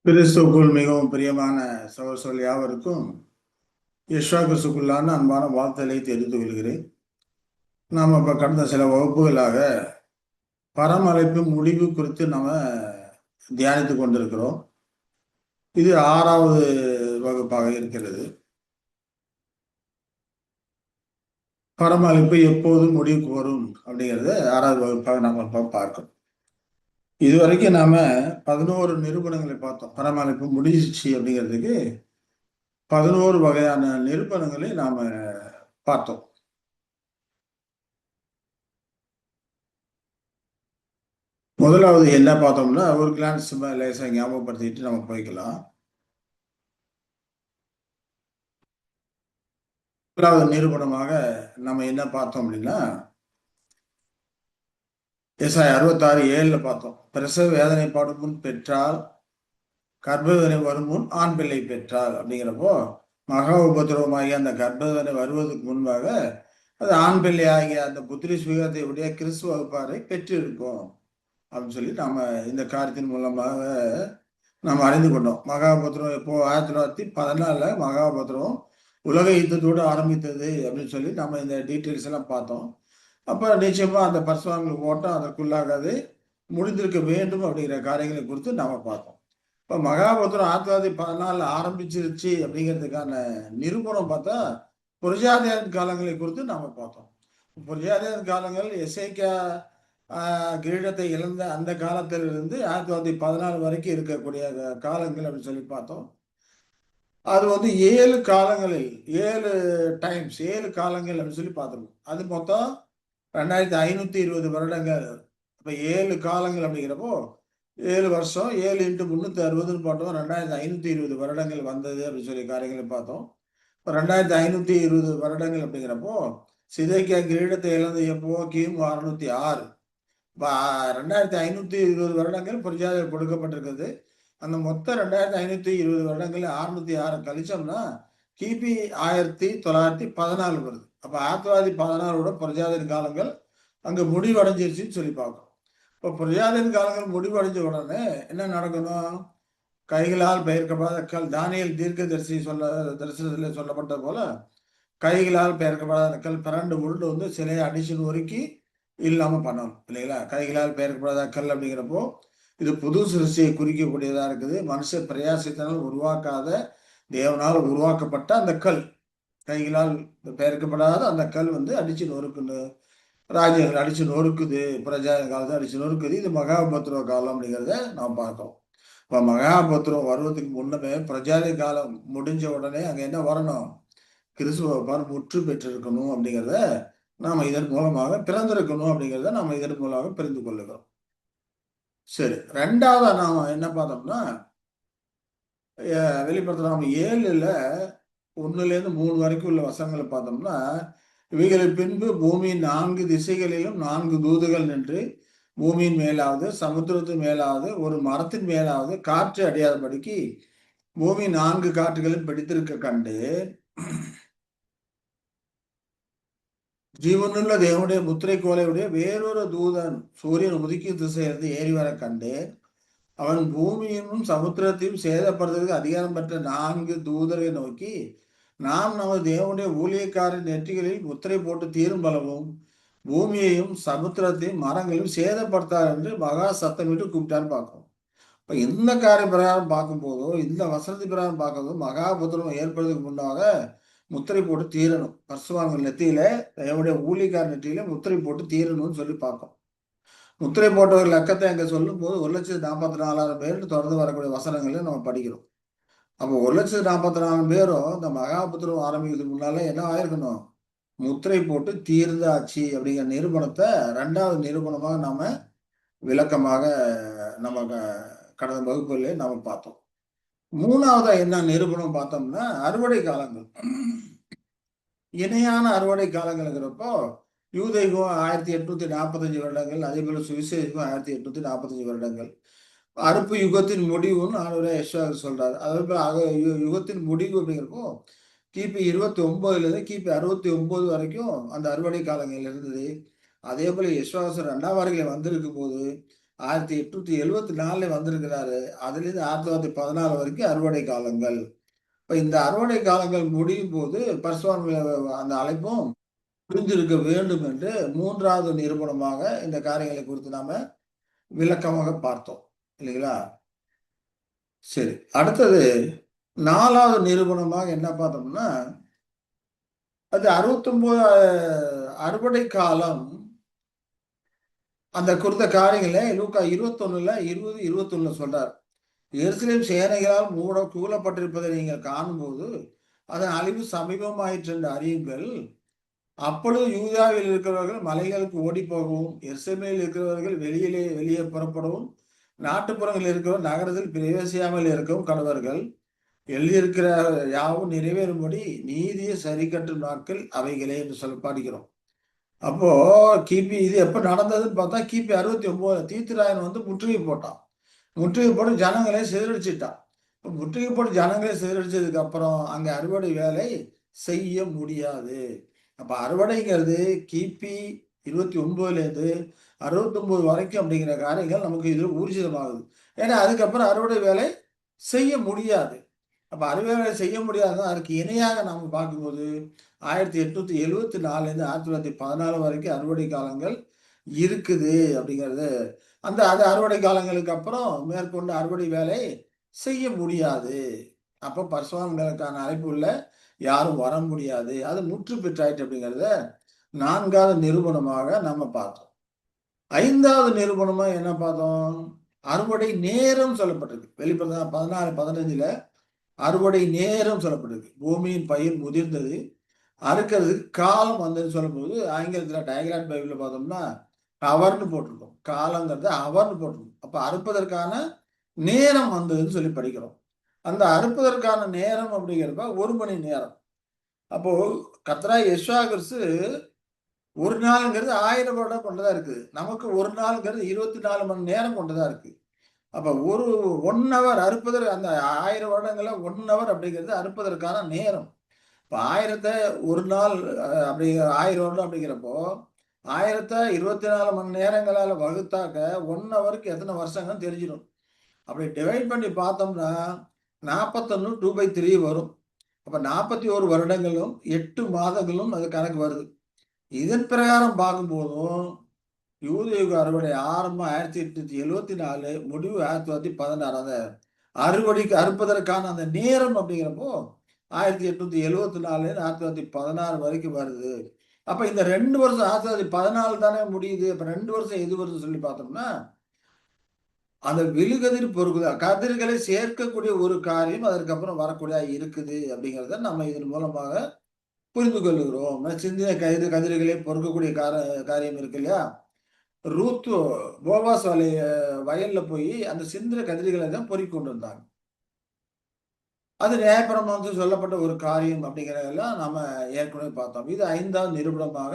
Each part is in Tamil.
கிறிஸ்துவுக்குள் மிகவும் பிரியமான சகோதர யாவருக்கும் யெஷுவா கிறிஸ்துக்குள்ளான அன்பான வாழ்த்துக்களை தெரிந்து கொள்கிறேன். நாம் இப்போ கடந்த சில வகுப்புகளாக பரமழைப்பு முடிவு குறித்து நம்ம தியானித்து கொண்டிருக்கிறோம். இது 6வது வகுப்பாக இருக்கிறது. பரமழைப்பு எப்போது முடிவுக்கு வரும் அப்படிங்கிறத 6வது வகுப்பாக நாம் பார்க்கணும். இதுவரைக்கும் நாம 11 நிரூபணங்களை பார்த்தோம். பரமழைப்பு முடிஞ்சிச்சு அப்படிங்கிறதுக்கு 11 வகையான நிரூபணங்களை நாம பார்த்தோம். முதலாவது என்ன பார்த்தோம்னா ஒரு கிளான்ஸ் லேசாக ஞாபகப்படுத்திட்டு நம்ம போய்க்கலாம். முதலாவது நிரூபணமாக நம்ம என்ன பார்த்தோம் அப்படின்னா ஏசாயா 66:7 பார்த்தோம். பிரசவ வேதனை படும் முன் பெற்றால், கர்ப்பவேதனை வரும் முன் ஆண் பிள்ளை பெற்றால் அப்படிங்கிறப்போ மகா உபதிரவமாகிய அந்த கர்ப்பவேதனை வருவதற்கு முன்பாக அது ஆண் பிள்ளை ஆகிய அந்த புத்திரி சுவீகத்தை உடைய கிறிஸ்துவ வகுப்பாரை பெற்றிருக்கோம் அப்படின்னு சொல்லி நம்ம இந்த காரியத்தின் மூலமாக நாம் அறிந்து கொண்டோம். மகாபத்திரம் இப்போ 1914 மகாபத்திரம் உலக யுத்தத்தோடு ஆரம்பித்தது அப்படின்னு சொல்லி நம்ம இந்த டீட்டெயில்ஸ் எல்லாம் பார்த்தோம். அப்போ நிச்சயமா அந்த பரிசுத்தவான்களுக்கு ஓட்டம் அதற்குள்ளாகாது முடிந்திருக்க வேண்டும் அப்படிங்கிற காரியங்களை குறித்து நாம பார்த்தோம். இப்போ மகாபத்திரம் 1914 ஆரம்பிச்சிருச்சு அப்படிங்கிறதுக்கான நிரூபணம் பார்த்தா புரஜாதியாரின் காலங்களை குறித்து நாம பார்த்தோம். புரஜாதியாரின் காலங்கள் எசேக்கியா கிரீடத்தை இழந்த அந்த காலத்திலிருந்து 1914 வரைக்கும் இருக்கக்கூடிய காலங்கள் அப்படின்னு சொல்லி பார்த்தோம். அது 7 காலங்களில் 7 டைம்ஸ் 7 காலங்கள் அப்படின்னு சொல்லி பார்த்துருக்கோம். அது மொத்தம் 2520 வருடங்கள். இப்போ 7 காலங்கள் அப்படிங்கிறப்போ 7 வருஷம் 7 × 360 பார்த்தோம். 2520 வருடங்கள் வந்தது அப்படின்னு சொல்லி காரியங்களை பார்த்தோம். இப்போ 2520 வருடங்கள் அப்படிங்கிறப்போ சிதேக்கியா கிரீடத்தை இழந்த எப்போ கிமு 606. இப்போ 2520 வருடங்கள் புரஜாதியார் கொடுக்கப்பட்டிருக்கிறது. அந்த மொத்த 2520 வருடங்கள் 606 கழிச்சோம்னா கிபி 1914 வருது. அப்போ 1914 புரஜாதியாரின் காலங்கள் அங்கே முடிவடைஞ்சிருச்சுன்னு சொல்லி பார்க்கணும். இப்போ புரஜாதியாரின் காலங்கள் முடிவடைஞ்ச உடனே என்ன நடக்கணும்? கைகளால் பெயர்க்கப்படாத கல், தானியேல் தீர்க்கதரிசி தரிசனத்தில் சொல்லப்பட்ட போல கைகளால் பெயர்க்கப்படாத கல் பிறண்டு உருண்டு சிலையை அடிச்சு நொறுக்கி இல்லாமல் பண்ணணும் இல்லைங்களா? கைகளால் பெயர்க்கப்படாத கல் அப்படிங்கிறப்போ இது புது சிருஷ்டியை குறிக்கக்கூடியதாக இருக்குது. மனுஷ பிரயாசத்தினால் உருவாக்காத தேவனால் உருவாக்கப்பட்ட அந்த கல், கைகளால் பெயர்க்கப்படாத அந்த கல் அடிச்சு நொறுக்குன்னு ராஜ்யங்கள் அடிச்சு நொறுக்குது, பிரஜா காலத்தை அடிச்சு நொறுக்குது. இது மகாபத்ரவ காலம் அப்படிங்கிறத நாம் பார்க்கிறோம். இப்போ மகாபத்ரம் வருவதற்கு முன்னமே பிரஜாதி காலம் முடிஞ்ச உடனே அங்கே என்ன வரணும்? கிறிஸ்துவ முற்று பெற்றிருக்கணும் அப்படிங்கிறத நாம் இதன் மூலமாக பிறந்திருக்கணும் அப்படிங்கிறத நம்ம இதன் மூலமாக புரிந்து கொள்ளுகிறோம். சரி, ரெண்டாவது நாம் என்ன பார்த்தோம்னா வெளிப்படுத்தல நம்ம 7ல் 1-3 வரைக்கும் உள்ள வசனங்களை பார்த்தோம்னா இவைகளின் பின்பு பூமியின் 4 திசைகளிலும் 4 தூதுகள் நின்று பூமியின் மேலாவது சமுத்திரத்தின் மேலாவது ஒரு மரத்தின் மேலாவது காற்று அடையாதபடிக்கு பூமி 4 காற்றுகளும் பிடித்திருக்க கண்டு ஜீவனுள்ள தேவனுடைய முத்திரை கோலையுடைய வேறொரு தூதன் சூரியன் உதிக்கும் திசையிலிருந்து ஏறி வர கண்டு அவன் பூமியும் சமுத்திரத்தையும் சேதப்படுத்துவதற்கு அதிகாரம் பெற்ற 4 தூதரை நோக்கி, நாம் நமது தேவனுடைய ஊழியக்காரன் நெற்றிகளில் முத்திரை போட்டு தீரும் பலவும் பூமியையும் சமுத்திரத்தையும் மரங்களையும் சேதப்படுத்தார் என்று மகா சத்தமிட்டு கூப்பிட்டான்னு பார்க்கணும். இப்போ இந்த காரிய பிரகாரம் பார்க்கும்போதோ இந்த வசதி பிரகாரம் பார்க்கும்போது மகாபுத்திரம் ஏற்படுறதுக்கு முன்னாக முத்திரை போட்டு தீரணும். பரிசுத்தவான்கள் நெத்தியில தேவனுடைய ஊழியக்காரர் நெற்றியில முத்திரை போட்டு தீரணும்னு சொல்லி பார்க்கணும். முத்திரை போட்டவர் லக்கத்தை அங்கே சொல்லும் போது 1,44,000 பேர்னு தொடர்ந்து வரக்கூடிய வசனங்களையும் நம்ம படிக்கிறோம். அப்போ 1,44,000 பேரும் இந்த மகாபுத்திரம் ஆரம்பிக்கிறதுக்கு முன்னால என்ன ஆயிருக்கணும்? முத்திரை போட்டு தீர்ந்தாச்சு அப்படிங்கிற நிரூபணத்தை 2வது நிரூபணமாக நாம விளக்கமாக நம்ம கடந்த வகுப்புகளே நாம பார்த்தோம். 3வதா என்ன நிரூபணம் பார்த்தோம்னா அறுவடை காலங்கள், இணையான அறுவடை காலங்கள்ங்கிறப்போ யூதைக்கும் 1845 வருடங்கள், அதே போல சுவிசேஷுக்கும் 1845 வருடங்கள். அறுப்பு யுகத்தின் முடிவுன்னு ஆண்டவரே யெஷுவா சொல்றாரு. அதாவது யுகத்தின் முடிவு அப்படிங்கிறப்போ கிபி 29லேருந்து கிபி 69 வரைக்கும் அந்த அறுவடை காலங்கள் இருந்தது. அதே போல யெஷுவா 2ஆம் வருகை வந்திருக்கும் போது 1874 வந்திருக்கிறாரு. அதுலேருந்து 1914 வரைக்கும் அறுவடை காலங்கள். இப்ப இந்த அறுவடை காலங்கள் முடியும் போது பர்சுவான் அந்த அழைப்பும் புரிஞ்சிருக்க வேண்டும் என்று 3வது நிரூபணமாக இந்த காரியங்களை குறித்து நாம விளக்கமாக பார்த்தோம் இல்லைங்களா? சரி, அடுத்தது 4வது நிரூபணமாக என்ன பார்த்தோம்னா, அது 69 அறுவடை காலம் அந்த குறித்த காரியங்களை லூக்கா 21ல 20, 21ல சொல்றார். எருசலேம் சேனைகளால் சூழப்பட்டிருப்பதை நீங்கள் காணும்போது அதன் அழிவு சமீபமாயிற்று என்று அறியுங்கள். அப்பொழுது யூதாவில் இருக்கிறவர்கள் மலைகளுக்கு ஓடி போகவும், எருசலேமில் இருக்கிறவர்கள் வெளியே புறப்படவும், நாட்டுப்புறங்களில் இருக்கிறவர் நகரத்தில் பிரவேசியாமல் இருக்கவும் கடவர்கள். எழுதியிருக்கிற யாவும் நிறைவேறும்படி நீதியை சரி கட்டும் நாட்கள் அவைகளே என்று சொல்ல பாடிக்கிறோம். அப்போ கிபி இது எப்ப நடந்ததுன்னு பார்த்தா கிபி 69 தீத்துராயன் வந்து முற்றுகை போட்டான். முற்றுகை போட்டு ஜனங்களை சிதறடிச்சிட்டான். முற்றுகை போட்டு ஜனங்களை சிதறடிச்சதுக்கு அப்புறம் அங்க அறுவடை வேலை செய்ய முடியாது. அப்ப அறுவடைங்கிறது கிபி 29லேருந்து 69 வரைக்கும் அப்படிங்கிற காரியங்கள் நமக்கு இது ஊர்ஜிதமாகுது. ஏன்னா அதுக்கப்புறம் அறுவடை வேலை செய்ய முடியாது. அப்ப அறுவடை வேலை செய்ய முடியாதுதான். அதுக்கு இணையாக நாம பார்க்கும்போது 1874லேருந்து 1914 வரைக்கும் அறுவடை காலங்கள் இருக்குது அப்படிங்கிறது. அது அறுவடை காலங்களுக்கு அப்புறம் மேற்கொண்டு அறுவடை வேலை செய்ய முடியாது. அப்போ பரிசுத்தவான்களுக்கான அழைப்புள்ள யாரும் வர முடியாது. அது முற்று பெற்றாயிற்று அப்படிங்கிறத 4வது நிரூபணமாக நம்ம பார்த்தோம். 5வது நிரூபணமா என்ன பார்த்தோம்? அறுவடை நேரம் சொல்லப்பட்டிருக்கு. வெளிப்படுத்தின 14, 15ல அறுவடை நேரம் சொல்லப்பட்டிருக்கு. பூமியின் பயிர் முதிர்ந்தது, அறுக்கிறதுக்கு காலம் வந்ததுன்னு சொல்லும்போது ஆங்கிலத்தில் டயக்ராம் பைபிள்ல பார்த்தோம்னா அவர்னு போட்டிருக்கோம். காலங்கிறத அவர்னு போட்டிருக்கோம். அப்ப அறுப்பதற்கான நேரம் வந்ததுன்னு சொல்லி படிக்கிறோம். அந்த அறுப்பதற்கான நேரம் அப்படிங்கிறப்ப 1 மணி நேரம். அப்போ கர்த்தராகிய இயேசு கிறிஸ்து ஒரு நாளுங்கிறது 1000 வருடம் கொண்டதா இருக்குது. நமக்கு ஒரு நாளுங்கிறது 24 மணி நேரம் கொண்டதா இருக்கு. அப்ப 1 ஹவர் அறுப்பதற்கு அந்த 1000 வருடங்கள்ல 1 ஹவர் அப்படிங்கிறது அறுப்பதற்கான நேரம். இப்ப 1000த்தை ஒரு நாள் அப்படி 1000 வருடம் அப்படிங்கிறப்போ 1000த்தை 24 மணி நேரங்களால வகுத்தாக்க 1 ஹவருக்கு எத்தனை வருஷங்கன்னு தெரிஞ்சிடும். அப்படி டிவைட் பண்ணி பார்த்தோம்னா 41 2/3 வரும். அப்ப 41 வருடங்களும் 8 மாதங்களும் அது கணக்கு வருது. இதன் பிரகாரம் பார்க்கும்போதும் யூத யுக அறுவடை ஆரம்பம் 1874, முடிவு 1916. அந்த அறுப்பதற்கான அந்த நேரம் அப்படிங்கிறப்போ 1874 1916 வரைக்கும் வருது. அப்ப இந்த 2 வருஷம் 1914 தானே முடியுது. அப்ப 2 வருஷம் எது வருஷம் சொல்லி பார்த்தோம்னா அந்த விழுகதிர் பொறுக்குதல் கதிர்களை சேர்க்கக்கூடிய ஒரு காரியம் அதற்கப்புறம் வரக்கூடிய இருக்குது அப்படிங்கிறத நம்ம இதன் மூலமாக புரிந்து கொள்ளுகிறோம். சிந்தின கதிர்களை பொறுக்கக்கூடிய காரியம் இருக்கு இல்லையா? ரூத்து போவாஸ் வயல்ல போய் அந்த சிந்தின கதிர்களை தான் பொறுக்கி கொண்டு வந்தாங்க. அது நியாயப்பிரமாணத்தில் சொல்லப்பட்ட ஒரு காரியம் அப்படிங்கிறதெல்லாம் நம்ம ஏற்கனவே பார்த்தோம். இது 5வது நிரூபணமாக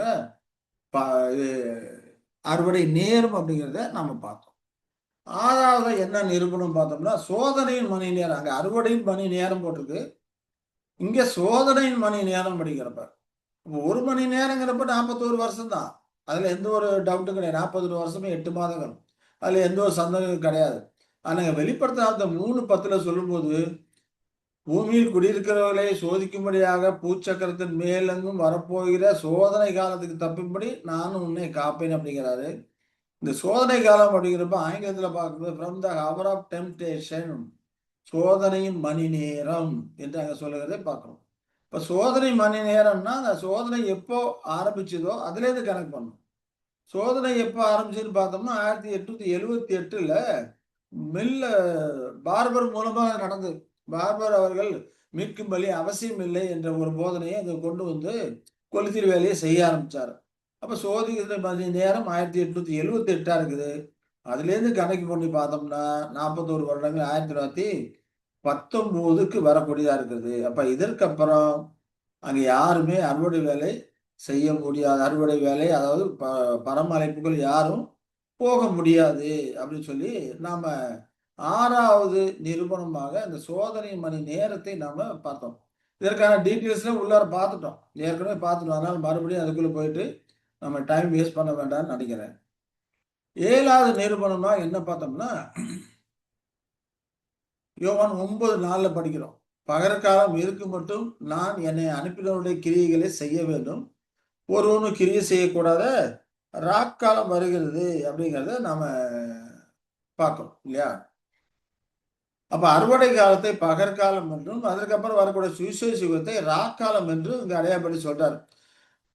அறுவடை நேரம் அப்படிங்கிறத நம்ம பார்த்தோம். 6வது என்ன நிரூபணம் பார்த்தோம்னா சோதனையின் மணி நேரம். அங்க அறுவடையின் மணி நேரம் போட்டிருக்கு, இங்க சோதனையின் மணி நேரம் அப்படிங்கிறப்ப 1 மணி நேரங்கிறப்ப 41 வருஷம் தான். அதுல எந்த ஒரு டவுட்டும் கிடையாது. 41 வருஷமே 8 மாதங்கள். அதுல எந்த ஒரு சந்தேகமும் கிடையாது. ஆனா வெளிப்படுத்தாத 3:10 சொல்லும்போது பூமியில் குடியிருக்கிறவர்களை சோதிக்கும்படியாக பூச்சக்கரத்தின் மேலெங்கும் வரப்போகிற சோதனை காலத்துக்கு தப்பும்படி நானும் உன்னை காப்பேன் அப்படிங்கிறாரு. இந்த சோதனை காலம் அப்படிங்கிறப்ப ஆங்கிலத்தில் பார்க்கும்போது from the hour of temptation, சோதனையின் மணி நேரம் என்று அங்கே சொல்லுகிறதை பார்க்கணும். இப்போ சோதனை மணி நேரம்னா அந்த சோதனை எப்போ ஆரம்பிச்சதோ அதுலேருந்து கணக்கு பண்ணணும். சோதனை எப்போ ஆரம்பிச்சுன்னு பார்த்தோம்னா 1878ல் பார்பர் மூலமாக நடந்தது. பார்பர் அவர்கள் மீட்கும் பலி அவசியம் இல்லை என்ற ஒரு போதனையை அதை கொண்டு வந்து கொளுத்திர வேலையை செய்ய ஆரம்பிச்சார். அப்ப சோதிக்கிற மணி நேரம் 1878 இருக்குது. அதுலேருந்து கணக்கு பண்ணி பார்த்தோம்னா 41 வருடங்கள் 1919க்கு வரக்கூடியதா இருக்குது. அப்ப இதற்கு அப்புறம் அங்க யாருமே அறுவடை வேலை செய்ய முடியாது. அறுவடை வேலை அதாவது பரம அழைப்புகள் யாரும் போக முடியாது அப்படின்னு சொல்லி நாம 6வது நிரூபணமாக இந்த சோதனை மணி நேரத்தை நாம பார்த்தோம். இதற்கான டீட்டெயில்ஸ்லாம் உள்ளார பார்த்துட்டோம், ஏற்கனவே பார்த்துட்டோம். அதனால மறுபடியும் அதுக்குள்ள போயிட்டு நம்ம டைம் வேஸ்ட் பண்ண வேண்டாம்னு நினைக்கிறேன். 7வது நிரூபணமா என்ன பார்த்தோம்னா, யோவான் 9:4 படிக்கிறோம். பகற்காலம் இருக்கும் மட்டும் நான் என்னை அனுப்பினவருடைய கிரியைகளை செய்ய வேண்டும். ஒருவனும் கிரியை செய்யக்கூடாத ராக்காலம் வருகிறது அப்படிங்கிறத நாம பார்க்கிறோம் இல்லையா? அப்ப அறுவடை காலத்தை பகற்காலம் என்றும், அதற்கப்புறம் வரக்கூடிய சுவிசேஷ யுகத்தை ராக்காலம் என்று இங்க அடையாளப்படுத்தி சொல்றாரு.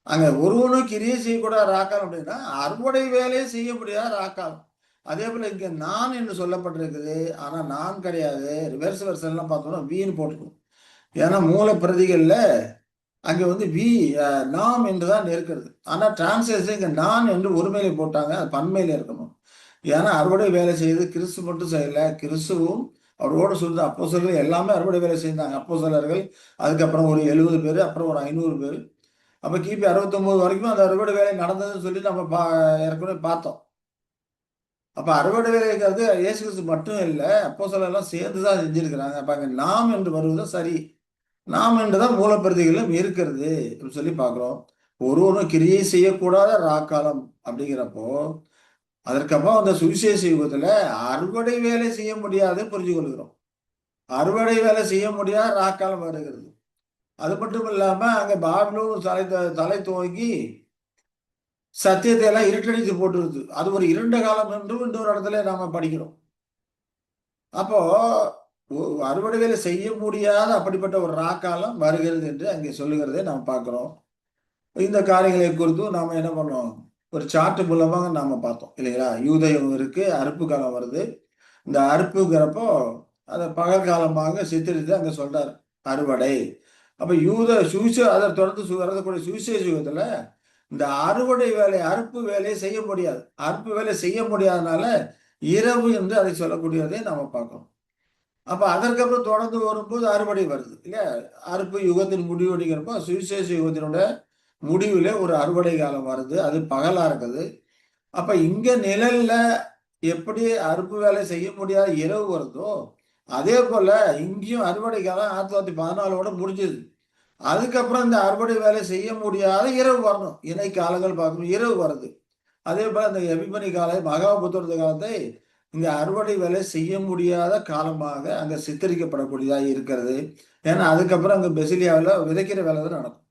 அங்க ஒருவனும் கிரியை செய்யக்கூடாத ராக்காலம் அப்படின்னா, அறுவடை வேலையை செய்ய முடியாத ராக்காலம். அதே போல இங்க நான் என்று சொல்லப்பட்டிருக்குது. ஆனா நான் கிடையாது. ரிவர்ஸ் வெர்ஷன்லாம் பார்த்தோம்னா வீன்னு போட்டுருக்கும். ஏன்னா மூல பிரதிகள்ல அங்க வந்து வி நாம் என்று தான் இருக்கிறது. ஆனா டிரான்ஸ்லேஷன் இங்க நான் என்று ஒருமையில போட்டாங்க. அது பன்மையில இருக்கணும். ஏன்னா அறுவடை வேலை செய்து கிறிஸ்து மட்டும் செய்யல. கிறிஸ்துவும் அவரோடு சொல்ற அப்போஸ்தலர்கள் எல்லாமே அறுவடை வேலை செய்தாங்க. அப்போஸ்தலர்கள் அதுக்கப்புறம் ஒரு 70 பேரு, அப்புறம் ஒரு 500 பேரு. அப்ப கிபி 69 வரைக்கும் அந்த அறுவடை வேலை நடந்ததுன்னு சொல்லி நம்ம ஏற்கனவே பார்த்தோம். அப்ப அறுவடை வேலைங்கிறது இயேசு கிறிஸ்து மட்டும் இல்ல. அப்போஸ்தலர்கள் எல்லாம் சேர்ந்து தான் செஞ்சிருக்கிறாங்க. அப்ப அங்க நாம் என்று வருவது சரி. நாம் என்றுதான் மூலப்பிரதிகளும் இருக்கிறது அப்படின்னு சொல்லி பார்க்கிறோம். ஒருவனும் கிரியை செய்யக்கூடாத ராக்காலம் அப்படிங்கிறப்போ, அதற்கப்புறம் அந்த சுவிசேஷ யுகத்துல அறுவடை வேலை செய்ய முடியாது புரிஞ்சு கொள்கிறோம். அறுவடை வேலை செய்ய முடியாத ராக்காலம் வருகிறது. அது மட்டும் இல்லாம அங்க பாபிலோன் தலை துவங்கி சத்தியத்தை எல்லாம் இருட்டடித்து போட்டுருது. அது ஒரு இருண்ட காலம் என்றும் இன்னொரு இடத்துல நாம படிக்கிறோம். அப்போ அறுவடை வேலை செய்ய முடியாத அப்படிப்பட்ட ஒரு ராக்காலம் வருகிறது என்று அங்கே சொல்லுகிறதை நாம் பார்க்கிறோம். இந்த காரியங்களை குறித்தும் நாம என்ன பண்ணோம், ஒரு சார்ட் மூலமாக நாம பார்த்தோம் இல்லைங்களா? யூதயம் இருக்கு, அறுப்பு காலம் வருது. இந்த அறுப்புங்கிறப்போ அதை பகல் காலமாக சித்தரித்து அங்க சொல்றாரு அறுவடை. அப்ப அதை தொடர்ந்து வரக்கூடிய சுவிசேஷ யுகத்துல இந்த அறுவடை வேலை அறுப்பு வேலையை செய்ய முடியாது. அறுப்பு வேலை செய்ய முடியாதனால இரவு என்று அதை சொல்லக்கூடியதை நாம பார்க்கிறோம். அப்ப அதற்கப்புறம் தொடர்ந்து வரும்போது அறுவடை வருது இல்லையா? அறுப்பு யுகத்தின் முடிவடைகிறப்போ சுவிசேஷ யுகத்தினுடைய முடிவுல ஒரு அறுவடை காலம் வருது. அது பகலா இருக்குது. அப்ப இங்க நிழல்ல எப்படி அறுப்பு வேலை செய்ய முடியாத இரவு வருதோ, அதே போல இங்கேயும் அறுவடை காலம் 1914 முடிஞ்சது. அதுக்கப்புறம் இந்த அறுவடை வேலை செய்ய முடியாத இரவு வரணும். இணை காலங்கள் பார்க்கணும், இரவு வருது. அதே போல இந்த எபிபனி காலை மகாபுத்திரத்து காலத்தை இங்க அறுவடை வேலை செய்ய முடியாத காலமாக அங்க சித்தரிக்கப்படக்கூடியதாக இருக்கிறது. ஏன்னா அதுக்கப்புறம் அங்க பெசிலியாவில் விதைக்கிற வேலை தான் நடக்கும்.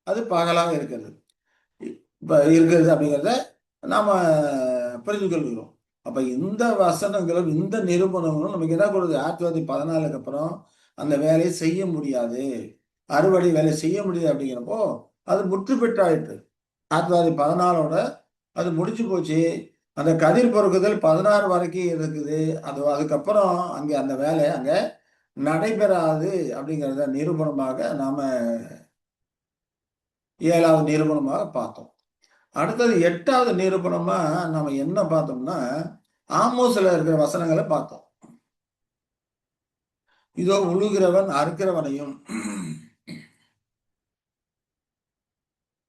அது பகலாக இருக்கிறது. இப்ப இருக்கிறது அப்படிங்கிறத நாம புரிந்து கொள்கிறோம். அப்ப இந்த வசனங்களும் இந்த நிரூபணங்களும் நமக்கு என்ன கொடுக்குது? 1914க்கு அப்புறம் அந்த வேலையை செய்ய முடியாது, அறுவடை வேலை செய்ய முடியாது அப்படிங்கிறப்போ அது முற்று பெற்றாயிற்று. 1914ஓட அது முடிச்சு போச்சு. அந்த கதிர் பொறுக்குதல் 16 வரைக்கும் இருக்குது. அதுக்கப்புறம் அங்க அந்த வேலை அங்க நடைபெறாது அப்படிங்கிறத நிரூபணமாக நாம 7வது நிரூபணமாக பார்த்தோம். அடுத்தது 8வது நிரூபணமா நம்ம என்ன பார்த்தோம்னா, ஆமோஸ்ல இருக்கிற வசனங்களை பார்த்தோம். இதோ உழுகிறவன் அறுக்கிறவனையும்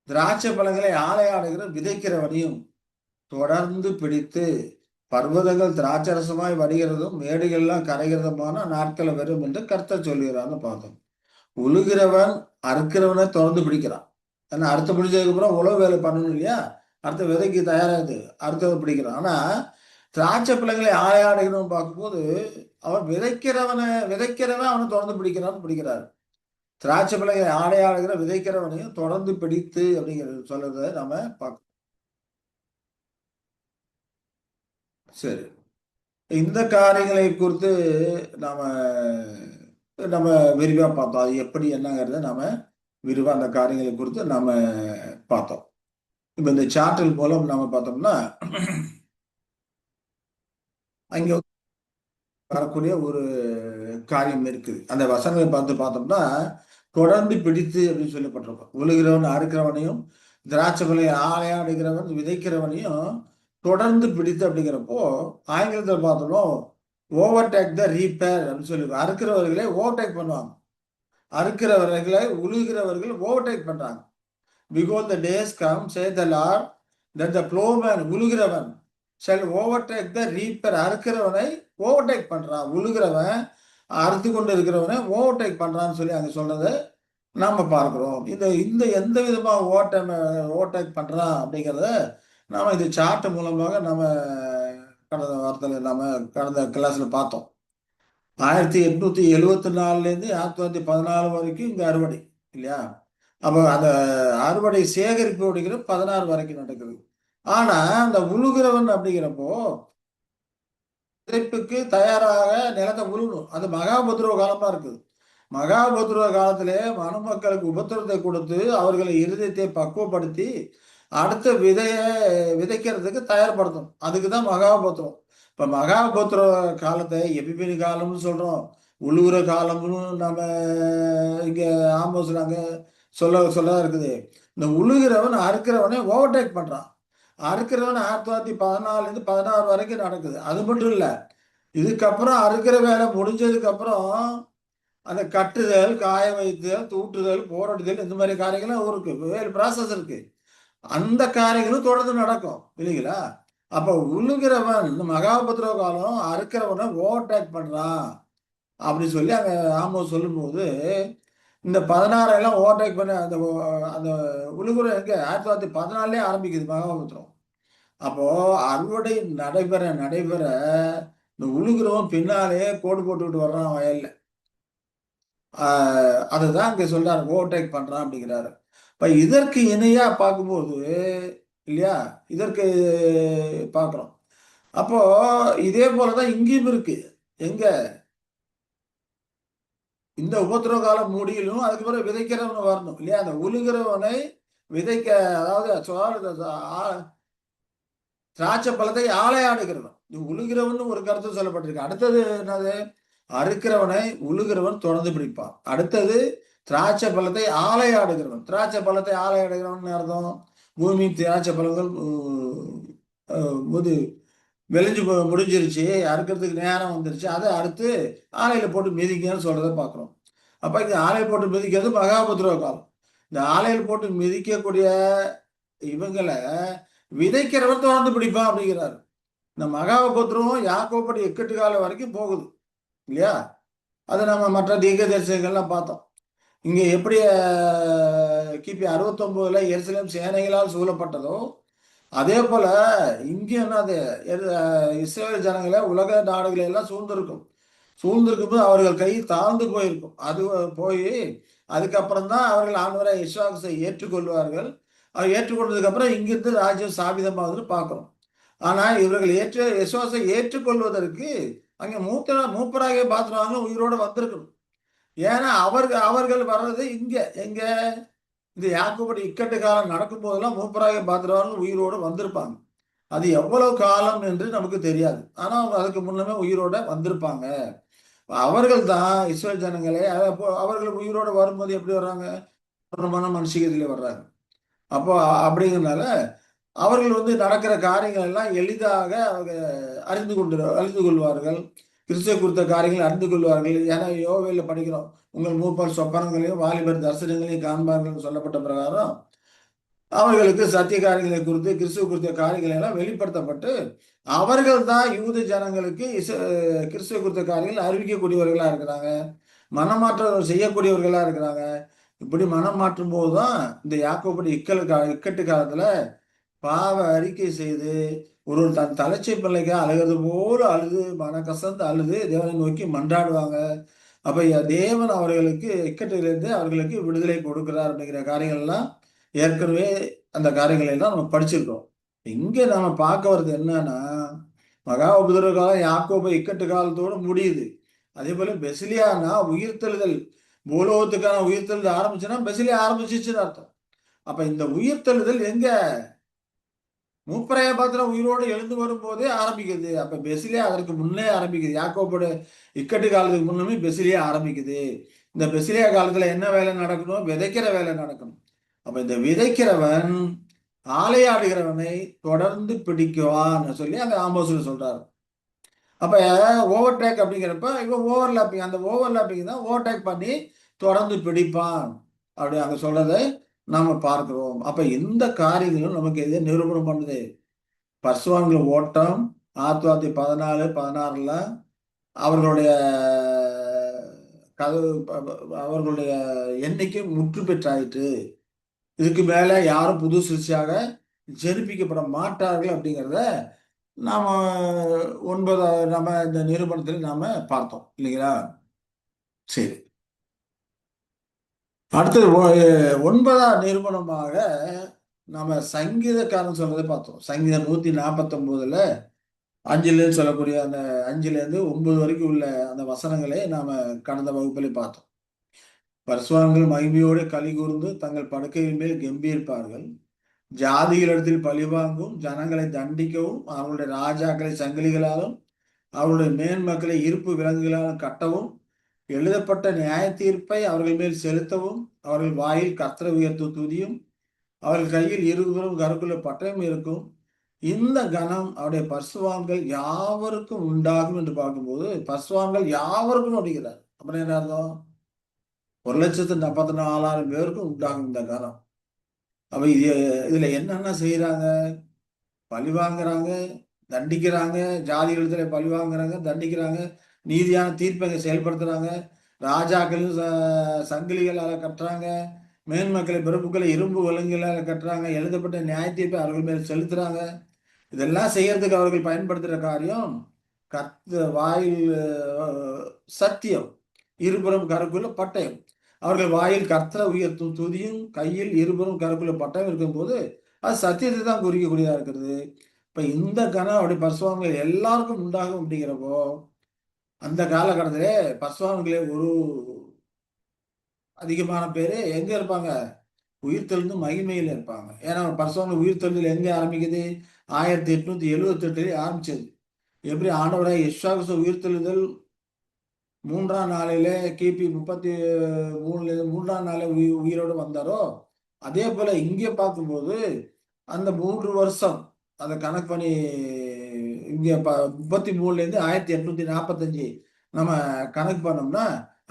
திராட்சை பழங்களை ஆலையாடுகிற விதைக்கிறவனையும் தொடர்ந்து பிடித்து பர்வதங்கள் திராட்சரசமாய் வருகிறதும் மேடுகள்லாம் கரைகிறதுமான நாட்களை வரும் என்று கர்த்தர் சொல்கிறான்னு பார்த்தோம். உழுகிறவன் அறுக்கிறவனை தொடர்ந்து பிடிக்கிறான். ஏன்னா அறுத்த பிடிச்சதுக்கு அப்புறம் உழவு வேலை பண்ணணும் இல்லையா? அடுத்த விதைக்கு தயாராகுது, அறுத்தவன் பிடிக்கிறான். ஆனா திராட்சை பிள்ளைங்களை ஆலையாடுகிறவன் பார்க்கும்போது அவன் விதைக்கிறவன் அவனை தொடர்ந்து பிடிக்கிறாரு. திராட்சை பிள்ளைகளை ஆடையாடுகிற விதைக்கிறவனையும் தொடர்ந்து பிடித்து அப்படிங்கிறது சொல்றத நம்ம பார்க்கணும். சரி, இந்த காரியங்களை குறித்து நாம நம்ம விரிவா பார்த்தோம். அது எப்படி என்னங்கிறத நாம விரிவா அந்த காரியங்களை குறித்து நாம பார்த்தோம். இப்ப இந்த சார்ட்டில் மூலம் நாம பார்த்தோம்னா அங்க வரக்கூடிய ஒரு காரியம் இருக்குது. அந்த வசனங்களை பார்த்து பார்த்தோம்னா தொடர்ந்து பிடித்து அப்படின்னு சொல்லப்பட்டிருக்கும். உழுகிறவன் அறுக்கிறவனையும் திராட்சை கொலையை ஆலையாடுகிறவன் விதைக்கிறவனையும் தொடர்ந்து பிடித்து அப்படிங்கிறப்போ ஆங்கிலத்தில் பார்த்தோம்னா ஓவர்டேக் த ரீப்பேர் அப்படின்னு சொல்லி அறுக்கிறவர்களை ஓவர்டேக் பண்ணுவாங்க. அறுக்கிறவர்களை உழுகிறவர்கள் ஓவர்டேக் பண்றாங்க. Behold the days come, say the Lord, that the plowman உழுகிறவன் shall overtake the reaper. அறுக்கிறவனை ஓவர்டேக் பண்றான். உழுகிறவன் அறுத்து கொண்டு இருக்கிறவனை ஓவர்டேக் பண்றான்னு சொல்லி அங்க சொல்றதை நாம பார்க்கிறோம். இந்த இந்த எந்த விதமா ஓவர்டேக் பண்றான் அப்படிங்கிறத நாம இது சார்ட் மூலமாக நம்ம கடந்த வாரத்தில் நம்ம கடந்த கிளாஸ்ல பார்த்தோம். 1874லேருந்து 1914 வரைக்கும் இங்க அறுவடை இல்லையா? அப்போ அந்த அறுவடை சேகரிப்பு அப்படிங்கிற 16 வரைக்கும் நடக்குது. ஆனா அந்த உழுகிறவன் அப்படிங்கிறப்போ விதைப்புக்கு தயாராக நிலத்தை உழுணும். அது மகாபத்ருவ காலமா இருக்குது. மகாபத்ருவ காலத்திலே மணமக்களுக்கு உபத்திரத்தை கொடுத்து அவர்களை இருதயத்தை பக்குவப்படுத்தி அடுத்த விதைய விதைக்கிறதுக்கு தயார்படுத்தணும். அதுக்கு தான் மகாபத்ரம். இப்ப மகாபத்ர காலத்தை எபிபினி காலம்னு சொல்றோம். உழுவுற காலம்னு நம்ம இங்க ஆமோஸ்ல அங்க சொல்ல சொல்ல இருக்குது. இந்த உழுகிறவன் அறுக்கிறவனை ஓவர்டேக் பண்றான். அறுக்கிறவன் 1914லேருந்து 16 வரைக்கும் நடக்குது. அது மட்டும் இல்ல. இதுக்கப்புறம் அறுக்கிற வேலை முடிஞ்சதுக்கு அப்புறம் அந்த கட்டுதல், காய வைத்தல், தூற்றுதல், போராடுதல் இந்த மாதிரி காரியங்கள்லாம் இருக்கு. வேறு ப்ராசஸ் இருக்கு. அந்த காரியங்களும் தொடர்ந்து நடக்கும் இல்லைங்களா? அப்ப உழுகிறவன் இந்த மகாபத்ர காலம் அறுக்கிறவனை ஓவர்டேக் பண்றான் அப்படின்னு சொல்லி அங்க ஆமோஸ் சொல்லும்போது இந்த 16 எல்லாம் ஓவர்டேக் பண்ண அந்த அந்த உழுகுற எங்க 1914 ஆரம்பிக்குது மகாபத்ரம். அப்போ அறுவடை நடைபெற நடைபெற இந்த உழுகுறவன் பின்னாலே கோடு போட்டுக்கிட்டு வர்றான் வயல்ல. அதுதான் இங்க சொல்றாரு ஓவர்டேக் பண்றான் அப்படிங்கிறாரு. இப்ப இதற்கு இணையா பார்க்கும்போது இல்லையா? இதற்கு பார்க்கிறோம். அப்போ இதே போலதான் இங்கேயும் இருக்கு. எங்க இந்த உபத்திரவ காலம் முடியலும் அதுக்கு பிறகு விதைக்கிறவன் வரணும் இல்லையா? அந்த உழுகிறவனை விதைக்க அதாவது திராட்சை பழத்தை ஆலையாடுகிறவன் உழுகிறவன் ஒரு கருத்து சொல்லப்பட்டிருக்கு. அடுத்தது என்னது? அறுக்கிறவனை உழுகிறவன் தொடர்ந்து பிடிப்பான். அடுத்தது திராட்சை பழத்தை ஆலையாடுகிறவன். திராட்சை பழத்தை ஆலையாடுகிறவன் அர்த்தம் பூமி திராட்சை பழங்கள் முது விளைஞ்சு முடிஞ்சிருச்சு, அறுக்கிறதுக்கு நேரம் வந்துருச்சு, அதை அறுத்து ஆலையில போட்டு மிதிக்கன்னு சொல்றதை பார்க்குறோம். அப்ப இங்க ஆலையில் போட்டு மிதிக்கிறது மகாபத்ருவ காலம். இந்த ஆலையில் போட்டு மிதிக்கக்கூடிய இவங்களை விதைக்கிறவன் தொடர்ந்து பிடிப்பான் அப்படிங்கிறாரு. இந்த மகாபத்ருவம் யாக்கோபடி எக்கட்டு காலம் வரைக்கும் போகுது இல்லையா? அதை நம்ம மற்ற தீர்க்க தரிசனங்கள்லாம் பார்த்தோம். இங்க எப்படி கிபி 69ல எருசலேம் சேனைகளால் சூழப்பட்டதோ அதே போல இங்க என்னது இஸ்ரேல் ஜனங்களை உலக நாடுகளை எல்லாம் சூழ்ந்திருக்கும் போது அவர்கள் கை தாழ்ந்து போயிருக்கும். அது போய் அதுக்கப்புறம் தான் அவர்கள் ஆண்டவரை விசுவாசத்தை ஏற்றுக்கொள்வார்கள். அவர் ஏற்றுக்கொண்டதுக்கு அப்புறம் இங்கிருந்து ராஜ்யம் ஸ்தாபிதமாகுதுன்னு பார்க்கிறோம். ஆனா இவர்கள் விசுவாசத்தை ஏற்றுக்கொள்வதற்கு அங்க மூப்பராகிய பாத்திரவாங்க உயிரோட வந்திருக்கணும். ஏன்னா அவர்கள் வர்றது இங்க எங்க இந்த யாக்கோபடி இக்கட்டு காலம் நடக்கும் போதெல்லாம் மூப்பராகிய பாத்திரவாங்க உயிரோடு வந்திருப்பாங்க. அது எவ்வளவு காலம் என்று நமக்கு தெரியாது. ஆனா அவங்க அதுக்கு முன்னமே உயிரோட வந்திருப்பாங்க. அவர்கள் தான் இஸ்ரேல் ஜனங்களே அவர்கள் உயிரோட வரும்போது எப்படி வர்றாங்க? பூர்ணமான மனுஷிகத்திலே வர்றாங்க. அப்போ அப்படிங்கிறதுனால அவர்கள் நடக்கிற காரியங்கள் எல்லாம் எளிதாக அவங்க அறிந்து கொள்வார்கள். கிறிஸ்துவ குறித்த காரியங்களை அறிந்து கொள்வார்கள். ஏன்னா யோவேல படிக்கிறோம், உங்கள் மூப்பர் சொப்பனங்களையும் வாலிபர் தரிசனங்களையும் காண்பார்கள் சொல்லப்பட்ட பிரகாரம் அவர்களுக்கு சத்திய காரியங்களை குறித்து கிறிஸ்துவ குறித்த காரியங்களை எல்லாம் வெளிப்படுத்தப்பட்டு அவர்கள் தான் யூத ஜனங்களுக்கு கிறிஸ்துவ குறித்த காரியங்கள் அறிவிக்கக்கூடியவர்களா இருக்கிறாங்க. மனமாற்றம் செய்யக்கூடியவர்களா இருக்கிறாங்க. இப்படி மனம் மாற்றும் போதுதான் இந்த யாக்கோபடி இக்கட்டு காலத்துல பாவ அறிக்கை செய்து ஒரு தன் தலைச்சை பிள்ளைக்கு அழுகிறது போல அழுது மன கசந்து அழுது தேவனை நோக்கி மன்றாடுவாங்க. அப்ப தேவன் அவர்களுக்கு இக்கட்டிலிருந்து அவர்களுக்கு விடுதலை கொடுக்கிறார் அப்படிங்கிற காரியங்கள்லாம் ஏற்கனவே அந்த காரியங்களை எல்லாம் நம்ம படிச்சிருக்கோம். இங்க நம்ம பார்க்க வர்றது என்னன்னா மகா உபதிரவ காலம் யாக்கோப இக்கட்டு காலத்தோடு முடியுது. அதே போல பெசிலியானா உயிர்த்தெழுதல் பூலோகத்துக்கான உயிர்த்தெழுதல் ஆரம்பிச்சுன்னா பெசிலியா ஆரம்பிச்சிச்சுன்னு அர்த்தம். அப்ப இந்த உயிர்த்தெழுதல் எங்க மூப்பரைய பாத்திரம் உயிரோடு எழுந்து வரும்போதே ஆரம்பிக்குது. அப்ப பெசிலியா அதற்கு முன்னே ஆரம்பிக்குது. யாக்கோபோட இக்கட்டு காலத்துக்கு முன்னமே பெசிலியா ஆரம்பிக்குது. இந்த பெசிலியா காலத்துல என்ன வேலை நடக்கணும்? விதைக்கிற வேலை நடக்கணும். அப்ப இந்த விதைக்கிறவன் ஆலையாடுகிறவனை தொடர்ந்து பிடிக்குவான்னு சொல்லி அந்த ஆமோஸ்ல சொல்றாரு. அப்ப ஓவர்டேக் அப்படிங்கிறப்ப இவன் ஓவர்லாப்பிங், அந்த ஓவர்லாப்பிங் தான் ஓவர்டேக் பண்ணி தொடர்ந்து பிடிப்பான் அப்படி அங்க சொல்றதை நாம பார்க்கிறோம். அப்ப இந்த காரியங்களும் நமக்கு எதை நிரூபணம் பண்ணுது? பர்சுவான்கள் ஓட்டம் 1914-16 அவர்களுடைய அவர்களுடைய எண்ணிக்கை முற்று பெற்றாயிற்று. இதுக்கு மேல யாரும் புது சிருஷ்டியாக ஜெனிப்பிக்கப்பட மாட்டார்கள் அப்படிங்கிறத நாம நம்ம இந்த நிரூபணத்தில் நாம பார்த்தோம் இல்லைங்களா? சரி, அடுத்தது 9ஆம் நிரூபணமாக நாம சங்கீதக்காரன் சொல்றதை பார்த்தோம். சங்கீதம் 149ல 5லேருந்து சொல்லக்கூடிய அந்த 5லேருந்து 9 வரைக்கும் உள்ள அந்த வசனங்களை நாம கடந்த வகுப்பிலே பார்த்தோம். பரிசுத்தவான்கள் மகிமையோடு களி கூர்ந்து தங்கள் படுக்கையின் மேல் கெம்பீரிப்பார்கள். ஜாதிகளிடத்தில் பழிவாங்கும், ஜனங்களை தண்டிக்கவும், அவர்களுடைய ராஜாக்களை சங்கிலிகளாலும் அவருடைய மேன்மக்களை இருப்பு விலங்குகளாலும் கட்டவும், எழுதப்பட்ட நியாய தீர்ப்பை அவர்கள் மேல் செலுத்தவும், அவர்கள் வாயில் கர்த்தரை உயர்த்தும் துதியும் அவர்கள் கையில் இருபுறம் கருக்குள்ள பட்டயம் இருக்கும். இந்த கணம் அவருடைய பரிசுத்தவான்கள் யாவருக்கும் உண்டாகும் என்று பார்க்கும்போது பரிசுத்தவான்கள் யாவருக்கும் அப்படிங்கிறார். அப்புறம் என்ன அர்த்தம்? 1,44,000 பேருக்கும் உண்டாகும் இந்த கணம். அப்ப இதுல என்னென்ன செய்யறாங்க? பழி வாங்குறாங்க, தண்டிக்கிறாங்க, ஜாதிகளிடத்துல பழி வாங்குறாங்க, தண்டிக்கிறாங்க, நீதியான தீர்ப்பை செயல்படுத்துறாங்க, ராஜாக்களும் சங்கிலிகளால கட்டுறாங்க, மேன்மக்களை பிரபுக்களை இரும்பு ஒழுங்குகளால கட்டுறாங்க, எழுதப்பட்ட நியாய தீர்ப்பை அவர்கள் மேல் செலுத்துறாங்க. இதெல்லாம் செய்யறதுக்கு அவர்கள் பயன்படுத்துற காரியம் வாயில் சத்தியம், இருபுறம் கருக்குள்ள பட்டயம். அவர்கள் வாயில் கர்த்தரை உயர்த்தும் துதியும் கையில் இருபுறம் கருக்குள்ள பட்டயம் இருக்கும்போது அது சத்தியத்தை தான் குறிக்கக்கூடியதா இருக்கிறது. இப்ப இந்த கணம் அப்படி பரிசுத்தவான்கள் எல்லாருக்கும் உண்டாகும் அப்படிங்கிறப்போ அந்த காலகட்டத்திலே பரிசுத்தவான்களே ஒரு அதிகமான பேரு எங்க இருப்பாங்க? உயிர்த்தெழுந்து மகிமையில இருப்பாங்க. ஏன்னா பரிசுத்தவான்கள் உயிர்த்தெழுதல் எங்க ஆரம்பிக்குது? 1878 ஆரம்பிச்சது. எப்படி ஆண்டவராய் இயேசு கிறிஸ்து உயிர்த்தெழுதல் 3ஆம் நாளிலே கிபி 33 3ஆம் நாளே உயிரோடு வந்தாரோ அதே போல இங்கே பார்க்கும்போது அந்த 3 வருஷம் அதை கணக்கு பண்ணி இங்க 33லேருந்து 1845 நம்ம கணக்கு பண்ணோம்னா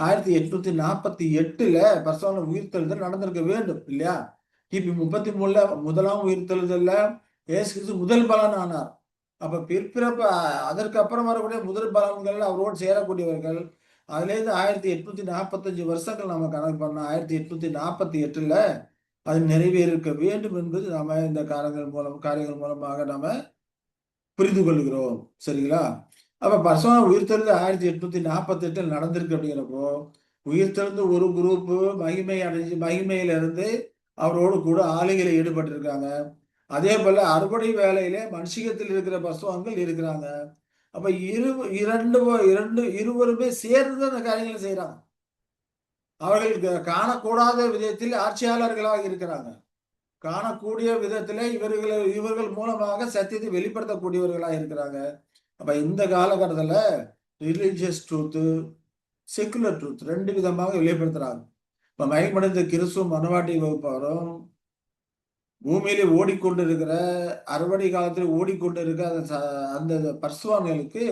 1848ல பரிசுத்தவான்கள் உயிர்த்தெழுதல் நடந்திருக்க வேண்டும் இல்லையா? கிபி 33ல முதலாம் உயிர்த்தெழுதல்ல இயேசு கிறிஸ்து முதல் பலன் ஆனார். அப்ப பிற்பிறப்பு அதற்கு அப்புறம் வரக்கூடிய முதல் பலன்கள் அவரோடு சேரக்கூடியவர்கள். அதுலேருந்து 1845 வருஷங்கள் நம்ம கணக்கு பண்ணோம். 1848ல அது நிறைவேறிருக்க வேண்டும் என்பது நாம இந்த காரியங்கள் மூலமாக நாம புரிந்து கொள்கிறோம். சரிங்களா? அப்ப பரிசுத்தவான்கள் உயிர்த்தெழுந்து 1848 நடந்திருக்கு அப்படிங்கிறப்போ உயிர்த்தெழுந்து ஒரு குரூப் மகிமை அடைஞ்சு மகிமையில இருந்து அவரோடு கூட ஆளுகையில ஈடுபட்டிருக்காங்க. அதே போல அறுவடை வேலையில மனுஷிகத்தில் இருக்கிற பரிசுத்தவான்கள் இருக்கிறாங்க. அப்ப இருவருமே சேர்ந்து அந்த காரியங்களை செய்யறாங்க. அவர்கள் காணக்கூடாத விதத்தில் ஆட்சியாளர்களாக இருக்கிறாங்க. காணக்கூடிய விதத்திலே இவர்கள் மூலமாக சத்தியத்தை வெளிப்படுத்தக்கூடியவர்களாக இருக்கிறாங்க. அப்ப இந்த காலகட்டத்துல ரிலீஜியஸ் ட்ரூத், செக்குலர் ட்ரூத் 2 விதமாக வெளிப்படுத்துறாங்க. இப்ப மயமடைந்த கிறிஸ்துவ மனவாட்டி வகுப்பாரும் பூமியிலே ஓடிக்கொண்டிருக்கிற அறுவடை காலத்தில் ஓடிக்கொண்டிருக்கிற அந்த பரிசுத்தவான்களுக்கு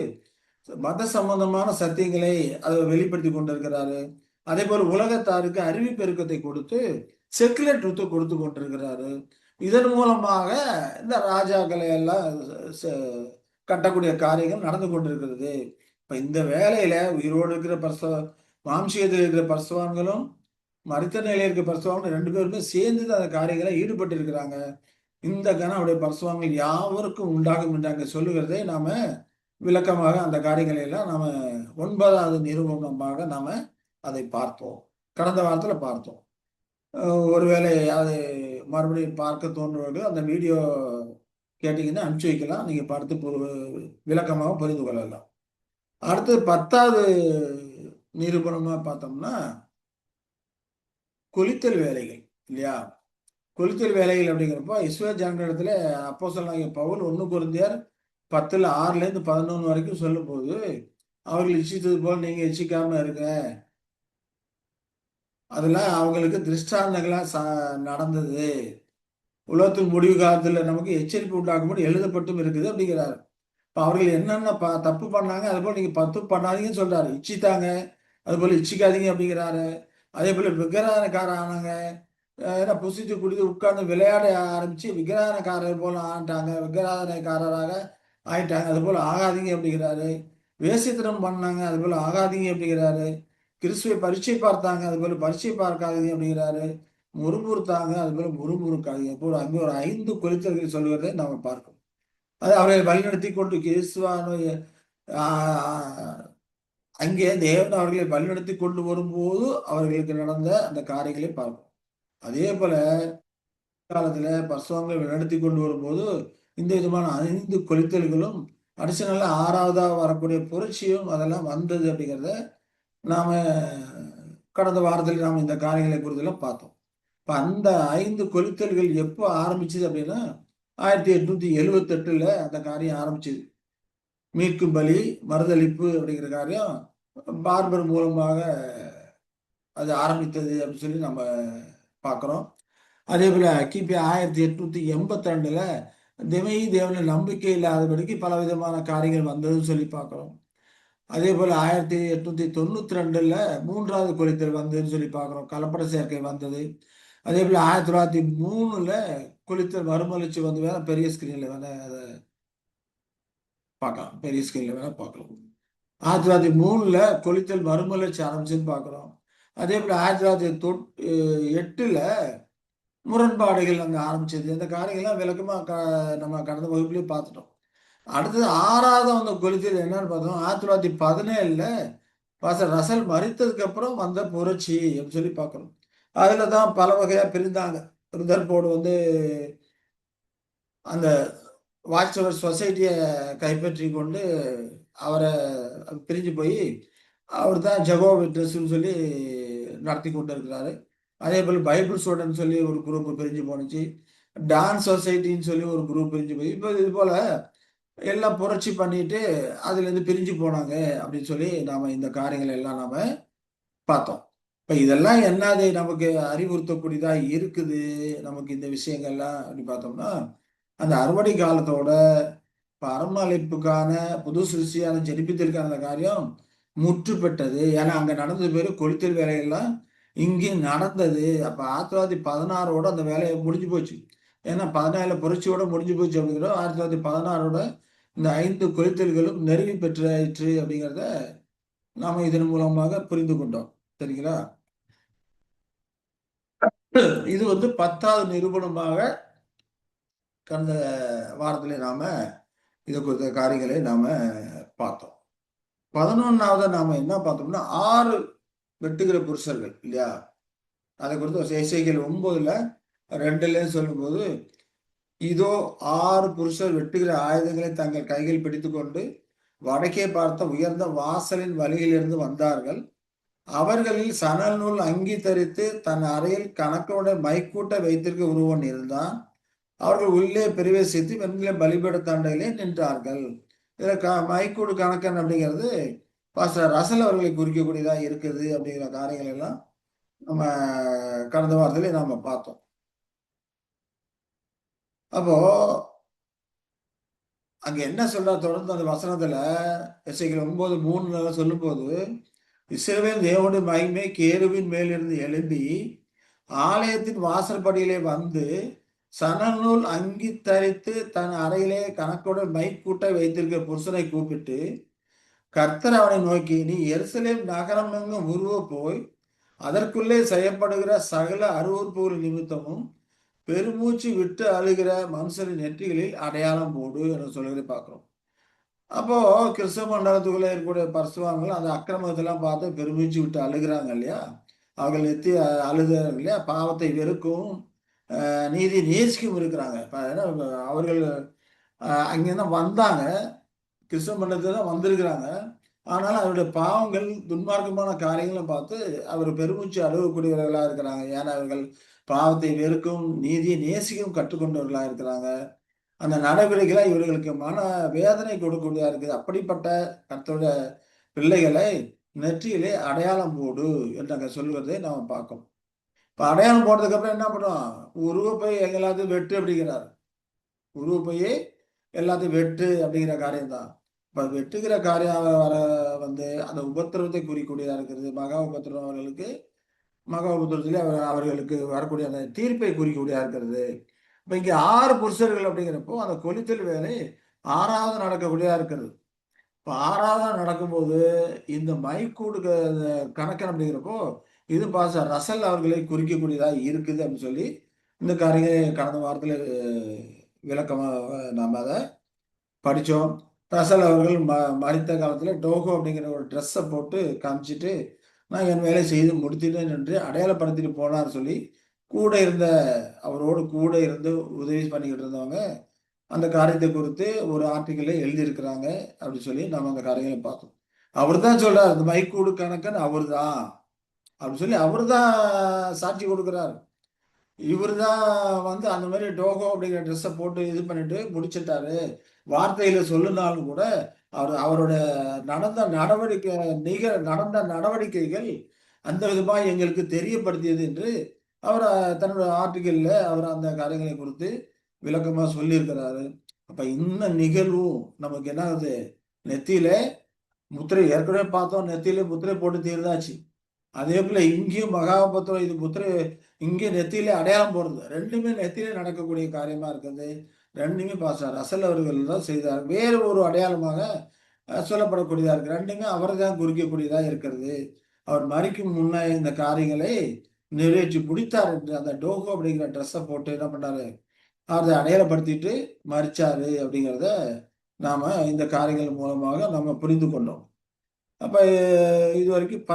மத சம்பந்தமான சத்தியங்களை அதை வெளிப்படுத்தி கொண்டிருக்கிறாரு. அதே போல உலகத்தாருக்கு அறிவிப்பெருக்கத்தை கொடுத்து செக்குலர் ட்ரூத்தை கொடுத்து கொண்டிருக்கிறாரு. இதன் மூலமாக இந்த ராஜாக்களை எல்லாம் கட்டக்கூடிய காரியங்கள் நடந்து கொண்டிருக்கிறது. இப்ப இந்த வேலையில உயிரோடு இருக்கிற மாம்சியத்தில் இருக்கிற பரிசுத்தவான்களும் மரித்த நிலையில் இருக்கிற பரிசுத்தவான்கள் 2 பேருமே சேர்ந்து அந்த காரியங்களை ஈடுபட்டு இருக்கிறாங்க. இந்த கணம் அவருடைய பரிசுத்தவான்கள் யாவருக்கும் உண்டாகும் என்று அங்க சொல்லுகிறதை நாம விளக்கமாக அந்த காரியங்களை எல்லாம் நாம 9வது நிரூபணமாக நாம அதை பார்த்தோம். கடந்த வாரத்துல பார்த்தோம். ஒருவேளை அது மறுபடியும் பார்க்க தோன்றுவர்கள் அந்த வீடியோ கேட்டீங்கன்னா அனுப்பிச்சு வைக்கலாம். நீங்க பார்த்து விளக்கமாக புரிந்து கொள்ளலாம். அடுத்து 10வது நிரூபணமா பார்த்தோம்னா கொளித்தல் வேலைகள் இல்லையா? கொளித்தல் வேலைகள் அப்படிங்கிறப்போ இஸ்ரவேல் ஜனங்களிடத்துல அப்போஸ்தலனாகிய பவுல் 1 கொரிந்தியர் 10ல 6லேருந்து 11 வரைக்கும் சொல்லும் போது அவர்கள் இச்சித்தது போல் நீங்க இச்சிக்காம இருங்க. அதெல்லாம் அவங்களுக்கு திருஷ்டாந்தங்களா நடந்தது. உலகத்தின் முடிவு காலத்துல நமக்கு எச்சரிப்பு உண்டாக்கும்படி எழுதப்பட்டும் இருக்குது அப்படிங்கிறாரு. இப்ப அவர்கள் என்னென்ன தப்பு பண்ணாங்க அது போல நீங்க தப்பு பண்ணாதீங்கன்னு சொல்றாரு. இச்சித்தாங்க அது போல இச்சிக்காதீங்க அப்படிங்கிறாரு. அதே போல விக்கிரகக்காரர் ஆனாங்க. ஏன்னா புசித்து குடித்து உட்கார்ந்து விளையாட ஆரம்பிச்சு விக்கிரகக்காரர் போல ஆண்டாங்க, விக்கிரகக்காரராக ஆயிட்டாங்க. அது போல ஆகாதீங்க அப்படிங்கிறாரு. வேசித்தனம் பண்ணாங்க அது போல ஆகாதீங்க அப்படிங்கிறாரு. கிறிஸ்துவை பரீட்சை பார்த்தாங்க அது போல பரீட்சை பார்க்காதீங்க அப்படிங்கிறாரு. முறுமுறுத்தாங்க, அது போல முறுமுறுக்காதீங்க. இப்போ அங்கே ஒரு 5 கொலித்தல்கள் சொல்வதை நாம பார்க்கிறோம். அது அவர்களை வழிநடத்தி கொண்டு கிறிஸ்துவானுடைய ஆ அங்கே தேவன் அவர்களை வழிநடத்தி கொண்டு வரும்போது அவர்களுக்கு நடந்த அந்த காரியங்களை பார்ப்போம். அதே போல காலத்துல பரிசுத்தவான்களை வழிநடத்தி கொண்டு வரும்போது இந்த விதமான 5 கொலித்தல்களும் அடிஷனலா 6வதா வரக்கூடிய புரட்சியும் அதெல்லாம் வந்தது அப்படிங்கிறத நாம கடந்த வாரத்தில் நாம இந்த காரியங்களை குறித்தெல்லாம் பார்த்தோம். இப்ப அந்த 5 கொலித்தல்கள் எப்போ ஆரம்பிச்சது அப்படின்னா 1878ல அந்த காரியம் ஆரம்பிச்சது. மீட்கும் பலி, மறுதலிப்பு அப்படிங்கிற காரியம் பார்பர் மூலமாக அது ஆரம்பித்தது அப்படின்னு சொல்லி நம்ம பார்க்கிறோம். அதே போல கிபி 1882ல திமை தேவனில் நம்பிக்கை இல்லாதபடிக்கு பல விதமான காரியங்கள் வந்ததுன்னு சொல்லி பார்க்கிறோம். அதே போல 1892ல 3வது கொலித்தல் வந்ததுன்னு சொல்லி பார்க்கிறோம். கலப்பட சேர்க்கை வந்தது. அதே போல 1903ல கொலித்தல் மறுமலர்ச்சி வந்து வேணா பெரிய ஸ்கிரீன்ல வேணா அதை பார்க்கலாம். பெரிய ஸ்கிரீன்ல வேணா பார்க்கலாம். 1903ல கொலித்தல் மறுமலர்ச்சி ஆரம்பிச்சுன்னு பார்க்கிறோம். அதே போல 1908ல முரண்பாடுகள் அங்க ஆரம்பிச்சது. இந்த காரியங்கள்லாம் விளக்கமா நம்ம கடந்த வகுப்புலயே பார்த்துட்டோம். அடுத்தது 6வது அந்த கொலித்தல் என்னன்னு பார்த்தோம். 1917ல பாஸ்டர் ரசல் மரித்ததுக்கு அப்புறம் வந்த புரட்சி அப்படின்னு சொல்லி பார்க்கிறோம். அதுல தான் பல வகையா பிரிந்தாங்க. ருதர்போர்டு வந்து அந்த வாட்ச் அவர் சொசைட்டிய கைப்பற்றி கொண்டு அவரை பிரிஞ்சு போய் அவர் தான் ஜெகோவா விட்னஸ்ன்னு சொல்லி நடத்தி கொண்டு இருக்கிறாரு. அதே போல பைபிள் ஸ்டூடெண்ட் சொல்லி ஒரு குரூப் பிரிஞ்சு போனுச்சு. டான்ஸ் சொசைட்டின்னு சொல்லி ஒரு குரூப் பிரிஞ்சு போய் இப்போ இது போல எல்லாம் புரட்சி பண்ணிட்டு அதுலேருந்து பிரிஞ்சு போனாங்க அப்படின்னு சொல்லி நாம இந்த காரியங்கள் எல்லாம் நாம பார்த்தோம். இப்ப இதெல்லாம் என்னது நமக்கு அறிவுறுத்தக்கூடியதா இருக்குது நமக்கு இந்த விஷயங்கள்லாம் அப்படி பார்த்தோம்னா அந்த அறுவடை காலத்தோட பரமழைப்புக்கான புது சிருஷ்டியான ஜெனிப்பித்தலுக்கான அந்த காரியம் முற்று பெற்றது. ஏன்னா அங்க நடந்தது பேரு கொளுத்தல் வேலைகள்லாம் இங்கே நடந்தது. அப்ப 1916ஓட அந்த வேலையை முடிஞ்சு போச்சு. ஏன்னா 14 புரட்சியோட முடிஞ்சு போச்சு அப்படிங்கிறோம். 1916ஓட இந்த 5 கொளுத்தல்களும் நிறைவு பெற்றாயிற்று அப்படிங்கிறத நாம இதன் மூலமாக புரிந்து கொண்டோம். சரிங்களா? இது வந்து 10வது நிரூபணமாக கடந்த வாரத்திலே நாம இதை குறித்த காரியங்களை நாம பார்த்தோம். 11வது நாம என்ன பார்த்தோம்னா 6 வெட்டுகிற புருஷர்கள் இல்லையா? அதை குறித்து எசேக்கியேல் 9ல 2ல சொல்லும்போது இதோ 6 புருஷர் வெட்டுகிற ஆயுதங்களை தங்கள் கையில் பிடித்துக்கொண்டு வடக்கே பார்த்த உயர்ந்த வாசலின் வழியிலிருந்து வந்தார்கள். அவர்களில் சணல் நூல் அங்கி தரித்து தன் அறையில் கணக்குடன் மைக்கூட்ட வைத்திருக்க ஒருவன் இருந்தான். அவர்கள் உள்ளே பிரவேசித்து வெண்கல பலிபீட தண்டையிலே நின்றார்கள். இதுல மைக்கூடு கணக்கன் அப்படிங்கிறது பாஸ்டர் ரசல் அவர்களை குறிக்கக்கூடியதா இருக்குது அப்படிங்கிற காரியங்கள் எல்லாம் நம்ம கடந்த வாரத்திலே நாம பார்த்தோம். அப்போ அங்க என்ன சொல்ற தொடர்ந்து அந்த வசனத்துல எசேக்கியேல் 9:3 சொல்லும் போது இஸ்ரவேல் தேவனுடைய மகிமை கேருவின் மேலிருந்து எழும்பி ஆலயத்தின் வாசற்படியிலே வந்து சணல் நூல் அங்கி தரித்து தன் அறையிலே கணக்குடன் மைக்கூட்டை வைத்திருக்கிற புருஷனை கூப்பிட்டு கர்த்தர் அவனை நோக்கி நீ எருசலேம் நகரம் எங்கும் உருவ போய் அதற்குள்ளே செய்யப்படுகிற சகல அருவறுப்புகள் நிமித்தமும் பெருமூச்சு விட்டு அழுகிற மனுஷரின் நெற்றிகளில் அடையாளம் போடு என்று சொல்கிறதை பார்க்கிறோம். அப்போ கிறிஸ்தவ மண்டலத்துக்குள்ள இருக்கக்கூடிய பரிசுவான்கள் அந்த அக்கிரமத்தெல்லாம் பார்த்து பெருமூச்சு விட்டு அழுகிறாங்க இல்லையா? அவர்கள் நெத்தி அழுகிறாங்க இல்லையா? பாவத்தை வெறுக்கும் நீதி நேசிக்கும் இருக்கிறாங்க. அவர்கள் அங்கேதான் வந்தாங்க, கிறிஸ்தவ மண்டலத்தில் தான் வந்திருக்கிறாங்க. ஆனாலும் அவருடைய பாவங்கள் துன்மார்க்கமான காரியங்களை பார்த்து அவர் பெருமூச்சு அழுகக்கூடியவர்களா இருக்கிறாங்க. ஏன்னா அவர்கள் பாவத்தை வெறுக்கும் நீதியை நேசிக்கும் கற்றுக்கொண்டவர்களா இருக்கிறாங்க. அந்த நடவடிக்கைகளை இவர்களுக்கு மன வேதனை கொடுக்கக்கூடியதா இருக்குது. அப்படிப்பட்ட கர்த்தருடைய பிள்ளைகளை நெற்றியிலே அடையாளம் போடு என்று அங்க சொல்வதை நாம் பார்க்கணும். இப்ப அடையாளம் போட்டதுக்கு அப்புறம் என்ன பண்ணும்? உருவப்பை எல்லாத்தையும் வெட்டு அப்படிங்கிறார். உருவப்பையே எல்லாத்தையும் வெட்டு அப்படிங்கிற காரியம் தான். இப்ப வெட்டுகிற காரியம் வர வந்து அந்த உபத்திரவத்தை குறிக்கூடியதா இருக்கிறது. மகா உபத்திரம் அவர்களுக்கு மகா உபத்திரத்திலே அவர்களுக்கு வரக்கூடிய அந்த தீர்ப்பை குறிக்கூடியதா இருக்கிறது. இப்ப இங்க 6 புருஷர்கள் அப்படிங்கிறப்போ அந்த கொலித்தல் வேலை 6வது நடக்கக்கூடியதா இருக்கிறது. இப்ப 6வது நடக்கும்போது இந்த மைக்கூடு கணக்கன் அப்படிங்கிறப்போ இது ரசல் அவர்களை குறிக்கக்கூடியதாக இருக்குது அப்படின்னு சொல்லி இந்த காரியங்களை கடந்த வாரத்தில் விளக்கமாக நாம் அதை படித்தோம். ரசல் அவர்கள் மறித்த காலத்தில் டோகோ அப்படிங்கிற ஒரு ட்ரெஸ்ஸை போட்டு காமிச்சிட்டு நான் என் வேலை செய்து முடித்திட்டேன் என்று அடையாளப்படுத்திட்டு போனார் சொல்லி கூட இருந்த அவரோடு கூட இருந்து உதவி பண்ணிக்கிட்டு இருந்தவங்க அந்த காரியத்தை குறித்து ஒரு ஆர்டிக்கலை எழுதியிருக்கிறாங்க அப்படின்னு சொல்லி நம்ம அந்த காரியங்களை பார்த்தோம். அவர் தான் சொல்றார், இந்த மைக்கூடு கணக்கன் அவர் தான் அப்படின்னு சொல்லி அவர் தான் சாட்சி கொடுக்குறாரு. இவர் தான் வந்து அந்த மாதிரி டோகோ அப்படிங்கிற ட்ரெஸ்ஸை போட்டு இது பண்ணிட்டு முடிச்சிட்டாரு. வார்த்தையில சொல்லுனாலும் கூட அவரோட நடந்த நடவடிக்கைகள் அந்த விதமாக எங்களுக்கு தெரியப்படுத்தியது என்று அவர் தன்னோட ஆர்டிக்கல்ல அவர் அந்த காரியங்களை குறித்து விளக்கமா சொல்லியிருக்கிறாரு. அப்ப இந்த நிகழ்வும் நமக்கு என்ன ஆகுது, நெத்தியில முத்திரை ஏற்கனவே பார்த்தோம், நெத்தியில முத்திரை போட்டு தீர்ந்தாச்சு. அதே போல இங்கேயும் மகாபத்திரம் இது முத்திரை இங்கே நெத்தியில அடையாளம் போடுறது, ரெண்டுமே நெத்தியில நடக்கக்கூடிய காரியமா இருக்குது. ரெண்டுமே ரசல் அவர்கள் தான் செய்தார். வேறு ஒரு அடையாளமாக சொல்லப்படக்கூடியதா இருக்கு. ரெண்டுமே அவரை தான் குறிக்கக்கூடியதா இருக்கிறது. அவர் மறிக்கும் முன்ன இந்த காரியங்களை நிறைவேற்றி முடித்தார் என்று அந்த டோகோ அப்படிங்கிற ட்ரெஸ்ஸை போட்டு என்ன பண்ணாரு, அதை அடையாளப்படுத்திட்டு மறிச்சாரு அப்படிங்கிறத நாம இந்த காரியங்கள் மூலமாக நம்ம புரிந்து கொண்டோம். அப்ப இது வரைக்கும்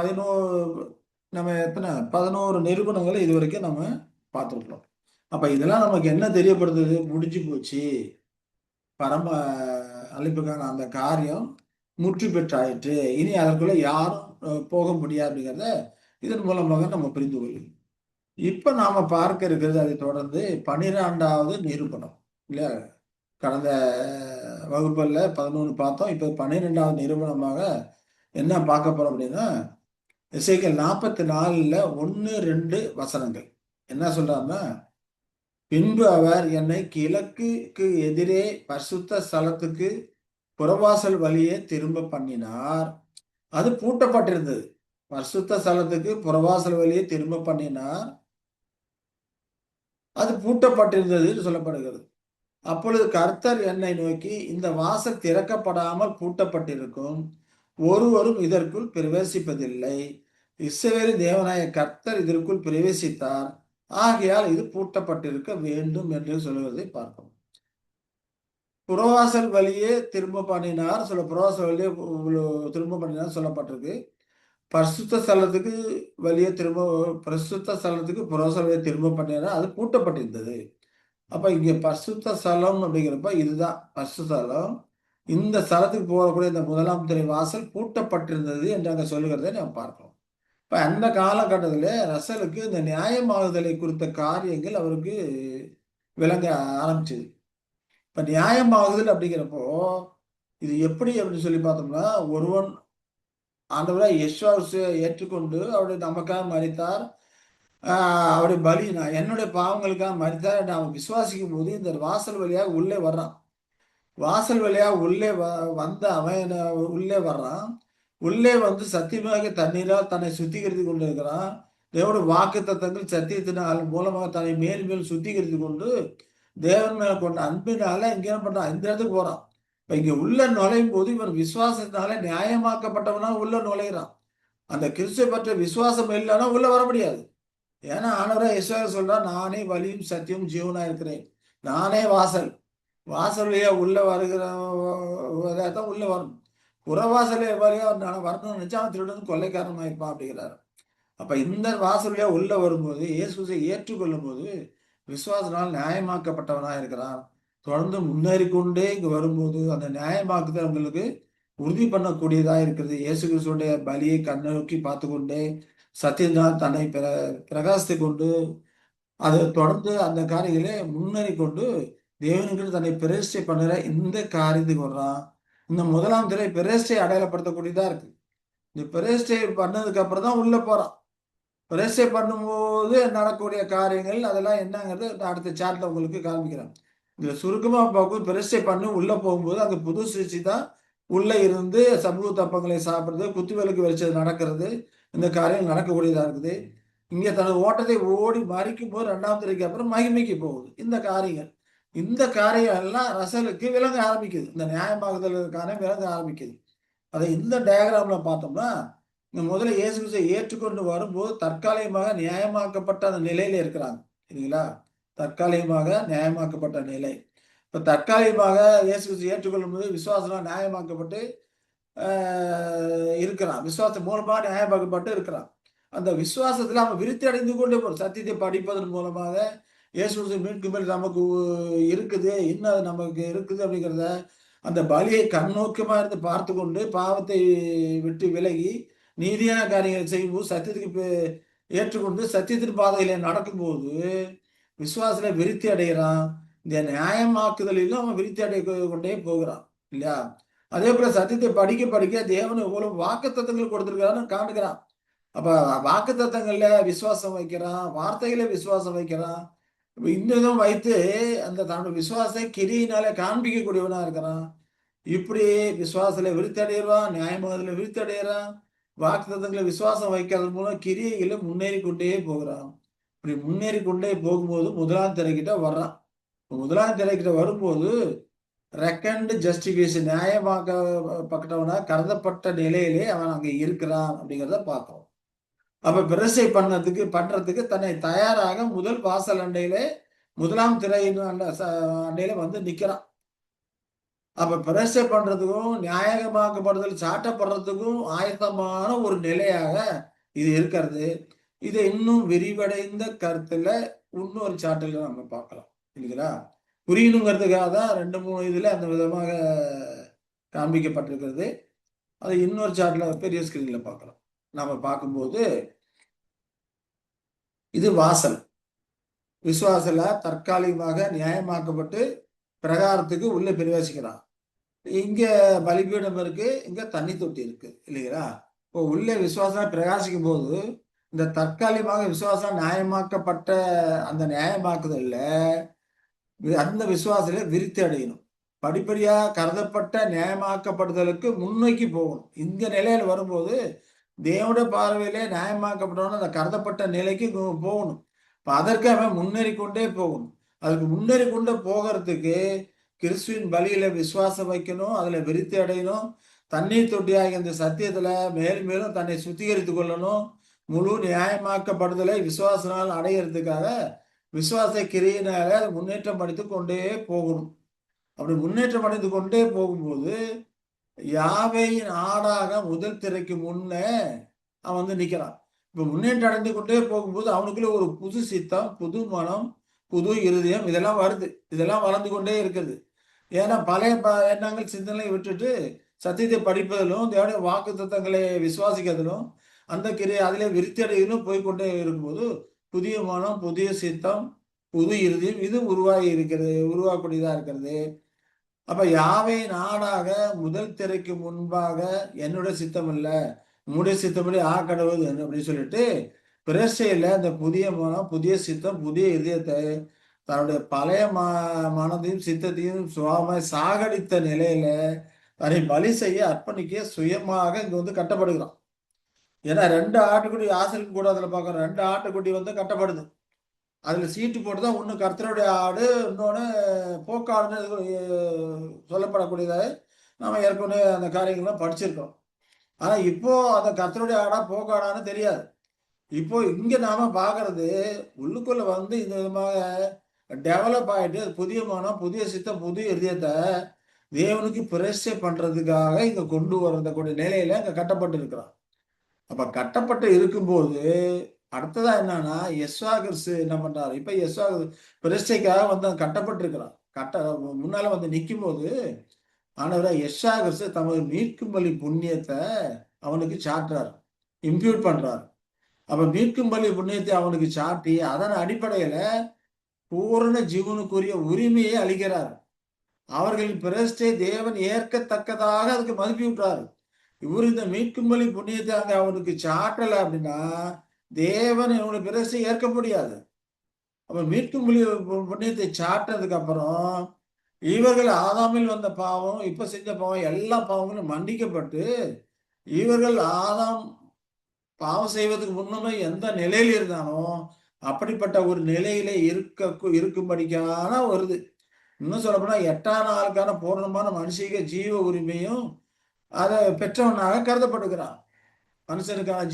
11 நிரூபணங்களை இது வரைக்கும் நம்ம பார்த்துருக்கோம். அப்ப இதெல்லாம் நமக்கு என்ன தெரியப்படுத்துது, முடிஞ்சு போச்சு, பரம அழைப்புக்கான அந்த காரியம் முற்று பெற்றாயிற்று, இனி அதற்குள்ள யாரும் போக முடியாது அப்படிங்கிறத இதன் மூலமாக நம்ம புரிந்து கொள்ளும். இப்ப நாம பார்க்க இருக்கிறது அதை தொடர்ந்து 12வது நிரூபணம் இல்லையா. கடந்த வகுப்புல 11 பார்த்தோம். இப்ப 12வது நிரூபணமாக என்ன பார்க்க போறோம் அப்படின்னா, எசேக்கியேல் 44ல 1, 2 வசனங்கள் என்ன சொல்றாருன்னா, பின்பு அவர் என்னை கிழக்குக்கு எதிரே பரிசுத்த ஸ்தலத்துக்கு புறவாசல் வழியே திரும்ப பண்ணினார். அது பூட்டப்பட்டிருந்தது. பரிசுத்த ஸ்தலத்துக்கு புறவாசல் வழியே திரும்ப பண்ணினார், அது பூட்டப்பட்டிருந்தது சொல்லப்படுகிறது. அப்பொழுது கர்த்தர் என்னை நோக்கி, இந்த வாசல் திறக்கப்படாமல் பூட்டப்பட்டிருக்கும், ஒருவரும் இதற்குள் பிரவேசிப்பதில்லை. இஸ்ரவேல் தேவனாய கர்த்தர் இதற்குள் பிரவேசித்தார், ஆகையால் இது பூட்டப்பட்டிருக்க வேண்டும் என்று சொல்லுவதை பார்க்கிறோம். புறவாசல் வழியே திரும்ப பண்ணினார் புறவாசல் வழியே திரும்ப பண்ணினார் சொல்லப்பட்டிருக்கு. பரிசுத்த ஸ்தலத்துக்கு புறவாசல் வழியே திரும்ப பண்ணினார், அது பூட்டப்பட்டிருந்தது. அப்ப இங்க பரிசுத்த ஸ்தலம் அப்படிங்கிறப்ப இதுதான் பரிசுத்த ஸ்தலம். இந்த ஸ்தலத்துக்கு போகக்கூடிய இந்த 1ஆம் திரை வாசல் பூட்டப்பட்டிருந்தது என்று அங்க சொல்லுகிறதை நம்ம பார்க்கிறோம். இப்ப அந்த காலகட்டத்தில் ரசலுக்கு இந்த நியாயமாகுதலை குறித்த காரியங்கள் அவருக்கு விளங்க ஆரம்பிச்சது. இப்ப நியாயமாகுதல் அப்படிங்கிறப்போ இது எப்படி அப்படின்னு சொல்லி பார்த்தோம்னா, ஒருவன் ஆண்டவரை யெகோவாவை ஏற்றுக்கொண்டு அவருடைய நமக்காக மரித்தார், அவருடைய பலி என்னுடைய பாவங்களுக்காக மரித்தார் என்று அவன் விசுவாசிக்கும் போது இந்த வாசல் வழியாக உள்ளே வர்றான். வாசல் வழியாக உள்ளே வந்த அவன் உள்ளே வர்றான். உள்ளே வந்து சத்தியமாக தண்ணீரால் தன்னை சுத்திகரித்து கொண்டிருக்கிறான். தேவனுடைய வாக்குத்தத்தங்கள் சத்தியத்தினால் மூலமாக தன்னை மேல் மேல் சுத்திகரித்து கொண்டு தேவன் மேல கொண்ட அன்பினால இங்க என்ன பண்றான், இந்த இடத்துக்கு போறான். இப்ப இங்க உள்ள நுழையும் போது இவன் விசுவாசத்தினால நியாயமாக்கப்பட்டவனா உள்ள நுழைகிறான். அந்த கிறிஸ்துவை பற்ற விசுவாசம் இல்லைன்னா உள்ள வர முடியாது. ஏன்னா ஆண்டவரே இயேசுவே சொல்றா, நானே வழியும் சத்தியம் ஜீவனா இருக்கிறேன், நானே வாசல். வாசல் வழியா உள்ள வருகிறதான் உள்ள வரணும். புறவாசல் வழியா வரணும்னு நினைச்சா அவன் திருடன் கொள்ளைக்காரன் ஆயிருப்பான் அப்படிங்கிறாரு. அப்ப இந்த வாசல் வழியா உள்ள வரும்போது இயேசுவை ஏற்றுக்கொள்ளும் போது விசுவாசனால் நியாயமாக்கப்பட்டவனா இருக்கிறான். தொடர்ந்து முன்னேறி கொண்டே இங்கு வரும்போது அந்த நியாயமாக்குதல் அவங்களுக்கு உறுதி பண்ணக்கூடியதா இருக்கிறது. இயேசு கிறிஸ்துடைய பலியை கண்ணோக்கி பார்த்து கொண்டே சத்தியத்தினால் தன்னை பிரகாசித்து கொண்டு அதை தொடர்ந்து அந்த காரியங்களே முன்னேறி கொண்டு தேவனுக்கு தன்னை பிரதிஷ்டை பண்ணுற இந்த காரியத்துக்கு வர்றான். இந்த 1ஆம் திரை பிரதிஷ்டை அடையாளப்படுத்தக்கூடியதா இருக்கு. இந்த பிரதிஷ்டை பண்ணதுக்கு அப்புறம் தான் உள்ள போறான். பிரதிஷ்டை பண்ணும்போது நடக்கக்கூடிய காரியங்கள் அதெல்லாம் என்னங்கிறது அடுத்த சாட்ல உங்களுக்கு காண்பிக்கிறேன். இதுல சுருக்கமா பார்க்கும், பிரதிஷ்டை பண்ணி உள்ள போகும்போது அங்க புது சிருஷ்டி தான் உள்ள இருந்து சமூக தப்பங்களை சாப்பிடுறது, குத்துவிளக்கு வெளிச்சது நடக்கிறது, இந்த காரியம் நடக்கக்கூடியதா இருக்குது. இங்க தனது ஓட்டத்தை ஓடி மறிக்கும் போது 2ஆம் திரைக்கு அப்புறம் மகிமைக்கு போகுது. இந்த காரியம் எல்லாம் ரசலுக்கு விளங்க ஆரம்பிக்குது. இந்த நியாயமாகுதலுக்கான விளங்க ஆரம்பிக்குது. அதை இந்த டயக்ராம்ல பார்த்தோம்னா இந்த முதல்ல இயேசு கிறிஸ்துவை ஏற்றுக்கொண்டு வரும்போது தற்காலிகமாக நியாயமாக்கப்பட்ட அந்த நிலையில இருக்கிறாங்க இல்லைங்களா? தற்காலிகமாக நியாயமாக்கப்பட்ட நிலை. இப்ப தற்காலிகமாக இயேசு கிறிஸ்து ஏற்றுக்கொள்ளும் போது விசுவாசம் நியாயமாக்கப்பட்டு இருக்கிறான். விசுவாசம் மூலமா நியாயமாக்கப்பட்டு இருக்கிறான். அந்த விசுவாசத்துல அவன் விருத்தி அடைந்து கொண்டே போறான். சத்தியத்தை படிப்பதன் மூலமாக இயேசு கிறிஸ்து மீட்கும் மேல் நமக்கு இருக்குது, இன்னும் அது நமக்கு இருக்குது அப்படிங்கிறத அந்த பலியை கண்ணோக்கமா இருந்து பார்த்து கொண்டு பாவத்தை விட்டு விலகி நீதியான காரியங்களை செய்யும்போது சத்தியத்துக்கு ஏற்றுக்கொண்டு சத்தியத்தின் பாதையில நடக்கும்போது விசுவாசத்துல விருத்தி அடைகிறான். இந்த நியாயமாக்குதலிலும் அவன் விருத்தி அடைய கொண்டே போகிறான் இல்லையா? அதே போல சத்தியத்தை படிக்க படிக்க தேவன் எவ்வளவு வாக்குத்தத்தங்கள் கொடுத்திருக்கிறான்னு காணுகிறான். அப்ப வாக்குத்தத்தங்கள்ல விசுவாசம் வைக்கிறான், வார்த்தைகளை விசுவாசம் வைக்கிறான். இந்த இதுவும் வைத்து அந்த தன்னோட விசுவாசத்தை கிரியினாலே காண்பிக்கக்கூடியவனா இருக்கிறான். இப்படி விசுவாசத்துல விருத்தி அடைகிறான், நியாயமாகல விருத்தி அடைகிறான், வாக்குத்தத்தங்களை விசுவாசம் வைக்கிறது மூலம் கிரியைகளை முன்னேறி கொண்டே போகிறான். இப்படி முன்னேறி கொண்டே போகும்போது முதலாம் திரைக்கிட்ட வர்றான். முதலாம் திரைக்கிட்ட வரும்போது ரெக்கண்ட் ஜஸ்டிபிகேஷன் நியாயமாக்கப்பட்டவனா கருதப்பட்ட நிலையிலே அவன் அங்க இருக்கிறான் அப்படிங்கிறத பார்க்கிறோம். அப்ப பிரசை பண்றதுக்கு தன்னை தயாராக முதல் வாசல் அண்டையிலே முதலாம் திரையின் அண்டையில வந்து நிக்கிறான். அப்ப பிரசை பண்றதுக்கும் நியாயமாக்கப்படுதல் சாட்டப்படுறதுக்கும் ஆயத்தமான ஒரு நிலையாக இது இருக்கிறது. இதை இன்னும் விரிவடைந்த கருத்துல இன்னொரு சாட்டில் நம்ம பார்க்கலாம் இல்லைங்களா? புரியணுங்கிறதுக்காக தான் 2-3 இதுல அந்த விதமாக காண்பிக்கப்பட்டிருக்கிறது. அது இன்னொரு சார்ட்ல பெரிய ஸ்கிரீன்ல பார்க்கலாம். நாம பார்க்கும்போது இது வாசல். விசுவாசல தற்காலிகமாக நியாயமாக்கப்பட்டு பிரகாரத்துக்கு உள்ள பிரவேசிக்கிறான். இங்க பலிபீடம் இருக்கு, இங்க தண்ணி தொட்டி இருக்கு இல்லைங்களா? இப்போ உள்ள விசுவாசம் பிரகாசிக்கும் போது இந்த தற்காலிகமாக விசுவாசம் நியாயமாக்கப்பட்ட அந்த நியாயமாக்குதல்ல அந்த விசுவாசத்துல விருத்தி அடையணும். படிப்படியா கருதப்பட்ட நியாயமாக்கப்படுதலுக்கு முன்னோக்கி போகணும். இந்த நிலையில வரும்போது தேவனுடைய பார்வையிலே நியாயமாக்கப்பட்டவன அந்த கருதப்பட்ட நிலைக்கு போகணும். இப்ப அதற்கு அவன் முன்னேறி கொண்டே போகணும். அதுக்கு முன்னேறி கொண்டே போகிறதுக்கு கிறிஸ்துவின் பலியில விசுவாசம் வைக்கணும், அதுல விருத்தி அடையணும், தண்ணீர் தொட்டியாகிய இந்த சத்தியத்துல மேலும் மேலும் தன்னை சுத்திகரித்துக் கொள்ளணும். முழு நியாயமாக்கப்படுதலை விசுவாசனால் அடையிறதுக்காக விசுவாச கிரியினால முன்னேற்றம் அடைந்து கொண்டே போகணும். அப்படி முன்னேற்றம் அடைந்து கொண்டே போகும்போது யாவையின் ஆடாக முதல் திரைக்கு முன்னே அவன் வந்து நிக்கிறான். இப்ப முன்னேற்றம் அடைந்து கொண்டே போகும்போது அவனுக்குள்ள ஒரு புது சித்தம், புது மனம், புது இருதயம் இதெல்லாம் வருது. இதெல்லாம் வளர்ந்து கொண்டே இருக்குது. ஏன்னா பழைய எண்ணங்கள் சிந்தனையை விட்டுட்டு சத்தியத்தை படிப்பதிலும் தேவனுடைய வாக்கு தத்தங்களை விசுவாசிக்கிறதிலும் அந்த கிரியை அதிலே விருத்தி அடையணும் போய்கொண்டே இருக்கும்போது புதிய மனம், புதிய சித்தம், புது இறுதியும் இது உருவாக்கூடியதா இருக்கிறது. அப்ப யாவை நாடாக முதல் திரைக்கு முன்பாக என்னுடைய சித்தம் இல்ல, உன்னுடைய சித்தப்படி கடவுள் அப்படின்னு சொல்லிட்டு பிரேசையில அந்த புதிய மனம், புதிய சித்தம், புதிய இதயத்தை தன்னுடைய பழைய மனதையும் சித்தத்தையும் சுவாமாய் சாகடித்த நிலையில தன்னை பலி செய்ய அர்ப்பணிக்க சுயமாக இங்க வந்து கட்டப்படுகிறான். ஏன்னா 2 ஆட்டுக்குட்டி ஆசலுக்கு கூட அதுல பார்க்கறோம். 2 ஆட்டுக்குட்டி வந்து கட்டப்படுது. அதுல சீட்டு போட்டுதான் ஒண்ணு கர்த்தருடைய ஆடு, இன்னொன்னு போக்காடுன்னு சொல்லப்படக்கூடியதை நம்ம ஏற்கனவே அந்த காரியங்கள்லாம் படிச்சிருக்கோம். ஆனா இப்போ அந்த கர்த்தருடைய ஆடா போக்காடான்னு தெரியாது. இப்போ இங்க நாம பாக்குறது உள்ளுக்குள்ள வந்து இந்த விதமாக டெவலப் ஆயிட்டு புதிய மனம், புதிய சித்தம், புதிய இதயத்தை தேவனுக்கு பிரேஷை பண்றதுக்காக இங்க கொண்டு வரக்கூடிய நிலையில இங்க கட்டப்பட்டு இருக்கிறான். அப்ப கட்டப்பட்டு இருக்கும்போது அடுத்ததா என்னன்னா யெஸ்வா கிறிஸ்து என்ன பண்றாரு? இப்ப யெஸ்வா பிரதிஷ்டைக்காக வந்து கட்டப்பட்டிருக்கிறான். முன்னால வந்து நிற்கும் போது ஆனவரா யெஸ்வா கிறிஸ்து தமது மீட்கும் பலி புண்ணியத்தை அவனுக்கு சாட்டுறாரு, இம்ப்யூட் பண்றாரு. அப்ப மீட்கும் பலி புண்ணியத்தை அவனுக்கு சாட்டி அதன் அடிப்படையில பூரண ஜீவனுக்குரிய உரிமையை அளிக்கிறார். அவர்களின் பிரதிஷ்டை தேவன் ஏற்கத்தக்கதாக அதுக்கு மதிப்பி விட்டாரு. இவர் இந்த மீட்கும் பலி புண்ணியத்தை அங்க அவனுக்கு சாட்டல அப்படின்னா தேவன் என்னுடைய பிரதிஷ்டை ஏற்க முடியாது. அப்ப மீட்கும் பலி புண்ணியத்தை சாட்டினதுக்கு அப்புறம் இவர்கள் ஆதாமில் வந்த பாவம், இப்ப செஞ்ச பாவம், எல்லா பாவங்களும் மன்னிக்கப்பட்டு இவர்கள் ஆதாம் பாவம் செய்வதற்கு முன்னமே எந்த நிலையில் இருந்தானோ அப்படிப்பட்ட ஒரு நிலையில இருக்கும்படிக்கான வருது. இன்னும் சொல்ல போனா 8ஆம் நாளுக்கான பூர்ணமான மனுஷிக ஜீவ உரிமையும் அதை பெற்றவனாக கருதப்படுகிறான். மனுஷனுக்கான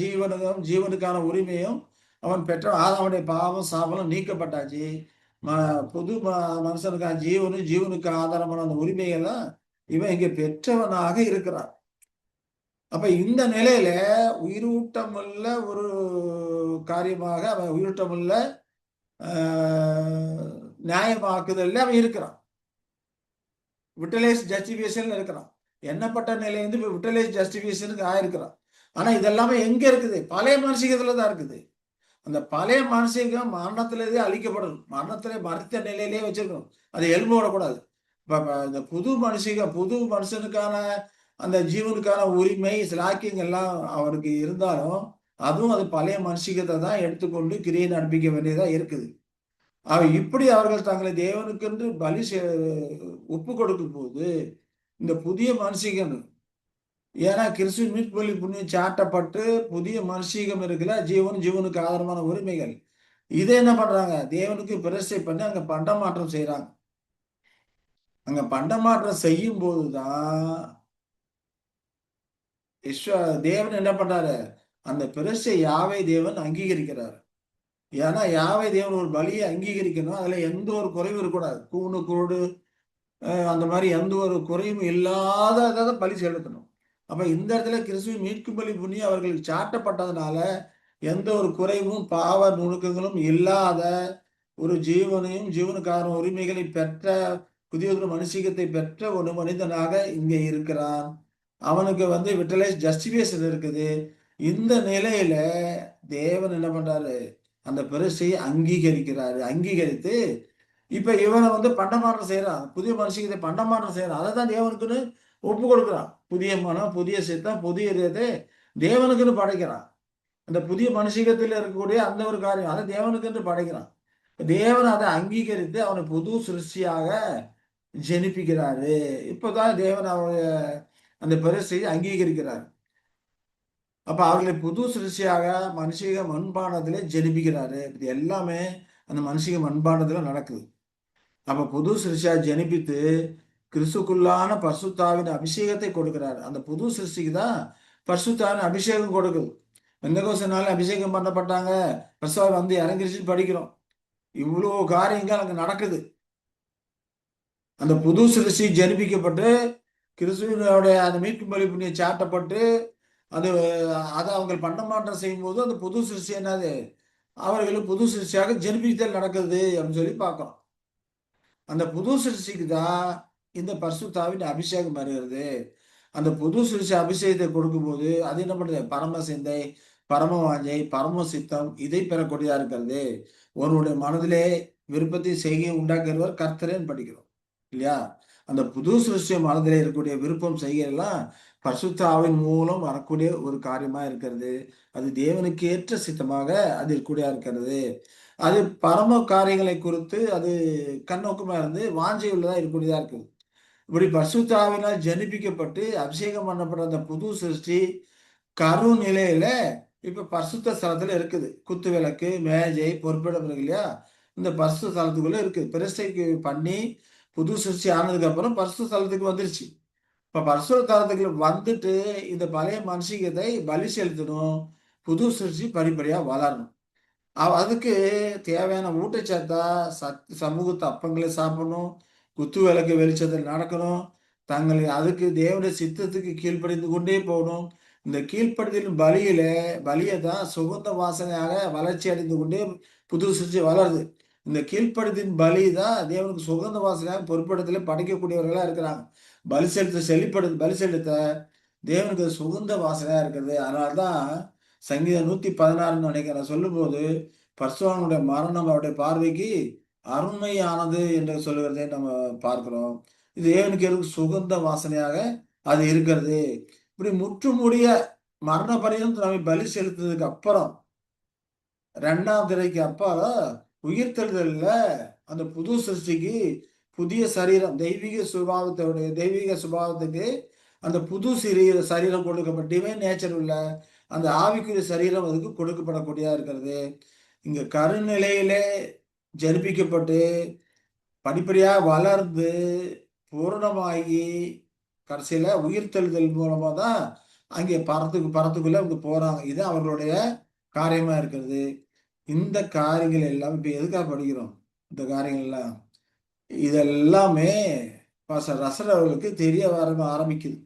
ஜீவனுக்கான உரிமையும் அவன் பெற்ற. அவனுடைய பாவம் சாபம் நீக்கப்பட்டாச்சு. புது மனுஷனுக்கான ஜீவனுக்கு ஆதாரமான அந்த உரிமைகள்லாம் இவன் இங்க பெற்றவனாக இருக்கிறான். அப்ப இந்த நிலையில உயிரூட்டமுள்ள ஒரு காரியமாக அவன் உயிரூட்டமுள்ள நியாயமாக்குதல்ல அவன் இருக்கிறான். விட்டலைஸ் ஜஸ்டிபிகேஷன்ல இருக்கிறான். எண்ணப்பட்ட நிலையிலிருந்து இப்ப விட்டலைஸ் ஜஸ்டிபிகேஷனுக்கு ஆயிருக்கிறான். ஆனா இதெல்லாமே எங்க இருக்குது? பழைய மானசீகத்துல தான் இருக்குது. அந்த பழைய மானசீகம் மரணத்திலே அழிக்கப்படணும். மரணத்திலே மறித்த நிலையிலேயே வச்சிருக்கணும். அதை எலும்பு விடக்கூடாது. இப்ப இந்த புது மனுஷனுக்கான அந்த ஜீவனுக்கான உரிமை சிலாக்கியங்கள்லாம் அவருக்கு இருந்தாலும் அதுவும் அது பழைய மனுஷிகத்தை தான் எடுத்துக்கொண்டு கிரியை நடப்பிக்க வேண்டியதா இருக்குது. இப்படி அவர்கள் தங்களை தேவனுக்கென்று பலி ஒப்பு கொடுக்கும் போது இந்த புதிய மனுஷிகம், ஏன்னா கிறிஸ்துவின் மீட்பு பலி புண்ணியம் சாட்டப்பட்டு புதிய மனுஷீகம் இருக்குல்ல, ஜீவனுக்கு ஆதாரமான உரிமைகள், இதை என்ன பண்றாங்க? தேவனுக்கு பிரதிஷ்டை பண்ணி அங்க பண்டமாற்றம் செய்யறாங்க. அங்க பண்டமாற்றம் செய்யும் போதுதான் தேவன் என்ன பண்றாரு? அந்த பிரதிஷ்டை யாவை தேவன் அங்கீகரிக்கிறார். ஏன்னா யாவை தேவன் ஒரு பலியை அங்கீகரிக்கணும், அதுல எந்த ஒரு குறைவும் இருக்கக்கூடாது. கூணு குருடு அந்த மாதிரி எந்த ஒரு குறையும் இல்லாத பலி செலுத்தணும். அப்ப இந்த இடத்துல கிறிஸ்துவின் மீட்கும் பலி புண்ணியம் அவர்களுக்கு சாட்டப்பட்டதுனால எந்த ஒரு குறைவும் பாவ நுணுக்கங்களும் இல்லாத ஒரு ஜீவனுக்கான உரிமைகளை பெற்ற புதிய ஒரு மனுஷீகத்தை பெற்ற ஒரு மனிதனாக இங்கே இருக்கிறான். அவனுக்கு விட்டலைஸ் ஜஸ்டிபிகேஷன் இருக்குது. இந்த நிலையில தேவன் என்ன பண்றாரு? அந்த பெருசையை அங்கீகரிக்கிறாரு. அங்கீகரித்து இப்ப இவனை பண்டமாற்றம் செய்யறான். புதிய மனுஷீகத்தை பண்டமாற்றம் செய்யறான். அதை தான் தேவனுக்குன்னு ஒப்பு கொடுக்குறான். புதிய மனம், புதிய சித்தம், புதிய இதை தேவனுக்குன்னு படைக்கிறான். அந்த புதிய மனுஷீகத்தில் இருக்கக்கூடிய அந்த ஒரு காரியம் அதை தேவனுக்கு படைக்கிறான். தேவன் அதை அங்கீகரித்து அவனை புது சிருஷ்டியாக ஜெனிப்பிக்கிறாரு. இப்போதான் தேவன் அவருடைய அந்த பெருசையை அங்கீகரிக்கிறார். அப்ப அவர்களை புது சிருஷ்டியாக மனுஷீக மண்பானத்திலே ஜெனிப்பிக்கிறாரு. இது எல்லாமே அந்த மனுஷீக மண்பானத்துல நடக்குது. அப்ப புது சிருஷ்டியா ஜெனிப்பித்து கிறிஸ்துக்குள்ளான பரிசுத்தாவின் அபிஷேகத்தை கொடுக்கிறார். அந்த புது சிருஷ்டிக்கு தான் பரிசுத்தாவின் அபிஷேகம் கொடுக்குது. பெந்தகோஸ்து அபிஷேகம் பண்ணப்பட்டாங்க, பரிசுத்தாவி இறங்கிருச்சுன்னு படிக்கிறோம். இவ்வளோ காரியங்கள் அங்க நடக்குது. அந்த புது சிருஷ்டி ஜெனிப்பிக்கப்பட்டு கிறிஸ்துவனுடைய அந்த மீட்பு பலி புண்ணியம் சாட்டப்பட்டு அதை அவங்க பண்டமாற்றம் செய்யும் போது அந்த புது சிருஷ்டி என்னது? அவர்களும் புது சிருஷ்டியாக ஜெனிப்பித்தல் நடக்குது அப்படின்னு சொல்லி பார்க்கிறோம். அந்த புது சிருஷ்டிக்கு தான் இந்த பரிசுத்தாவின் அபிஷேகம் வருகிறது. அந்த புது சிருஷ்டி அபிஷேகத்தை கொடுக்கும்போது அது என்ன பண்றது? பரம சிந்தை, பரம வாஞ்சை, பரம சித்தம் இதை பெறக்கூடியதா இருக்கிறது. ஒருவருடைய மனதிலே விருப்பத்தை செய்கை உண்டாக்குறவர் கர்த்தரேன்னு படிக்கிறோம் இல்லையா? அந்த புது சிருஷ்டி மனதிலே இருக்கக்கூடிய விருப்பம் செய்கையெல்லாம் பரிசுத்தாவின் மூலம் வரக்கூடிய ஒரு காரியமா இருக்கிறது. அது தேவனுக்கு ஏற்ற சித்தமாக அது இருக்கக்கூடியா இருக்கிறது. அது பரம காரியங்களை குறித்து அது கண்ணோக்கமா இருந்து வாஞ்சை உள்ளதா இருக்கக்கூடியதா இருக்குது. இப்படி பரிசுத்தாவினால் ஜனிப்பிக்கப்பட்டு அபிஷேகம் பண்ணப்பட்ட அந்த புது சிருஷ்டி கரு நிலையில இப்ப பரிசுத்த ஸ்தலத்துல இருக்குது. குத்து விளக்கு, மேஜை, பொறுப்பிடம் இருக்கு இல்லையா? இந்த பரிசுத்த ஸ்தலத்துக்குள்ள இருக்குது. பிரதிஷ்டைக்கு பண்ணி புது சிருஷ்டி ஆனதுக்கு அப்புறம் பரிசுத்த ஸ்தலத்துக்கு வந்துருச்சு. இப்ப பரிசுத்த ஸ்தலத்துக்கு வந்துட்டு இந்த பழைய மனுஷிகத்தை பலி செலுத்தணும். புது சிருஷ்டி படிப்படியா வளரணும். அதுக்கு தேவையான ஊட்டச்சத்தா சமூகத்து அப்பங்களை சாப்பிடணும். குத்து விளக்கு வெளிச்சத்தில் நடக்கணும். தங்களை அதுக்கு தேவனுடைய சித்தத்துக்கு கீழ்ப்படிந்து கொண்டே போகணும். இந்த கீழ்ப்படுதலின் பலியை தான் சுகந்த வாசனையாக வளர்ச்சி அடைந்து கொண்டே புது சிருஷ்டி வளருது. இந்த கீழ்ப்படுத்தின் பலி தான் தேவனுக்கு சுகந்த வாசனையாக பொறுப்பிடத்துல படைக்கக்கூடியவர்களா இருக்கிறாங்க. பலி செலுத்த தேவனுக்கு சுகந்த வாசனையா இருக்கிறது. அதனால்தான் சங்கீதம் 116 நினைக்கிறேன் சொல்லும் போது பரிசுத்தவானுடைய மரணம் அவருடைய பார்வைக்கு அருமையானது என்று சொல்லுகிறதை நம்ம பார்க்கிறோம். இது தேவனுக்கு சுகந்த வாசனையாக அது இருக்கிறது. இப்படி முற்றுமுடிய மரண பரியந்தம் நம்ம பலி செலுத்ததுக்கு அப்புறம் 2ஆம் திரைக்கு அப்பால உயிர்த்தெழுதல்ல அந்த புது சிருஷ்டிக்கு புதிய சரீரம் தெய்வீக சுபாவத்துக்கு அந்த புது சரீரம் கொடுக்கப்பட்ட டிவைன் நேச்சர் உள்ள அந்த ஆவிக்குரிய சரீரம் அதுக்கு கொடுக்கப்படக்கூடியதா இருக்கிறது. இங்க கருநிலையிலே ஜனிப்பிக்கப்பட்டு படிப்படியாக வளர்ந்து பூரணமாகி கடைசியில உயிர்த்தெழுதல் மூலமா தான் அங்கே பரத்துக்குள்ள அவங்க போறாங்க. இது அவர்களுடைய காரியமா இருக்கிறது. இந்த காரியங்கள் எல்லாம் இப்ப எதுக்காக படிக்கிறோம்? இந்த காரியங்கள் எல்லாம் இதெல்லாமே பாஸ்டர் ரசல் அவர்களுக்கு தெரிய வர ஆரம்பிக்குது.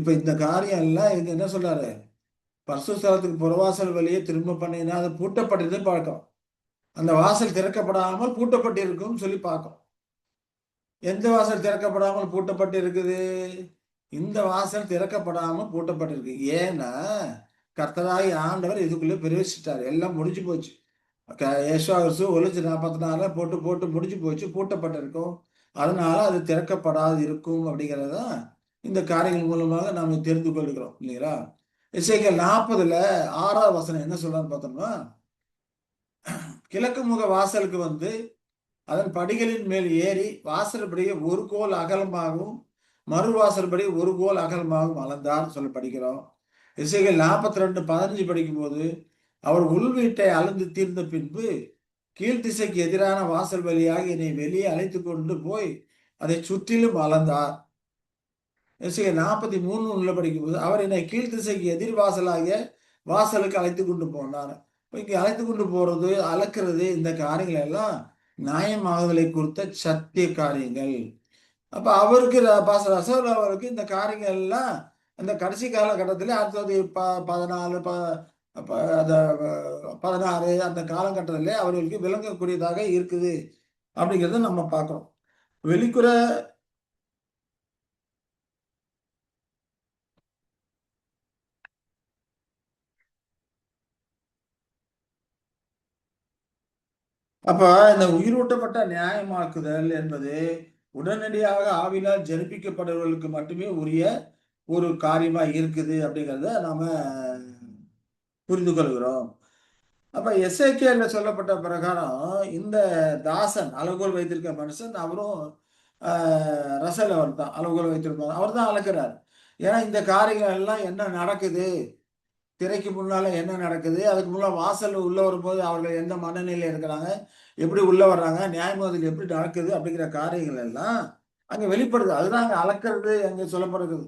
இப்ப இந்த காரியம் எல்லாம் இது என்ன சொல்றாரு? பரிசுத்த ஸ்தலத்துக்கு புறவாசல் வழியே திரும்ப பண்ணினா அது பூட்டப்பட்டது பார்க்கும். அந்த வாசல் திறக்கப்படாமல் பூட்டப்பட்டிருக்கும் சொல்லி பார்க்கும். எந்த வாசல் திறக்கப்படாமல் பூட்டப்பட்டு இருக்குது? இந்த வாசல் திறக்கப்படாமல் பூட்டப்பட்டிருக்கு. ஏன்னா கர்த்தராகி ஆண்டவர் இதுக்குள்ளே பிரவேசிட்டார். எல்லாம் முடிஞ்சு போச்சு. ஏசுவாசு 144 போட்டு போட்டு முடிஞ்சு போச்சு, பூட்டப்பட்டிருக்கும். அதனால அது திறக்கப்படாது இருக்கும் அப்படிங்கிறது தான் இந்த காரியங்கள் மூலமாக நாம் தெரிந்து கொள்கிறோம் இல்லைங்களா? எசேக்கியேல் 40ல 6வது வசனம் என்ன சொல்றான்னு பார்த்தோம்னா, கிழக்கு முக வாசலுக்கு வந்து அதன் படிகளின் மேல் ஏறி வாசல்படியே ஒரு கோல் அகலமாகவும் மறுவாசல்படி ஒரு கோல் அகலமாகவும் அளந்தார் சொல்ல படிக்கிறோம். எசேக்கியேல் 42:15 படிக்கும்போது அவர் உள் வீட்டை அளந்து தீர்ந்த பின்பு கீழ்த்திசைக்கு எதிரான வாசல் வழியாக என்னை வெளியே அழைத்து கொண்டு போய் அதை சுற்றிலும் அளந்தார். எசேக்கியேல் 43:1 படிக்கும்போது அவர் என்னை கீழ்த்திசைக்கு எதிர் வாசலாகிய வாசலுக்கு அழைத்து கொண்டு போனார். இங்கே அழைத்து கொண்டு போறது, அளக்கிறது, இந்த காரியங்கள் எல்லாம் நியாயமாகுதலை குறித்த சத்திய காரியங்கள். அப்ப அவருக்கு பாஸ்டர் ரசல் அவருக்கு இந்த காரியங்கள் எல்லாம் அந்த கடைசி காலகட்டத்தில் 1914 அந்த 16 அந்த காலகட்டத்திலே அவர்களுக்கு விளங்கக்கூடியதாக இருக்குது அப்படிங்கிறத நம்ம பார்க்கிறோம். வெளிப்புற அப்ப இந்த உயிரூட்டப்பட்ட நியாயமாக்குதல் என்பது உடனடியாக ஆவினால் ஜனிப்பிக்கப்படுவர்களுக்கு மட்டுமே உரிய ஒரு காரியமா இருக்குது அப்படிங்கிறத நாம புரிந்து கொள்கிறோம். அப்ப எசேக்கியேல்ல சொல்லப்பட்ட பிரகாரம் இந்த தாசன் அளவுகோல் வைத்திருக்க மனுஷன் அவரும் ரசல் அவர் தான் அளவுகோல் வைத்திருப்பார். அவர் தான் அளக்கிறார். ஏன்னா இந்த காரியங்கள் எல்லாம் என்ன நடக்குது, திரைக்கு முன்னால என்ன நடக்குது, அதுக்கு முன்னால வாசல் உள்ள வரும்போது அவர்கள் எந்த மனநிலையில இருக்கிறாங்க, எப்படி உள்ள வர்றாங்க, நியாயமாகுதல் எப்படி நடக்குது அப்படிங்கிற காரியங்கள் எல்லாம் அங்க வெளிப்படுது. அதுதான் அங்க அளக்கிறது அங்க சொல்லப்படுகிறது.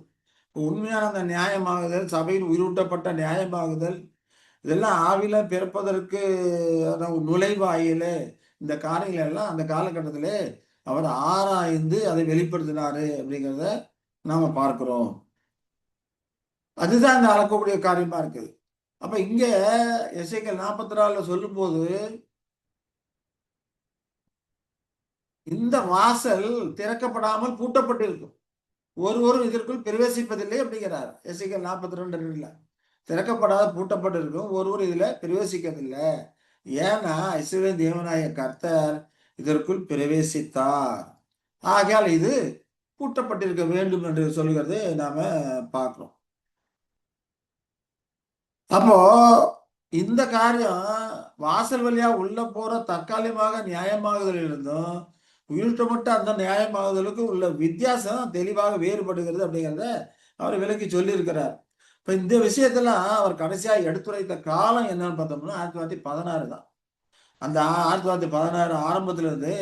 உண்மையான அந்த நியாயமாகுதல், சபையில் உயிரூட்டப்பட்ட நியாயமாகுதல், இதெல்லாம் ஆவில பிறப்பதற்கு நுழைவாயில இந்த காரியங்கள் எல்லாம் அந்த காலகட்டத்திலே அவர் ஆராய்ந்து அதை வெளிப்படுத்தினாரு அப்படிங்கிறத நாம பார்க்கிறோம். அதுதான் இந்த அளக்கக்கூடிய காரியமா இருக்குது. அப்ப இங்க எசேக்கியேல் 44ல சொல்லும்போது இந்த வாசல் திறக்கப்படாமல் பூட்டப்பட்டிருக்கும், ஒருவரும் இதற்குள் பிரவேசிப்பதில்லை அப்படிங்கிறார். எசேக்கியேல் 42:2 திறக்கப்படாத பூட்டப்பட்டிருக்கும், ஒருவர் இதுல பிரவேசிக்கவில்லை. ஏன்னா இஸ்ரவேல் தேவனாய கர்த்தர் இதற்குள் பிரவேசித்தார். ஆகையால் இது பூட்டப்பட்டிருக்க வேண்டும் என்று சொல்லுகிறது நாம பார்க்கிறோம். அப்போ இந்த காரியம் வாசல் வழியா உள்ள போற தற்காலிகமாக நியாயமாகுதல் இருந்தும் உயிர்த்தப்பட்ட அந்த நியாயமாகுதலுக்கு உள்ள வித்தியாசம் தெளிவாக வேறுபடுகிறது அப்படிங்கிறத அவர் விளக்கி சொல்லி இருக்கிறார். இப்ப இந்த விஷயத்தெல்லாம் அவர் கடைசியா எடுத்துரைத்த காலம் என்னன்னு பார்த்தோம்னா 1916 தான். அந்த 1916 ஆரம்பத்துல இருந்து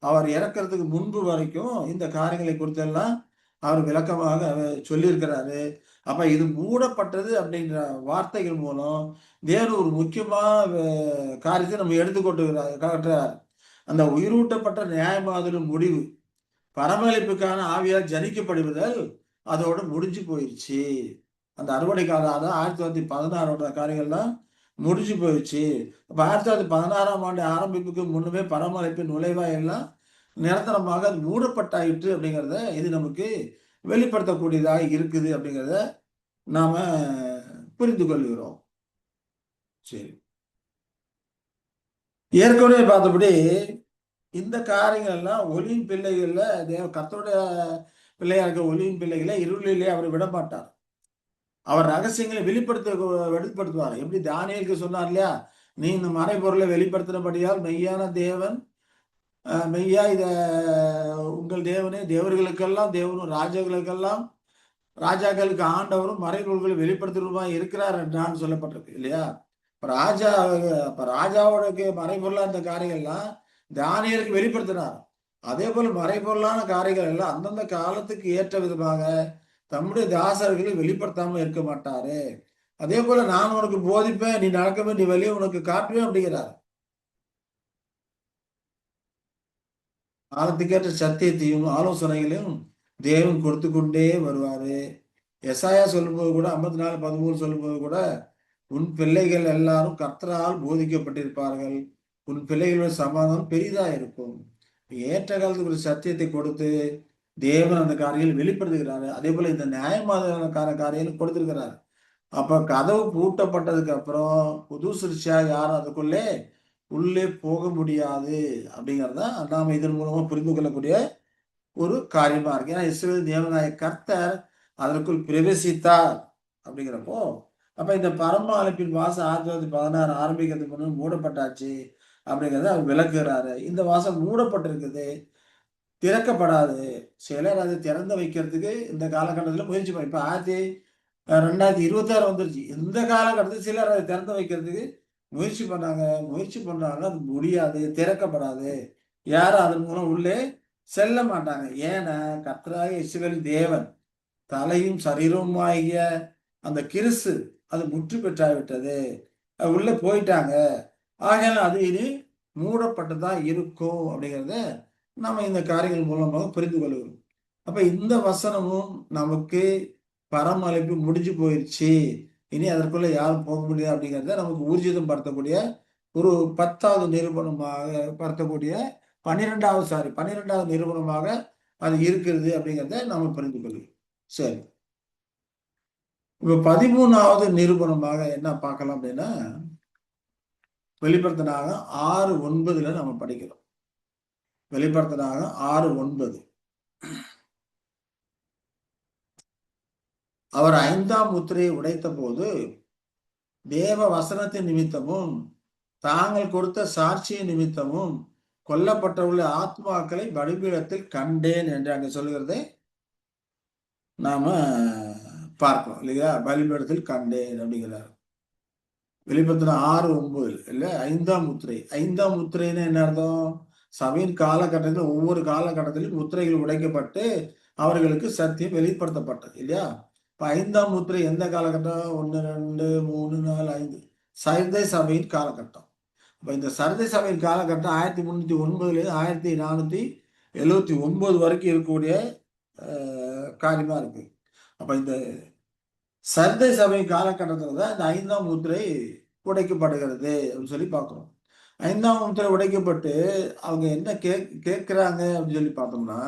அவர் இறக்கிறதுக்கு முன்பு வரைக்கும் இந்த காரியங்களை குறித்தெல்லாம் அவர் விளக்கமாக சொல்லியிருக்கிறாரு. அப்ப இது மூடப்பட்டது அப்படிங்கிற வார்த்தைகள் மூலம் வேறு ஒரு முக்கியமான காரியத்தை நம்ம எடுத்துக்கொண்டு காட்டுறார். அந்த உயிரூட்டப்பட்ட நியாயமாதலின் முடிவு பரமளிப்புக்கான ஆவியால் ஜனிக்கப்படுவதால் அதோட முடிஞ்சு போயிடுச்சு. அந்த அறுவடை காலம் அதான் 1916 காரியங்கள்லாம் முடிஞ்சு போயிடுச்சு. அப்ப 1916ஆம் ஆண்டு ஆரம்பிப்புக்கு முன்னுமே பரமளிப்பின் நுழைவாய் எல்லாம் நிரந்தரமாக அது மூடப்பட்டாயிற்று அப்படிங்கிறத இது நமக்கு வெளிப்படுத்தக்கூடியதாக இருக்குது அப்படிங்கிறத நாம புரிந்து கொள்கிறோம். சரி, ஏற்கனவே பார்த்தபடி இந்த காரியங்கள் எல்லாம் ஒளியின் பிள்ளைகள்ல கர்த்தருடைய பிள்ளையா இருக்க ஒளியின் பிள்ளைகளை இருளிலே அவர் விட மாட்டார். அவர் ரகசியங்களை வெளிப்படுத்துவார். எப்படி தானியேலுக்கு சொன்னார் இல்லையா, நீ இந்த மறைபொருளை வெளிப்படுத்தினபடியால் மெய்யான தேவன் மெய்யா இத உங்கள் தேவனே தேவர்களுக்கெல்லாம் தேவனும் ராஜாக்களுக்கெல்லாம் ராஜாக்களுக்கு ஆண்டவரும் மறைபொருள்களை வெளிப்படுத்துவதுமாய் இருக்கிறார் என்றான்னு சொல்லப்பட்டிருக்கு இல்லையா. இப்ப ராஜாவோட மறைபொருளா இந்த காரியங்கள்லாம் தானியேலுக்கு வெளிப்படுத்தினார். அதே போல மறைபொருளான காரியங்கள் எல்லாம் அந்தந்த காலத்துக்கு ஏற்ற விதமாக தம்முடைய தாசர்களை வெளிப்படுத்தாம இருக்க மாட்டாரு. அதே போல நான் உனக்கு போதிப்பேன், நீ நடக்கவே, நீ வெளியே உனக்கு காட்டுவேன் அப்படிங்கிறார். காலத்துக்கேற்ற சத்தியத்தையும் ஆலோசனைகளையும் தேவன் கொடுத்து கொண்டே வருவாரு. எசாயா சொல்லும்போது கூட 54:13 சொல்லும்போது கூட, உன் பிள்ளைகள் எல்லாரும் கர்த்தரால் போதிக்கப்பட்டிருப்பார்கள், உன் பிள்ளைகளோட சமாதானம் பெரிதா இருக்கும். ஏற்ற காலத்துக்கு ஒரு சத்தியத்தை கொடுத்து தேவன் அந்த காரியங்கள் வெளிப்படுத்துகிறாரு. அதே போல இந்த நியாயமான காரியங்கள் கொடுத்திருக்கிறார். அப்ப கதவு பூட்டப்பட்டதுக்கு அப்புறம் புது சிருஷ்டியா யாரும் அதுக்குள்ளே உள்ளே போக முடியாது அப்படிங்கிறத நாம இதன் மூலமா புரிந்து கொள்ளக்கூடிய ஒரு காரியமா இருக்கு. ஏன்னா இஸ்ரவேல் தேவனாய கர்த்தர் அதற்குள் பிரவேசித்தார் அப்படிங்கிறப்போ, அப்ப இந்த பரம அழைப்பின் வாசல் 1916 ஆரம்பிக்கிறதுக்கு முன்னாடி மூடப்பட்டாச்சு அப்படிங்கிறத அவர் விளக்குகிறாரு. இந்த வாசல் மூடப்பட்டிருக்குது, திறக்கப்படாது. சிலர் அதை திறந்து வைக்கிறதுக்கு இந்த காலகட்டத்துல முயற்சி இப்ப 2026 வந்துருச்சு. இந்த காலகட்டத்தில் சிலர் அதை திறந்து வைக்கிறதுக்கு முயற்சி பண்ணாங்க. முயற்சி பண்றாங்க, அது முடியாது, திறக்கப்படாது. யாரும் அதன் மூலம் உள்ளே செல்ல மாட்டாங்க. ஏன்னா கர்த்தராகிய இஸ்ரவேல் தேவன் தலையும் சரீரமுமாகிய அந்த கிறிஸ்து அது முற்று பெற்றாவிட்டது. உள்ள போயிட்டாங்க. ஆகையால அது இனி மூடப்பட்டு தான் இருக்கும் அப்படிங்கிறத நம்ம இந்த காரியங்கள் மூலமாக புரிந்து கொள்கிறோம். அப்ப இந்த வசனமும் நமக்கு பரம அழைப்பு முடிஞ்சு போயிடுச்சு, இனி அதற்குள்ள யாரும் போக முடியாது அப்படிங்கிறத நமக்கு ஊர்ஜிதம் படுத்தக்கூடிய ஒரு 10வது நிரூபணமாக படுத்தக்கூடிய 12வது நிரூபணமாக அது இருக்கிறது அப்படிங்கிறத நம்ம புரிந்து கொள்கிறோம். சரி, இப்ப 13வது நிரூபணமாக என்ன பார்க்கலாம் அப்படின்னா, வெளிப்படுத்தினாக 6:9 நம்ம படிக்கிறோம். வெளிப்படுத்தினாக 6:9 அவர் 5ஆம் முத்திரையை உடைத்த போது தேவ வசனத்தின் நிமித்தமும் தாங்கள் கொடுத்த சாட்சியின் நிமித்தமும் கொல்லப்பட்டவுள்ள ஆத்மாக்களை பலிபீடத்தில் கண்டேன் என்று அங்க சொல்லுகிறதை நாம பார்க்கிறோம் இல்லையா? பலிபீடத்தில் கண்டேன் அப்படிங்கிறார். வெளிப்படுத்தின 6:9 இல்ல 5ஆம் முத்திரை. 5ஆம் முத்திரைன்னு என்ன அர்த்தம்? சபையின் காலகட்டத்தில் ஒவ்வொரு காலகட்டத்திலும் முத்திரைகள் உடைக்கப்பட்டு அவர்களுக்கு சத்தியம் வெளிப்படுத்தப்பட்டது இல்லையா? இப்ப 5ஆம் முத்திரை எந்த காலகட்டம்? 1, 2, 3, 4, 5 சர்தை சபையின் காலகட்டம். அப்ப இந்த சர்தை சபையின் காலகட்டம் 1309 1479 வரைக்கும் இருக்கக்கூடிய காரியமா இருக்கு. அப்ப இந்த சர்தை சபை காலகட்டத்துல தான் இந்த 5ஆம் முத்திரை உடைக்கப்படுகிறது அப்படின்னு சொல்லி பார்க்கிறோம். 5ஆம் முத்திரை உடைக்கப்பட்டு அவங்க என்ன கேட்கிறாங்க அப்படின்னு சொல்லி பார்த்தோம்னா,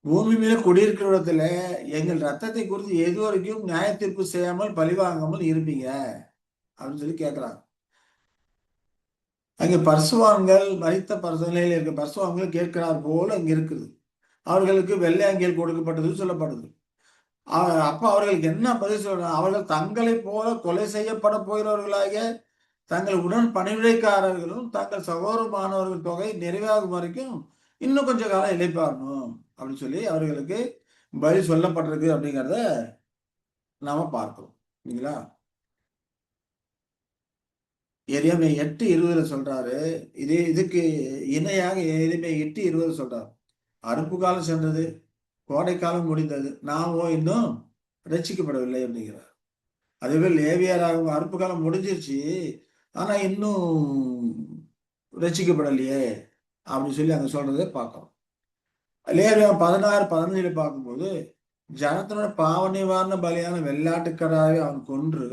பூமி மேல குடியிருக்கிற இடத்துல எங்கள் ரத்தத்தை குறித்து எது வரைக்கும் நியாய தீர்ப்பு செய்யாமல் பழிவாங்காமல் இருப்பீங்க அப்படின்னு சொல்லி கேட்கிறாங்க. அங்கே பரிசுவான்கள் மரித்த பரிசுநிலையில் இருக்க பரிசுவான்கள் கேட்கிறார் போல இங்க இருக்குது. அவர்களுக்கு வெள்ளை அங்கியல் கொடுக்கப்பட்டது சொல்லப்படுது. அப்ப அவர்களுக்கு என்ன பதில் சொல்றாங்க? அவர்கள் தங்களை போல கொலை செய்யப்பட போகிறவர்களாக தங்கள் உடன் பணிவிடைக்காரர்களும் தங்கள் சகோதரமானவர்கள் தொகை நிறைவாகும் வரைக்கும் இன்னும் கொஞ்ச காலம் இளைப்பாறணும் அப்படின்னு சொல்லி அவர்களுக்கு பதில் சொல்லப்பட்டிருக்கு அப்படிங்கிறத நாம பார்க்கிறோம் இல்லைங்களா? எரேமியா 8:20 சொல்றாரு. இதுக்கு இணையாக எரேமியா 8:20 சொல்றாரு. அறுப்பு காலம் சென்றது, கோடை காலம் முடிந்தது, நாமோ இன்னும் ரட்சிக்கப்படவில்லை அப்படிங்கிறார். அதுவே லேவியராகும் அறுப்பு காலம் முடிஞ்சிருச்சு, ஆனா இன்னும் ரட்சிக்கப்படலையே அப்படின்னு சொல்லி அங்க சொல்றதை பார்க்கிறோம். லேவியா 16:15 பார்க்கும்போது ஜனத்தினோட பாவ நிவாரண பலியான வெள்ளாட்டுக்கடாவை அவன் கொன்று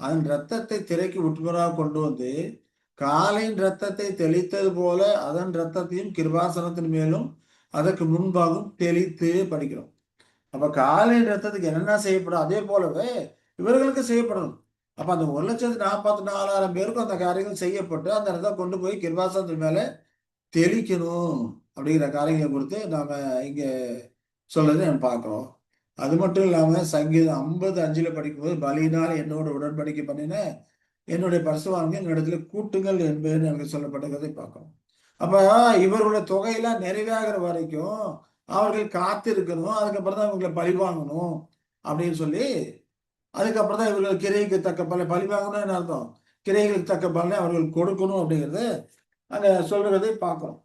அதன் இரத்தத்தை திரைக்கு உட்புறமாக கொண்டு வந்து காளையின் இரத்தத்தை தெளித்தது போல அதன் இரத்தத்தையும் கிருபாசனத்தின் மேலும் அதற்கு முன்பாகவும் தெளித்து படிக்கிறோம். அப்ப காளையின் ரத்தத்துக்கு என்னென்ன செய்யப்படும் அதே போலவே இவர்களுக்கு செய்யப்படணும். அப்ப அந்த 1,44,000 பேருக்கும் அந்த காரியங்கள் செய்யப்பட்டு அந்த ரத்தம் கொண்டு போய் கிருபாசனத்தின் மேல தெளிக்கணும் அப்படிங்கிற காரியங்களை குறித்து நாம இங்க சொல்றதை நம்ம பார்க்கிறோம். அது மட்டும் இல்லாம சங்கீதம் 50:5 படிக்கும்போது பலியினால் என்னோட உடன்படிக்கை பண்ணின என்னுடைய பரிசுத்தவான்கள் என்னிடத்துல கூட்டுங்கள் என்பது எனக்கு சொல்லப்பட்டதை பார்க்கிறோம். அப்ப இவர்களுடைய தொகையெல்லாம் நிறைவேறுகிற வரைக்கும் அவர்கள் காத்திருக்கணும். அதுக்கப்புறம் தான் இவங்களை பழி வாங்கணும் அப்படின்னு சொல்லி அதுக்கப்புறம் தான் இவர்கள் கிரைக்கு தக்க பழி வாங்கணும் என்ன அர்த்தம்? கிரைகளுக்கு தக்க பலனை அவர்கள் கொடுக்கணும் அப்படிங்கிறது அங்க சொல்றதை பார்க்கிறோம்.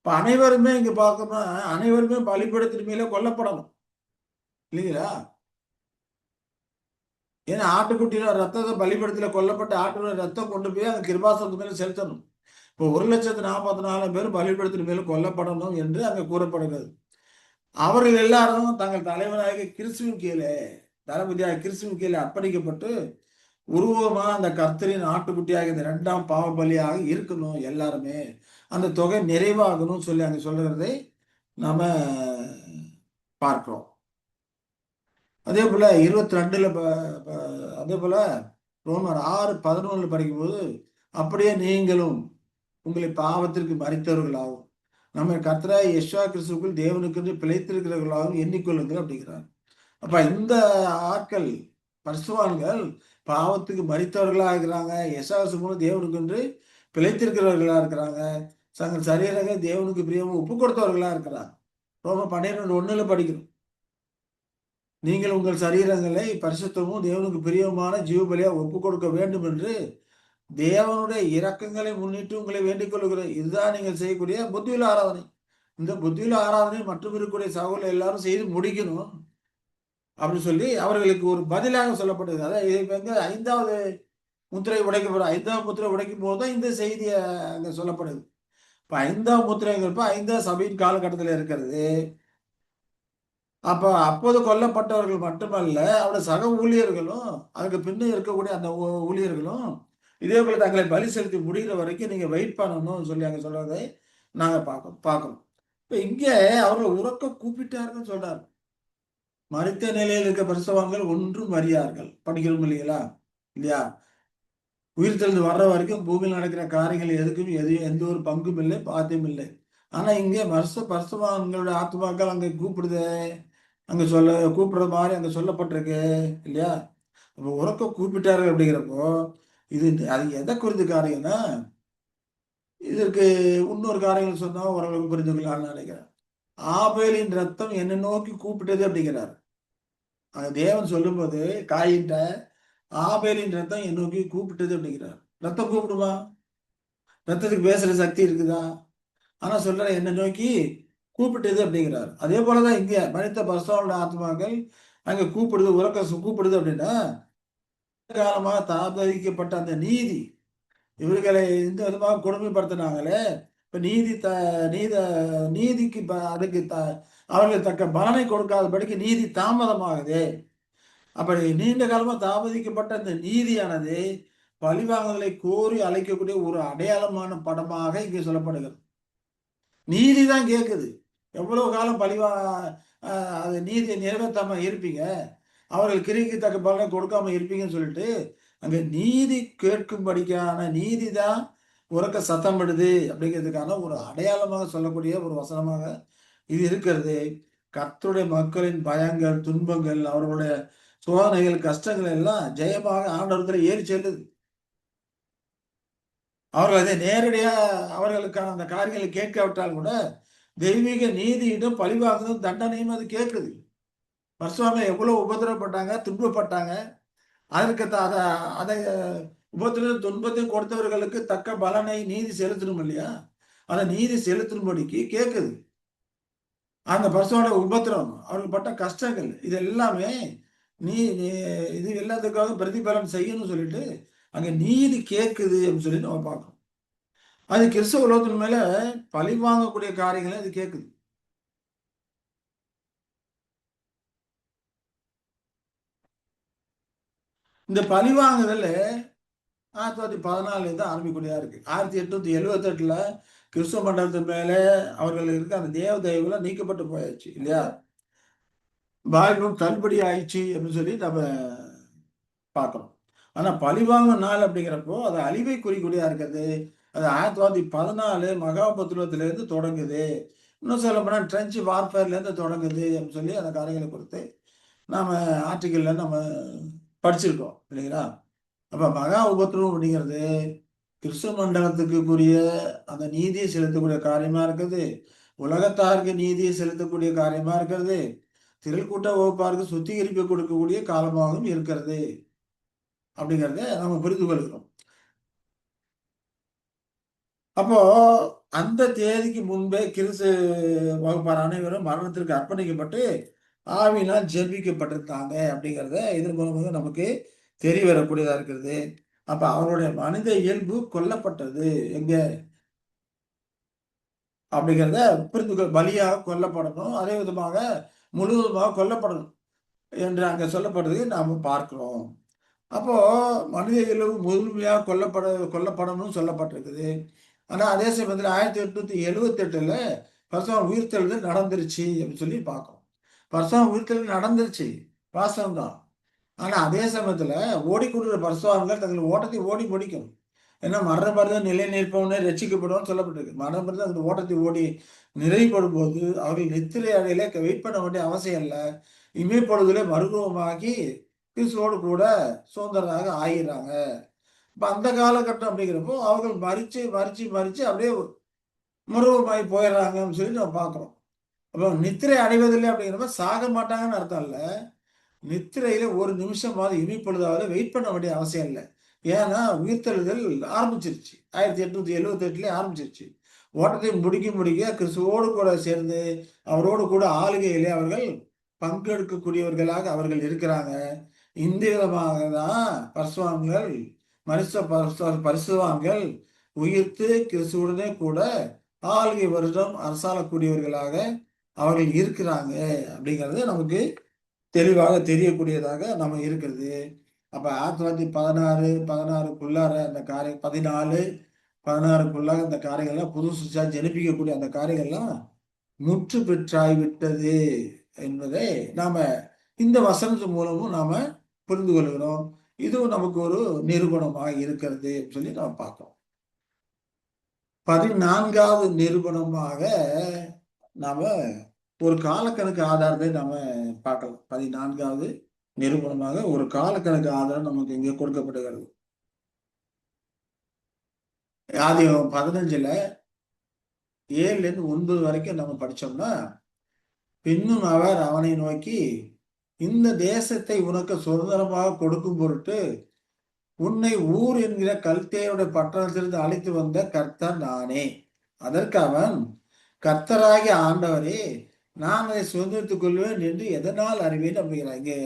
இப்ப அனைவருமே இங்க பார்க்கணும்னா அனைவருமே பலிபீடத்தின் மேல கொல்லப்படணும் இல்லைங்களா? ஏன்னா ஆட்டுக்குட்டியோட ரத்தத்தை பலிபீடத்துல கொல்லப்பட்ட ஆட்டுடைய ரத்தம் கொண்டு போய் அந்த கிருபாசனத்து மேல செலுத்தணும். இப்போ 1,44,000 பேர் பலிபீடத்தின் மேல கொல்லப்படணும் என்று அங்க கூறப்படுகிறது. அவர்கள் எல்லாரும் தங்கள் தலைவனாகிய கிறிஸ்துவின் கீழே, தளபதியாக கிறிஸ்துவின் கீழே அர்ப்பணிக்கப்பட்டு உருவமா அந்த கர்த்தரின் ஆட்டுக்குட்டியாக இந்த 2ஆம் பாவ பலியாக இருக்கணும் எல்லாருமே. அந்த தொகை நிறைவாகணும்னு சொல்லி அங்க சொல்லுகிறதை நாம பார்க்கிறோம். அதே போல 22ல அதே போல ரோமர் 6:11 படிக்கும்போது அப்படியே நீங்களும் உங்களை பாவத்திற்கு மரித்தவர்களாகும் நம்ம கர்த்தராகிய இயேசு கிறிஸ்துவுக்குள் தேவனுக்கென்று பிழைத்திருக்கிறவர்களாகவும் எண்ணிக்கொள்ளுங்கள் அப்படிங்கிறார். அப்ப இந்த ஆட்கள் பரிசுத்தவான்கள் பாவத்துக்கு மரித்தவர்களா இருக்கிறாங்க. இயேசு மூலம் தேவனுக்கென்று பிழைத்திருக்கிறவர்களா இருக்கிறாங்க. தங்கள் சரீரங்கள் தேவனுக்கு பிரியமா ஒப்பு கொடுத்தவர்களா இருக்கிறாங்க. ரோமர் 12:1 படிக்கிறோம். நீங்கள் உங்கள் சரீரங்களை பரிசுத்தமும் தேவனுக்கு பிரியமான ஜீவபலியா ஒப்பு கொடுக்க வேண்டும் என்று தேவனுடைய இரக்கங்களை முன்னிட்டு உங்களை வேண்டிக் கொள்கிறேன். இதுதான் நீங்கள் செய்யக்கூடிய புத்தியுள்ள ஆராதனை. இந்த புத்தியுள்ள ஆராதனை மற்றும் இருக்கக்கூடிய சகோதரர் எல்லாரும் செய்து முடிக்கணும் அப்படின்னு சொல்லி அவர்களுக்கு ஒரு பதிலாக சொல்லப்படுது. அதாவது இப்ப வந்து 5வது முத்திரை உடைக்கப்படும். 5ஆம் முத்திரை உடைக்கும் போது தான் இந்த செய்தி அங்க சொல்லப்படுது. இப்ப 5ஆம் முத்திரைங்கிறப்ப 5ஆம் சபையின் காலகட்டத்தில் இருக்கிறது. அப்ப அப்போது கொல்லப்பட்டவர்கள் மட்டுமல்ல, அவருடைய சக ஊழியர்களும், அதுக்கு பின்ன இருக்கக்கூடிய அந்த ஊழியர்களும், இதே போல தங்களை பலி செலுத்தி முடிகிற வரைக்கும் நீங்க வெயிட் பண்ணணும்னு சொல்லி அங்க சொல்றதை நாங்க பார்க்கிறோம். இப்ப இங்க அவர்கள் உரக்க கூப்பிட்டார்கள் சொல்றாரு. மரித்த நிலையில் இருக்க பரிசுத்தவான்கள் ஒன்றும் அறியார்கள். படிக்கிறோம் இல்லைங்களா? இல்லையா? உயிர்த்தெழுந்து வர்ற வரைக்கும் பூமியில் நடக்கிற காரியங்கள் எதுக்கும் எந்த ஒரு பங்கும் இல்லை, பாத்தியம் இல்லை. ஆனா இங்கே பரிசுத்தவான்களுடைய ஆத்துமாக்கள் அங்க கூப்பிடுதே, அங்க கூப்பிடுற மாதிரி அங்க சொல்லப்பட்டிருக்கு இல்லையா? அப்ப உரக்க கூப்பிட்டார்கள் அப்படிங்கிறப்போ இது அது எதை குறித்த காரியம்னா இதற்கு இன்னொரு காரியங்கள் சொன்னா ஓரளவுக்கு புரிந்து கொள்ளலாம்னு நினைக்கிறேன். ஆபேலின் ரத்தம் என்னை நோக்கி கூப்பிட்டது அப்படிங்கிறார். அங்க தேவன் சொல்லும்போது காயின்ட்ட ஆபேலின் ரத்தம் என்னை நோக்கி கூப்பிட்டது அப்படிங்கிறார். ரத்தம் கூப்பிடுமா? ரத்தத்துக்கு பேசுற சக்தி இருக்குதா? ஆனா சொல்ற என்னை நோக்கி கூப்பிட்டது அப்படிங்கிறார். அதே போலதான் இங்க மனித பரிசுத்தவான்களுடைய ஆத்மாக்கள் அங்க கூப்பிடுது, உறக்க கூப்பிடுது அப்படின்னா காலமாக தாமதிக்கப்பட்ட அந்த நீதி இவர்களை இந்த விதமாக கொடுமைப்படுத்தினாங்களே இப்ப நீத நீதிக்கு அதுக்கு அவர்கள் தக்க பலனை கொடுக்காதபடிக்கு நீதி தாமதமாகுது. அப்படி நீண்ட காலமா தாமதிக்கப்பட்ட இந்த நீதியானது பழிவாங்குதலை கோரி அழைக்கக்கூடிய ஒரு அடையாளமான படமாக இங்கே சொல்லப்படுகிறது. நீதி தான் கேட்குது. எவ்வளவு காலம் அது நீதியை நிறைவேற்றாம இருப்பீங்க, அவர்கள் கிரிக்கு தக்க பலனை கொடுக்காம இருப்பீங்கன்னு சொல்லிட்டு அங்க நீதி கேட்கும்படிக்கான நீதி தான் உறக்க சத்தமிடுது அப்படிங்கிறதுக்கான ஒரு அடையாளமாக சொல்லக்கூடிய ஒரு வசனமாக இது இருக்கிறது. கர்த்தருடைய மக்களின் பயங்கள், துன்பங்கள், அவர்களுடைய சோதனைகள், கஷ்டங்கள் எல்லாம் ஜெயமாக ஆண்டவரத்தில் ஏறி செல்லுது. அவர்கள் அதை நேரடியா அவர்களுக்கான அந்த காரியங்களை கேட்காவிட்டால் கூட தெய்வீக நீதியிடம் பழிவாங்குதும் தண்டனையும் அது கேட்குது. பரிசுத்தவான்கள் எவ்வளவு உபத்திரப்பட்டாங்க, துன்பப்பட்டாங்க. அதற்கு அதை அதை உபத்திரத்தையும் துன்பத்தையும் கொடுத்தவர்களுக்கு தக்க பலனை நீதி செலுத்தணும் இல்லையா? அதை நீதி செலுத்தும்படிக்கு கேட்குது. அந்த பரிசுத்தோட உபத்திரம், அவர்கள் பட்ட கஷ்டங்கள், இது எல்லாமே நீ இது எல்லாத்துக்காக பிரதிபலன் செய்யணும்னு சொல்லிட்டு அங்க நீதி கேட்குது அப்படின்னு சொல்லி நம்ம பார்க்கணும். அது கிறிஸ்தவ உலகத்தின் மேல பழி வாங்கக்கூடிய காரியங்களை அது கேட்குது. இந்த பழி வாங்குதல் 1914 தான் ஆரம்பிக்கூடியதா இருக்கு. 1878ல கிறிஸ்தவ மண்டலத்தின் மேலே அவர்கள் இருக்க அந்த தேவ தயவுல நீக்கப்பட்டு போயாச்சு இல்லையா? பாபிலோன் தள்ளுபடி ஆயிடுச்சு அப்படின்னு சொல்லி நம்ம பார்க்கிறோம். ஆனா பழிவாங்கும் நாள் அப்படிங்கிறப்போ அது அழிவை குறிக்கூடியதா இருக்கிறது. அது 1914 மகாபத்ரத்திலிருந்து தொடங்குது. இன்னும் சொல்ல போனா ட்ரென்ச் வார்ஃபேர்ல இருந்து தொடங்குது அப்படின்னு சொல்லி அந்த காரியங்களை குறித்து நாம ஆர்டிக்கல்ல நம்ம படிச்சிருக்கோம் இல்லைங்களா? அப்ப மகா உபத்திரவம் அப்படிங்கிறது கிறிஸ்துவ மண்டலத்துக்குரிய அந்த நீதியை செலுத்தக்கூடிய காரியமா இருக்குது. உலகத்தாருக்கு நீதியை செலுத்தக்கூடிய காரியமா இருக்கிறது. திரள் கூட்ட வகுப்பாருக்கு சுத்திகரிப்பு கொடுக்கக்கூடிய காலமாகவும் இருக்கிறது அப்படிங்கிறத நம்ம புரிந்து கொள்கிறோம். அப்போ அந்த தேதிக்கு முன்பே கிறிஸ்து வகுப்பார் அனைவரும் மரணத்திற்கு அர்ப்பணிக்கப்பட்டு ஆவியினால் ஜெபிக்கப்பட்டிருந்தாங்க அப்படிங்கிறத இதன் மூலமாக நமக்கு தெரிய வரக்கூடியதா இருக்கிறது. அப்ப அவருடைய மனித இயல்பு கொல்லப்பட்டது எங்க அப்படிங்கிறத புரிந்து பலியாக கொல்லப்படணும், அதே விதமாக முழுவதுமாக கொல்லப்படணும் என்று அங்க சொல்லப்படுறதை நாம பார்க்கிறோம். அப்போ மனித இயல்பு முழுமையாக கொல்லப்படணும்னு சொல்லப்பட்டிருக்குது. ஆனா அதே சமயத்துல 1878ல பரிசுத்தவான் உயிர்த்தெழுதல் நடந்துருச்சு அப்படின்னு சொல்லி பார்க்கிறோம். பரிசுத்தவான் உயிர்த்தெழுதல் நடந்துருச்சு, வாஸ்தவம் தான். ஆனா அதே சமயத்துல ஓடிக்கொண்டிருக்கிற பரிசுத்தவான்கள் தங்கள் ஓட்டத்தை ஓடி முடிக்கணும். ஏன்னா மரணபரிதான் நிலை நிற்பவனே ரட்சிக்கப்படுவான்னு சொல்லப்பட்டிருக்கு. மரணபரிதான் அந்த ஓட்டத்தை ஓடி நிறைவுபடும் போது அவர்கள் நித்திரை அடையில வெயிட் பண்ண வேண்டிய அவசியம் இல்லை. இமைப்பொழுதிலே மறுரூபமாகி கிறிஸ்துவோடு கூட சுதந்திரராக ஆகிறாங்க. இப்ப அந்த காலகட்டம் அப்படிங்கிறப்போ அவர்கள் மறிச்சு மறிச்சு மறிச்சு அப்படியே மறுரூபமாகி போயிடுறாங்கன்னு சொல்லி நம்ம பார்க்கிறோம். அப்போ நித்திரை அடைவதில்லை அப்படிங்கிறப்ப சாக மாட்டாங்கன்னு அர்த்தம் இல்லை. நித்திரையில ஒரு நிமிஷமாவது இமைப்பொழுதாவது வெயிட் பண்ண வேண்டிய அவசியம் இல்லை. ஏன்னா உயிர்த்தெழுதல் ஆரம்பிச்சிருச்சு. 1878 ஆரம்பிச்சிருச்சு. ஓட்டத்தை முடிக்க முடிக்க கிறிஸ்துவோடு கூட சேர்ந்து அவரோடு கூட ஆளுகையிலே அவர்கள் பங்கெடுக்கக்கூடியவர்களாக அவர்கள் இருக்கிறாங்க. இந்த விதமாக தான் பரிசுத்தவான்கள் பரிசுத்தவான்கள் உயிர்த்து கிறிஸ்துவுடனே கூட ஆளுகை வருடம் அரசாளக்கூடியவர்களாக அவர்கள் இருக்கிறாங்க அப்படிங்கிறது நமக்கு தெளிவாக தெரியக்கூடியதாக நம்ம இருக்கிறது. அப்ப 1916 அந்த காரியம் 14 16 அந்த காரியங்கள்லாம் புதுசா ஜனிப்பிக்கக்கூடிய அந்த காரியங்கள்லாம் முற்று பெற்றாய் விட்டது என்பதை நாம இந்த வசனத்து மூலமும் நாம புரிந்து கொள்கிறோம். இதுவும் நமக்கு ஒரு நிரூபணமாக இருக்கிறது சொல்லி நாம் பார்க்கிறோம். 14வது நிரூபணமாக நாம ஒரு காலக்கணக்கு ஆதாரத்தை நாம பார்க்கலாம். 14வது நிரூபணமாக ஒரு காலக்கணக்கு ஆதாரம் நமக்கு இங்கே கொடுக்கப்படுகிறது. ஆதியாகமம் 15ல 7ல இருந்து 9 வரைக்கும் நம்ம படிச்சோம்னா, பின்னும் அவர் அவனை நோக்கி, இந்த தேசத்தை உனக்கு சுதந்திரமாக கொடுக்கும் பொருட்டு உன்னை ஊர் என்கிற கல்தேயருடைய பட்டணத்திலிருந்து அழைத்து வந்த கர்த்தர் நானே. அதற்கு அவன், கர்த்தராகிய ஆண்டவரே, நான் அதை சுதந்திரத்துக் கொள்வேன் என்று எதனால் அறிவேன் அப்படிங்கிறான். இங்கே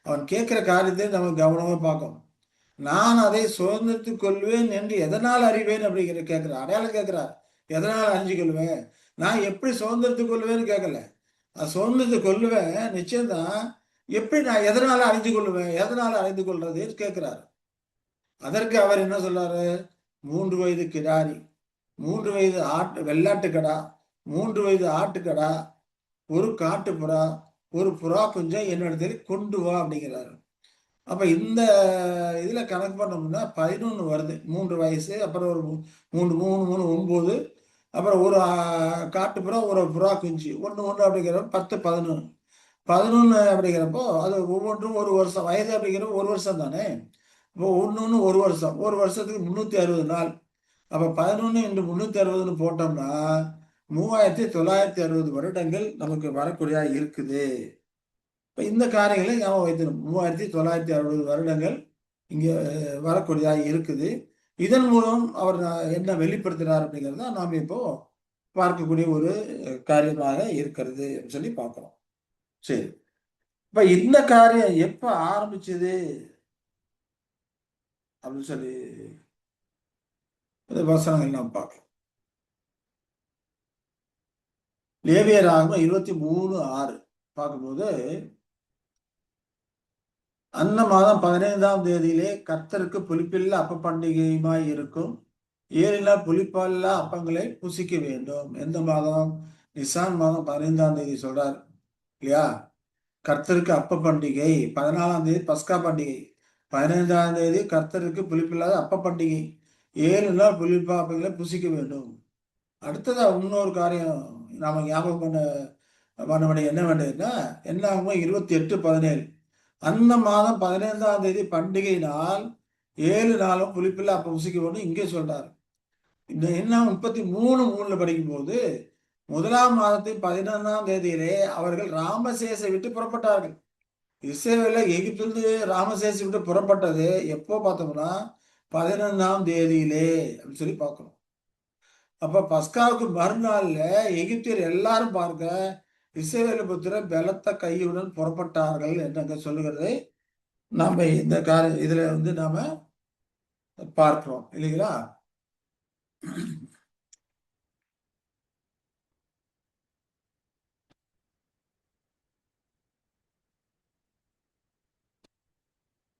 அவன் கேட்கிற காரியத்தை நம்ம கவனமா பார்க்கணும். நான் அதை சுதந்திரத்துக் கொள்வேன் என்று எதனால் அறிவேன் அப்படிங்கிற கேட்கிறார். அடையாளம் கேட்கிறார். எதனால் அறிஞ்சு கொள்வேன்? நான் எப்படி சுதந்திரத்துக் கொள்வேன்னு கேட்கல. சுதந்திரத்தை கொள்ளுவேன் நிச்சயம்தான். எப்படி நான் எதனால அறிந்து கொள்ளுவேன்? எதனால அறிந்து கொள்றதுன்னு கேட்கிறார். அதற்கு அவர் என்ன சொல்றாரு? 3 வயது கிடாரி, 3 வயது வெள்ளாட்டுக்கடா, 3 வயது ஆட்டுக்கடா, ஒரு காட்டுப்புறா, ஒரு புறா குஞ்சம் என்னிடத்தில் கொண்டு வா அப்படிங்கிறாரு. அப்ப இந்த இதுல கணக்கு பண்ணோம்னா 11 வருது. 3 வயசு, அப்புறம் ஒரு 3 3 3 9, அப்புறம் ஒரு காட்டுப்புறா, ஒரு புறா குஞ்சு, ஒன்று ஒன்று அப்படிங்கிறப்ப 10 11 11 அப்படிங்கிறப்போ அது ஒவ்வொன்றும் ஒரு வருஷம். வயது அப்படிங்கிறப்ப ஒரு வருஷம் தானே. இப்போ ஒன்று ஒரு வருஷம், ஒரு வருஷத்துக்கு 360 நாள். அப்ப 11 into 360ன்னு போட்டோம்னா 3960 வருடங்கள் நமக்கு வரக்கூடியதா இருக்குது. இப்ப இந்த காரியங்களை ஞாபகம் வைக்கணும். 3960 வருடங்கள் இங்க வரக்கூடியதா இருக்குது. இதன் மூலம் அவர் என்ன வெளிப்படுத்துறார் அப்படிங்கிறத நாம் இப்போ பார்க்கக்கூடிய ஒரு காரியமாக இருக்கிறது சொல்லி பார்க்கிறோம். சரி, இப்ப இந்த காரியம் எப்ப ஆரம்பிச்சது அப்படின்னு சொல்லி வசனங்கள் நாம் பார்க்கலாம். லேவியராகமம் 23:6 பார்க்கும்போது, அந்த மாதம் 15ஆம் தேதியிலே கர்த்தருக்கு புளிப்பில்லா அப்ப பண்டிகையுமாய் இருக்கும் 7 நாள் புளிப்பில்லா அப்பங்களை புசிக்க வேண்டும். எந்த மாதம்? நிசான் மாதம் 15ஆம் தேதி சொல்றார் இல்லையா? கர்த்தருக்கு அப்ப பண்டிகை. 14ஆம் தேதி பஸ்கா பண்டிகை. 15ஆம் தேதி கர்த்தருக்கு புளிப்பில்லாத அப்ப பண்டிகை. 7 நாள் புளிப்பா அப்பங்களை புசிக்க வேண்டும். அடுத்ததா இன்னொரு காரியம் நாம ஞாபகம் பண்ண வேண்டிய என்ன வேண்டியதுன்னா, என்ன ஆகுமோ 28:17 அந்த மாதம் 15ஆம் தேதி பண்டிகை நாள் 7 நாளும் புளிப்பில்லா அப்ப புசிக்கணும்னு இங்கே சொல்றாரு. இந்த என்ன 33:3 படிக்கும்போது, முதலாம் மாதத்தின் 11ஆம் தேதியிலே அவர்கள் ராமசேசை விட்டு புறப்பட்டார்கள். இஸ்ரவேல எகிப்திலிருந்து ராமசேசை விட்டு புறப்பட்டது எப்போ பார்த்தோம்னா 11ஆம் தேதியிலே அப்படின்னு சொல்லி பார்க்கணும். அப்ப பஸ்காவுக்கு மறுநாள்ல எகிப்தியர் எல்லாரும் பார்க்க இஸ்ரவேல் புத்திரர் பலத்த கையுடன் புறப்பட்டார்கள் என்று அங்க சொல்லுகிறதை நாம இந்த இதுல நாம பார்க்கிறோம் இல்லைங்களா.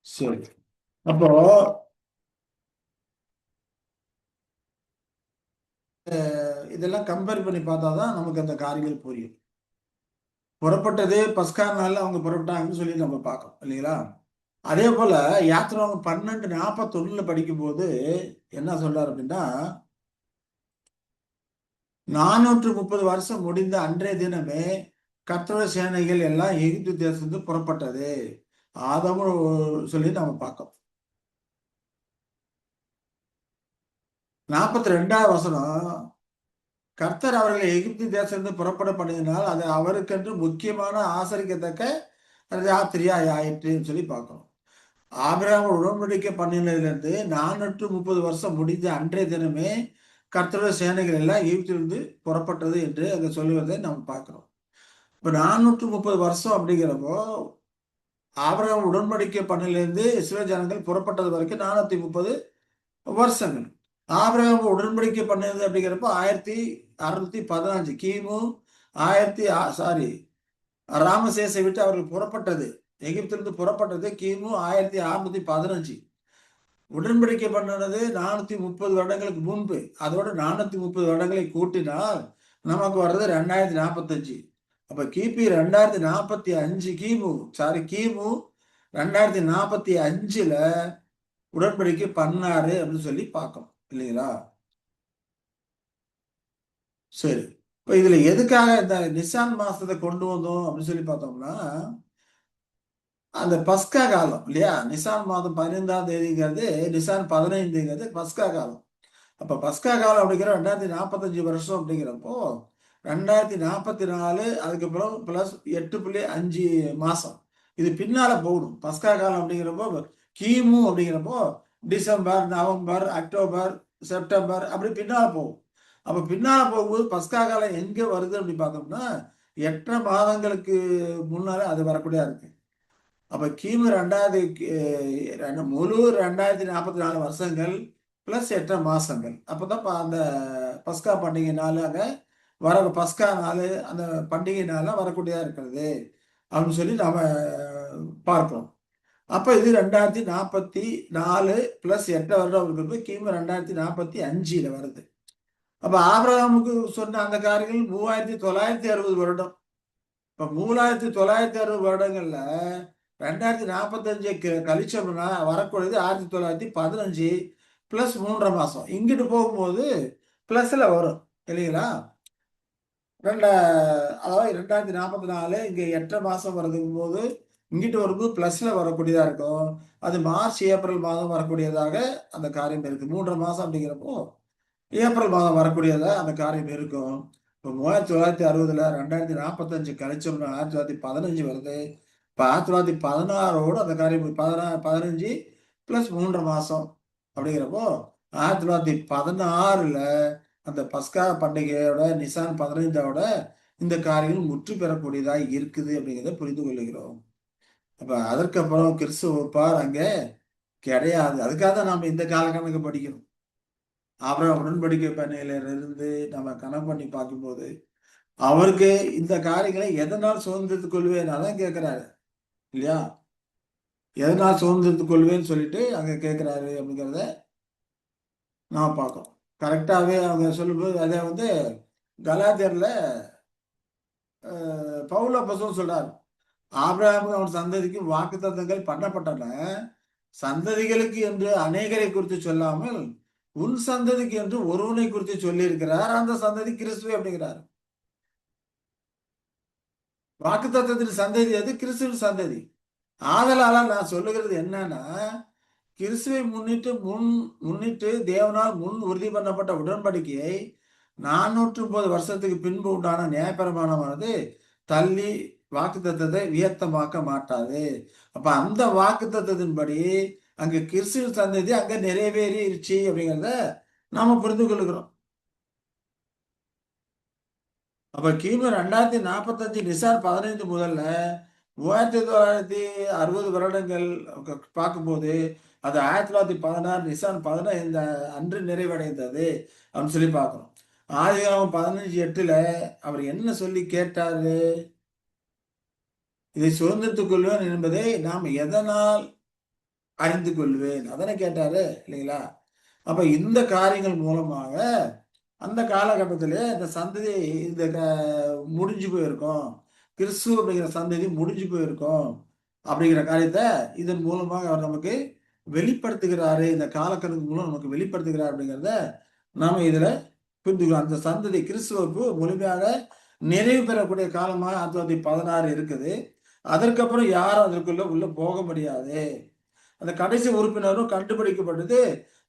சரி, அப்போ இதெல்லாம் கம்பேர் பண்ணி பார்த்தாதான் நமக்கு அந்த காரியங்கள் புரியும். புறப்பட்டதே பஸ்கா நாள்ல அவங்க புறப்பட்டாங்கன்னு சொல்லி நம்ம பார்க்கணும் இல்லைங்களா. அதே போல யாத்திராங்க 12:41 படிக்கும் போது என்ன சொல்றாரு அப்படின்னா, 430 வருஷம் முடிந்த அன்றைய தினமே கர்த்தருடைய சேனைகள் எல்லாம் எகிப்து தேசத்து புறப்பட்டது ஆதாமு சொல்லி நம்ம பார்க்கோம். 42வது வசனம், கர்த்தர் அவர்களை எகிப்து தேசத்திலிருந்து புறப்பட பண்ணினால் அது அவருக்கென்று முக்கியமான ஆசரிக்கத்தக்க ராத்திரியா ஆயிற்றுன்னு சொல்லி பார்க்கணும். ஆபிரகாம் உடன்படிக்கை பண்ணினதிலிருந்து 430 வருஷம் முடிந்த அன்றைய தினமே கர்த்தருடைய சேனைகள் எல்லாம் எகிப்திலிருந்து புறப்பட்டது என்று அங்க சொல்லுவதை நம்ம பார்க்கிறோம். இப்ப 430 வருஷம் அப்படிங்கிறப்போ ஆபிரகாம் உடன்படிக்கை பண்ணிலிருந்து இஸ்ரவேல் ஜனங்கள் புறப்பட்டது வரைக்கும் 430 வருஷங்கள். ஆபிரகாம் உடன்படிக்கை பண்ணது அப்படிங்கிறப்போ 1615 கிமு 1000 ராமசேசை விட்டு அவர்கள் புறப்பட்டது, எகிப்திலிருந்து புறப்பட்டது கிமு 1615. உடன்படிக்கை பண்ணது 430 வருடங்களுக்கு முன்பு. அதோட 430 வருடங்களை கூட்டினால் நமக்கு வர்றது 2045. அப்ப கிபி 2045 கிமு 2045ல உடன்படிக்கை பண்ணாரு அப்படின்னு சொல்லி பார்க்கணும் இல்லைங்களா. சரி, இப்ப இதுல எதுக்காக இந்த நிசான் மாசத்தை கொண்டு வந்தோம் அப்படின்னு சொல்லி பார்த்தோம்னா, அந்த பஸ்கா காலம் இல்லையா. நிசான் மாதம் 15ஆம் தேதிங்கிறது, நிசான் 15ங்கிறது பஸ்கா காலம். அப்ப பஸ்கா காலம் அப்படிங்கிற 2045 வருஷம் அப்படிங்கிறப்போ 2044 அதுக்கப்புறம் பிளஸ் 8.5 மாசம் இது பின்னால போகணும். பஸ்கா காலம் அப்படிங்கிறப்போ கிமு அப்படிங்கிறப்போ டிசம்பர், நவம்பர், அக்டோபர், செப்டம்பர் அப்படி பின்னால போகும். அப்ப பின்னால போகும்போது பஸ்கா காலம் எங்க வருது அப்படின்னு பார்த்தோம்னா 8 மாதங்களுக்கு முன்னால அது வரக்கூடியதா இருக்கு. அப்ப கிமு 2000 முழு 2044 வருஷங்கள் பிளஸ் 8 மாசங்கள். அப்பதான் அந்த பஸ்கா பண்டிகை நாள் அங்க வர பஸ்கா நாள் அந்த பண்டிகை நாள்லாம் வரக்கூடியதா இருக்கிறது அப்படின்னு சொல்லி நாம பார்க்கிறோம். அப்ப இது 2044 பிளஸ் 8 வருடம் இருக்கிறது கிமு 2045 வருது. அப்ப ஆபிரகாமுக்கு சொன்ன அந்த காரியங்கள் 3960 வருடம். இப்ப 3960 வருடங்கள்ல 2045 கழிச்சோம்னா வரக்கூடியது 1915 பிளஸ் 3.5 மாசம். இங்கிட்டு போகும்போது பிளஸ்ல வரும் இல்லைங்களா. அதாவது 2044 இங்க 8 மாசம் வருதுங்கும் போது இங்கிட்டு வரும்போது பிளஸ்ல வரக்கூடியதா இருக்கும். அது மார்ச் ஏப்ரல் மாதம் வரக்கூடியதாக அந்த காரியம் இருக்கு. 3.5 மாசம் அப்படிங்கிறப்போ ஏப்ரல் மாதம் வரக்கூடியதா அந்த காரியம் இருக்கும். இப்போ 3960ல 2045 கழிச்சோம்னா 1915 வருது. இப்போ 1916ஓடு அந்த காரியம் 15 பிளஸ் 3.5 மாசம் அப்படிங்கிறப்போ 1916ல அந்த பஸ்கா பண்டிகையோட நிசான் 15ஓட இந்த காரியம் முற்று பெறக்கூடியதா இருக்குது அப்படிங்கிறத புரிந்து கொள்ளுகிறோம். அப்ப அதற்கப்புறம் கிறிஸ்துவ வைப்பார் அங்க கிடையாது. அதுக்காக தான் நாம இந்த காலக்கணக்கு படிக்கணும். அப்புறம் உடன்படிக்கை பண்ணியில இருந்து நம்ம கணக்கு பண்ணி பார்க்கும்போது அவருக்கு இந்த காரியங்களை எதனால் சுதந்திரத்துக் கொள்வேன் அதான் கேட்கிறாரு இல்லையா. எதனால் சுதந்திரத்துக் கொள்வேன்னு சொல்லிட்டு அங்க கேட்கிறாரு அப்படிங்கிறத நான் பார்க்கணும். கரெக்டாவே அவங்க சொல்லும்போது அதை கலாத்தியர்ல பவுல் அப்போஸ்தலன் சொல்றாரு, ஆபிரகாமுக்கு அவன் சந்ததிக்கும் வாக்குத்தத்தங்கள் பண்ணப்பட்டன, சந்ததிகளுக்கு என்று அநேகரை குறித்து சொல்லாமல் உன் சந்ததிக்கு என்று ஒருவனை குறித்து சொல்லி இருக்கிறார். அந்த சந்ததி கிறிஸ்துவே அப்படிங்கிறார். வாக்குத்தத்தத்தின் சந்ததி அது கிறிஸ்துவின் சந்ததி. ஆதலால நான் சொல்லுகிறது என்னன்னா, கிறிஸ்துவை முன்னிட்டு தேவனால் முன் உறுதி பண்ணப்பட்ட உடன்படிக்கையை 430 வருஷத்துக்கு பின்பு உண்டான நியாயப்பிரமாணமானது தள்ளி வாக்குத்தத்தத்தை வியர்த்தமாக்க மாட்டாது. அப்ப அந்த வாக்குத்தத்தத்தின்படி அங்க கிறிஸ்துவின் சந்ததி அங்க நிறைவேறிடுச்சு அப்படிங்கிறத நாம புரிந்து கொள்கிறோம். அப்ப கிமு 2045 நிசார் 15 முதல்ல 3960 வருடங்கள் பார்க்கும்போது அது 1916 நிசான் 15 அன்று நிறைவடைந்தது அப்படின்னு சொல்லி பார்க்கணும். ஆதிகாமம் 15:8 அவர் என்ன சொல்லி கேட்டாரு? இதை சுதந்திரத்துக் கொள்வேன் என்பதை நாம் எதனால் அறிந்து கொள்வேன், அதனை கேட்டாரு இல்லைங்களா? அப்ப இந்த காரியங்கள் மூலமாக அந்த காலகட்டத்திலே இந்த சந்ததி இந்த முடிஞ்சு போயிருக்கும், கிறிஸ்து அப்படிங்கிற சந்ததி முடிஞ்சு போயிருக்கும் அப்படிங்கிற காரியத்தை இதன் மூலமாக அவர் நமக்கு வெளிப்படுத்துகிறாரு. இந்த காலக்கணக்கு மூலம் நமக்கு வெளிப்படுத்துகிறார் அப்படிங்கிறத நாம இதுல புரிந்துக்கலாம். அந்த சந்ததி கிறிஸ்துவுக்கு முழுமையாக நிறைவு பெறக்கூடிய காலமாக 1916 இருக்குது. அதற்கப்புறம் யாரும் அதற்குள்ள உள்ள போக முடியாது. அந்த கடைசி உறுப்பினரும் கண்டுபிடிக்கப்பட்டது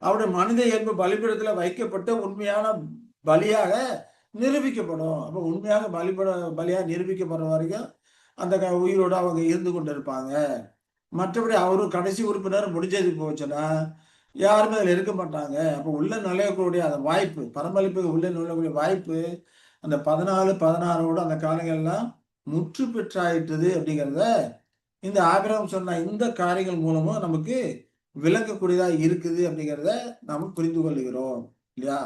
அவருடைய மனித இயல்பு பலிபீடத்துல வைக்கப்பட்டு உண்மையான பலியாக நிரூபிக்கப்படும். அப்ப உண்மையாக பலியாக நிரூபிக்கப்படுற வரைக்கும் அந்த உயிரோட அவங்க இருந்து கொண்டு இருப்பாங்க. மற்றபடி அவரும் கடைசி உறுப்பினர் முடிஞ்சது போச்சுன்னா யாருமே அதில் இருக்க மாட்டாங்க. அப்போ உள்ள நுழையக்கூடிய அந்த வாய்ப்பு, பரமளிப்புக்கு உள்ள நுழையக்கூடிய வாய்ப்பு அந்த 14-16 அந்த காலங்கள்லாம் முற்று பெற்றாயிட்டது அப்படிங்கிறத இந்த ஆபிரகாம் சொன்ன இந்த காரியங்கள் மூலமும் நமக்கு விளங்கக்கூடியதா இருக்குது அப்படிங்கிறத நாம புரிந்து கொள்கிறோம் இல்லையா?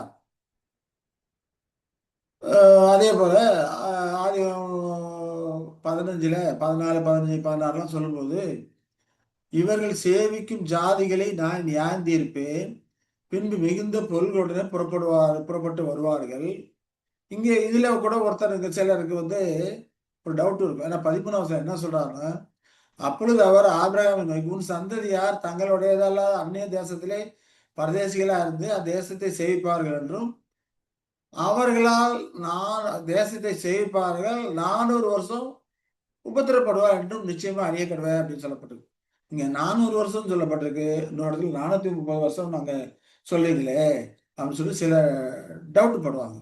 அதே போல ஆதி 15 14 15 16 சொல்லும்போது இவர்கள் சேவிக்கும் ஜாதிகளை நான் நியாயந்தீர்ப்பேன், பின்பு மிகுந்த பொருள்களுடனே புறப்பட்டு வருவார்கள். இங்கே இதுல கூட ஒருத்தருக்கு சிலருக்கு ஒரு டவுட் இருக்கும். ஏன்னா 13 என்ன சொல்றாருன்னா, அப்பொழுது அவர் ஆபிரகாமை நோக்கி உன் சந்ததியார் தங்களுடையதெல்லாம் அந்நிய தேசத்திலே பரதேசிகளா இருந்து அத்தேசத்தை சேவிப்பார்கள் என்றும் அவர்களால் நான் தேசத்தை சேவிப்பார்கள் 400 வருஷம் உபத்திரப்படுவார் என்றும் நிச்சயமா அறியப்படுவேன் அப்படின்னு சொல்லப்பட்டிருக்கு. இங்க 400 வருஷம் சொல்லப்பட்டிருக்கு, இன்னொரு இடத்துல 430 வருஷம் நாங்க சொல்லிங்களே அப்படின்னு சொல்லி சில டவுட் படுவாங்க.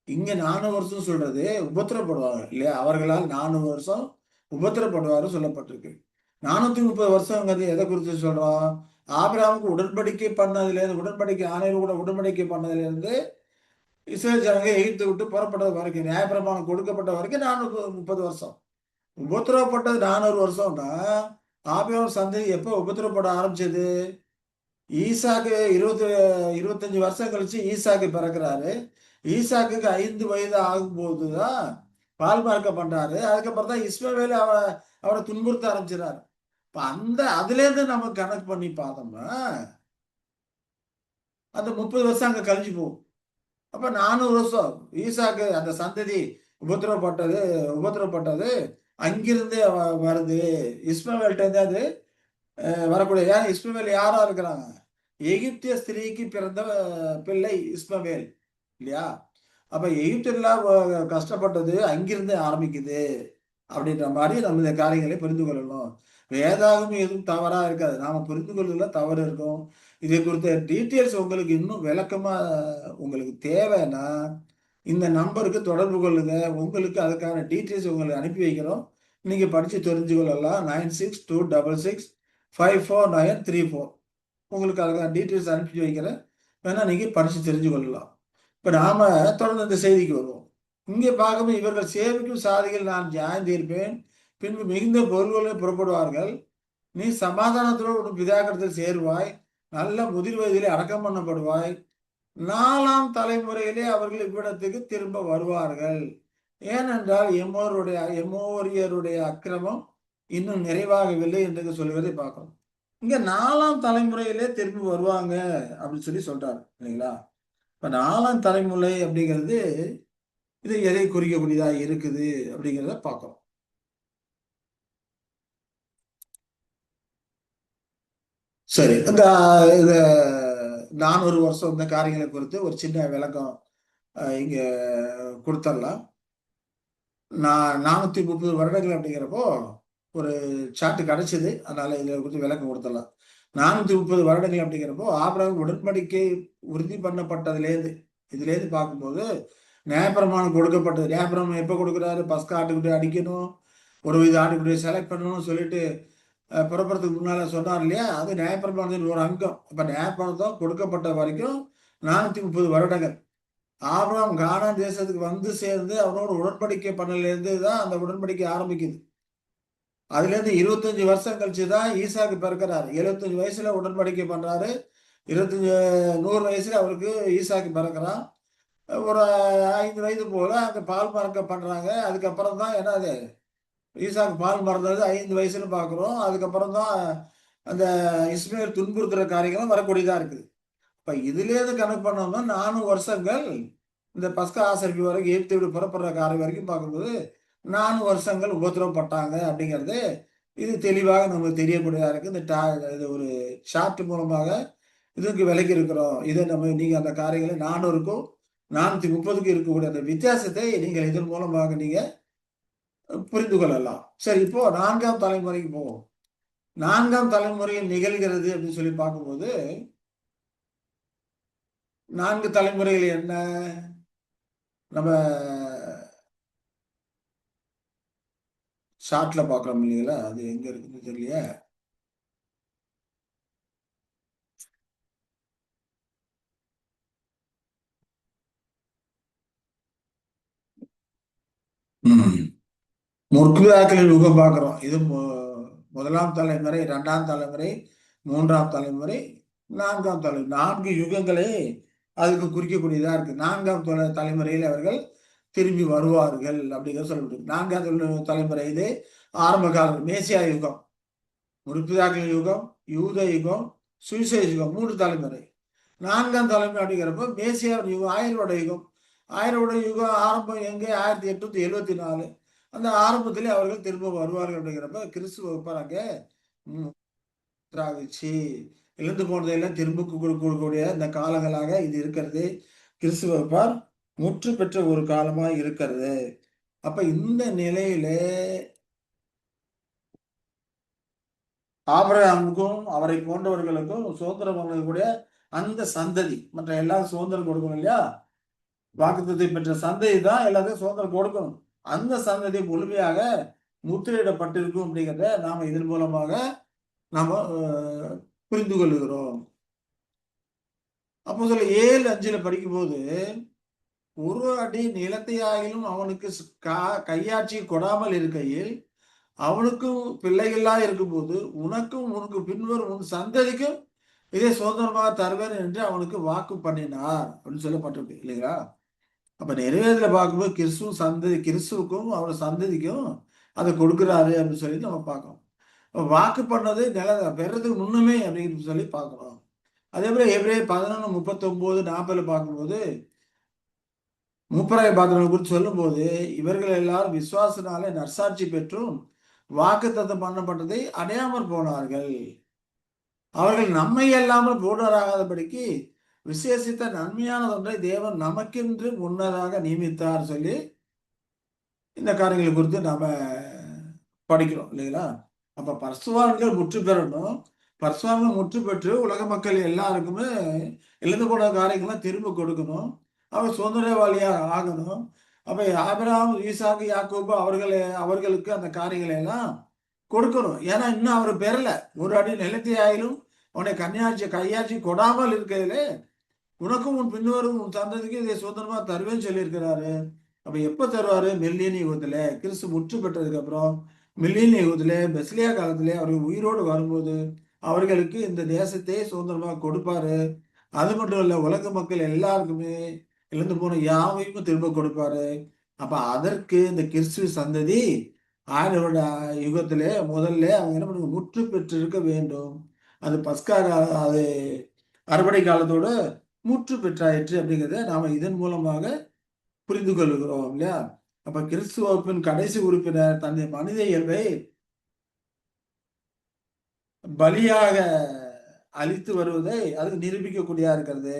இங்க 400 வருஷம் சொல்றது உபத்திரப்படுவாங்க இல்லையா? அவர்களால் 400 வருஷம் உபத்திரப்படுவாரு சொல்லப்பட்டிருக்கு. 430 வருஷங்கிறது எதை குறித்து சொல்றோம்? ஆபிரகாமுக்கு உடன்படிக்கை பண்ணதுல இருந்து, உடன்படிக்கை ஆணையர் கூட உடன்படிக்கை பண்ணதுல இருந்து இஸ்ரேல் ஜனங்க எகிப்து விட்டு புறப்பட்டது வரைக்கும், நியாயப்பிரமாணம் கொடுக்கப்பட்ட வரைக்கும் 430 வருஷம். உபத்திரவப்பட்டது 400 வருஷம்னா ஆபிரகாம் சந்ததி எப்போ உபத்திரப்பட ஆரம்பிச்சது? ஈசாக்கு 25 வருஷம் கழிச்சு ஈசாக்கு பிறக்கிறாரு. ஈசாக்குக்கு 5 வயது ஆகும்போதுதான் பால் பார்க்க பண்றாரு. அதுக்கப்புறம் தான் இஸ்மவேல் அவரை துன்புறுத்த ஆரம்பிச்சிடறாரு. இப்ப அதுல இருந்து நம்ம கணக்கு பண்ணி பார்த்தோம்னா அந்த 30 வருஷம் அங்க கழிஞ்சு போகும். அப்ப 400 வருஷம் ஈசாக்கு அந்த சந்ததி உபத்திரப்பட்டது அங்கிருந்தே வருது. இஸ்மவேல்கிட்ட இருந்து அது வரக்கூடிய, ஏன் இஸ்மவேல் யாரா இருக்கிறாங்க? எகிப்திய ஸ்திரீக்கு பிறந்த பிள்ளை இஸ்மவேல் இல்லையா? அப்ப எகிப்தியெல்லாம் கஷ்டப்பட்டது அங்கிருந்து ஆரம்பிக்குது அப்படின்ற மாதிரி நம்ம இந்த காரியங்களை புரிந்து கொள்ளணும். வேதாகமும் எதுவும் தவறா இருக்காது, நாம புரிந்து கொள்ளுதல தவறு இருக்கும். இதை குறித்த டீட்டெயில்ஸ் உங்களுக்கு இன்னும் விளக்கமா உங்களுக்கு தேவைன்னா இந்த நம்பருக்கு தொடர்பு கொள்ளுங்க. உங்களுக்கு அதுக்கான டீட்டெயில்ஸ் உங்களுக்கு அனுப்பி வைக்கிறோம். நீங்க படிச்சு தெரிஞ்சு கொள்ளலாம். 9626654934 உங்களுக்கு அதுக்கான டீட்டெயில்ஸ் அனுப்பி வைக்கிறேன். வேணா நீங்க படிச்சு தெரிஞ்சு கொள்ளலாம். இப்ப நாம தொடர்ந்து இந்த செய்திக்கு வருவோம். இங்கே பார்க்கும்போது இவர்கள் சேவிக்கும் சாதிகள் நான் நியாயம் தீர்ப்பேன், பின்பு மிகுந்த பொருள்களை புறப்படுவார்கள். நீ சமாதானத்தோடு உன் பிதாக்கடத்தில் சேருவாய், நல்ல முதிர் வயதிலே அடக்கம் பண்ணப்படுவாய். 4ஆம் தலைமுறையிலே அவர்கள் இவ்விடத்துக்கு திரும்ப வருவார்கள். ஏனென்றால் எம்மோரியருடைய அக்கிரமம் இன்னும் நிறைவாகவில்லை என்று சொல்கிறதை பார்க்கணும். இங்க 4ஆம் தலைமுறையிலே திரும்பி வருவாங்க அப்படின்னு சொல்லி சொல்றாரு இல்லைங்களா? இப்ப 4ஆம் தலைமுறை அப்படிங்கிறது இது எதை குறிக்கக்கூடியதா இருக்குது அப்படிங்கிறத பார்க்கணும். சரி, இந்த 400 வருஷம் இந்த காரியங்களை குறித்து ஒரு சின்ன விளக்கம் இங்க கொடுத்துடலாம். 430 வருடங்கள் அப்படிங்கிறப்போ ஒரு சாட்டு கிடைச்சது, அதனால இதை குறித்து விளக்கம் கொடுத்துடலாம். 430 வருடங்கள் அப்படிங்கிறப்போ ஆபிரகாம் உடன்படிக்கை உறுதி பண்ணப்பட்டதுலேருந்து இதுலேருந்து பார்க்கும்போது நியாயப்பிரமாணம் கொடுக்கப்பட்டது. நியாயப்பிரமாணம் எப்போ கொடுக்குறாரு? பஸ்கா ஆட்டுக்குட்டி அடிக்கணும், ஒரு வித ஆட்டுக்குட்டியை செலக்ட் பண்ணணும்னு சொல்லிட்டு புறப்படுறதுக்கு முன்னால சொன்னார் இல்லையா? அது நியாயப்பிரமாணத்தின் ஒரு அங்கம். அப்ப நியாயப்பிரமாணம் கொடுக்கப்பட்ட வரைக்கும் 430 வருடங்கள். ஆபிரகாம் கானான் தேசத்துக்கு வந்து சேர்ந்து அவனோட உடன்படிக்கை பண்ணலேருந்து தான் அந்த உடன்படிக்கை ஆரம்பிக்குது. அதுல இருந்து 25 வருஷம் கழிச்சு தான் ஈசாக்கு பிறக்கிறாரு. 75 வயசுல உடன்படிக்கை பண்றாரு. 25 100 வயசுல அவருக்கு ஈசாக்கு பிறக்கிறான். ஒரு 5 வயது போல அங்க பால் மறக்க பண்றாங்க. அதுக்கப்புறம் தான் என்னது ஈசாக்கு பால் மறந்தது 5 வயசுன்னு பார்க்குறோம். அதுக்கப்புறம் தான் அந்த இஸ்மேல் துன்புறுத்துற காரியங்களும் வரக்கூடியதா இருக்குது. இப்ப இதுலேருந்து கணக்கு பண்ணோம்னா 400 வருஷங்கள் இந்த பஸ்கா ஆசரிப்பு வரைக்கும் எகிப்தை விட்டு புறப்படுற காரியம் வரைக்கும் பார்க்கும்போது 400 வருஷங்கள் உபத்திரவப்பட்டாங்க அப்படிங்கிறது இது தெளிவாக நமக்கு தெரியக்கூடியதா இருக்கு. இது ஒரு சார்ட் மூலமாக இதுக்கு விலக்கி இருக்கிறோம். இதை நீங்க அந்த காரியங்களை 400க்கும் 430க்கும் இருக்கக்கூடிய அந்த வித்தியாசத்தை நீங்கள் இதன் மூலமாக நீங்க புரிந்து கொள்ளலாம். சரி, இப்போ 4ஆம் தலைமுறைக்கு போவோம். 4ஆம் தலைமுறையில் நிகழ்கிறது அப்படின்னு சொல்லி பார்க்கும்போது 4 தலைமுறைகள் என்ன? நம்ம ஷார்ட்ல பார்க்குறோம் இல்லைங்களா? அது எங்க இருக்குன்னு தெரியலையே. முற்பிதாக்களின் யுகம் பார்க்குறோம். இது முதலாம் தலைமுறை, 2ஆம் தலைமுறை, 3ஆம் தலைமுறை, 4ஆம் தலைமுறை. 4 யுகங்களே அதுக்கு குறிக்கக்கூடியதா இருக்கு. 4ஆம் தலைமுறையில் அவர்கள் திரும்பி வருவார்கள் அப்படிங்கிறத சொல்லப்படுது. 4ஆம் தலைமுறை இது ஆரம்ப காலம் மேசியா யுகம், முற்பிதாக்களின் யுகம், யூத யுகம், சுவிசேஷ யுகம், 3 தலைமுறை. 4ஆம் தலைமுறை அப்படிங்கிறப்ப மேசியா யுகம், 1000 வருட யுகம். 1000 வருட யுகம் ஆரம்பம் எங்கே? 1874. அந்த ஆரம்பத்திலே அவர்கள் திரும்ப வருவார்கள் அப்படிங்கிறப்ப கிறிஸ்துவ வைப்பாங்க. திராவிச்சு இழந்து போனதையெல்லாம் திரும்ப கொடுக்கக்கூடிய இந்த காலங்களாக இது இருக்கிறது. கிறிஸ்துவ வைப்பார் முற்று பெற்ற ஒரு காலமா இருக்கிறது. அப்ப இந்த நிலையில ஆபிரகாமுக்கும் அவரை போன்றவர்களுக்கும் சுதந்திரம் வாங்கக்கூடிய அந்த சந்ததி மற்ற எல்லாரும் சுதந்திரம் கொடுக்கணும் இல்லையா? வாக்குத்தத்தை பெற்ற சந்ததி தான் எல்லாத்தையும் சுதந்திரம் கொடுக்கணும். அந்த சந்ததி முழுமையாக முத்திரையிடப்பட்டிருக்கும் அப்படிங்கிறத நாம இதன் மூலமாக நாம புரிந்து கொள்ளுகிறோம். அப்போ சொல்ல 7:5 படிக்கும்போது ஒரு அடி நிலத்தை ஆகிலும் அவனுக்கு கையாட்சி கொடாமல் இருக்கையில் அவனுக்கும் பிள்ளைகளா இருக்கும்போது உனக்கும் உனக்கு பின்வரும் உன் சந்ததிக்கும் இதை சுதந்திரமாக தருவேன் என்று அவனுக்கு வாக்கு பண்ணினார் அப்படின்னு சொல்லப்பட்டிருக்கு இல்லைங்களா? அப்ப நிறைவேறல பார்க்கும்போது கிறிஸ்துவுக்கும் அவரோட சந்ததிக்கும் அதை கொடுக்குறாரு அப்படின்னு சொல்லி நம்ம பார்க்கணும். வாக்கு பண்ணது பெறதுக்கு முன்னுமே அப்படின்னு சொல்லி பார்க்கணும். அதே போல எபிரேயர் 11:39-40 பார்க்கும்போது மூப்பராய பாத்திரங்களை குறித்து சொல்லும் போது இவர்கள் எல்லாரும் விசுவாசனாலே நற்சாட்சி பெற்றும் வாக்குத்தத்தம் பண்ணப்பட்டதை அடையாமல் போனார்கள். அவர்கள் நம்மை அல்லாமல் பூர்ணராகாதபடிக்கு விசேஷித்த நன்மையான ஒன்றை தேவன் நமக்கென்று முன்னதாக நியமித்தார் சொல்லி இந்த காரியங்களை குறித்து நாம படிக்கிறோம் இல்லைங்களா? அப்ப பரிசுத்தவான்கள் முற்று பெறணும். பரிசுத்தவான்கள் முற்று பெற்று உலக மக்கள் எல்லாருக்குமே இழந்து போன காரியங்கள்லாம் திரும்ப கொடுக்கணும். அவர் சுதந்திரவாளியாக ஆகணும். அப்ப ஆபிரகாம், ஈசாக்கு, யாக்கோபு அவர்களுக்கு அந்த காரியங்களை எல்லாம் கொடுக்கணும். ஏன்னா இன்னும் அவர் பெறல. ஒரு அடி நிலத்தை ஆயிலும் அவனை கையாட்சி கொடாமல் இருக்கையிலே உனக்கும் உன் பின்வரும் உன் சந்ததிக்கு இதை சுதந்திரமா தருவேன்னு சொல்லியிருக்கிறாரு. அப்ப எப்ப தருவாரு? மில்லியன் யுகத்துல கிறிஸ்து முற்று பெற்றதுக்கு அப்புறம் மில்லியன் யுகத்துல பெஸ்லியா காலத்திலே அவர்கள் உயிரோடு வரும்போது அவர்களுக்கு இந்த தேசத்தை சுதந்திரமா கொடுப்பாரு. அது மட்டும் இல்ல, உலக மக்கள் எல்லாருக்குமே இழந்து போன யாவையும் திரும்ப கொடுப்பாரு. அப்ப அதற்கு இந்த கிறிஸ்துவ சந்ததி 1000 வருட யுகத்திலே முதல்ல அவங்க என்ன பண்ணுங்க முற்று பெற்றிருக்க வேண்டும். அது பஸ்கா அது அறுவடை காலத்தோட முற்று பெற்றாயிற்று அப்படிங்கிறத நாம இதன் மூலமாக புரிந்து கொள்கிறோம் இல்லையா? அப்ப கிறிஸ்துவ வகுப்பின் கடைசி உறுப்பினர் தன்னை மனித இயல்பை பலியாக அழித்து வருவதை அதுக்கு நிரூபிக்கக்கூடியதா இருக்கிறது.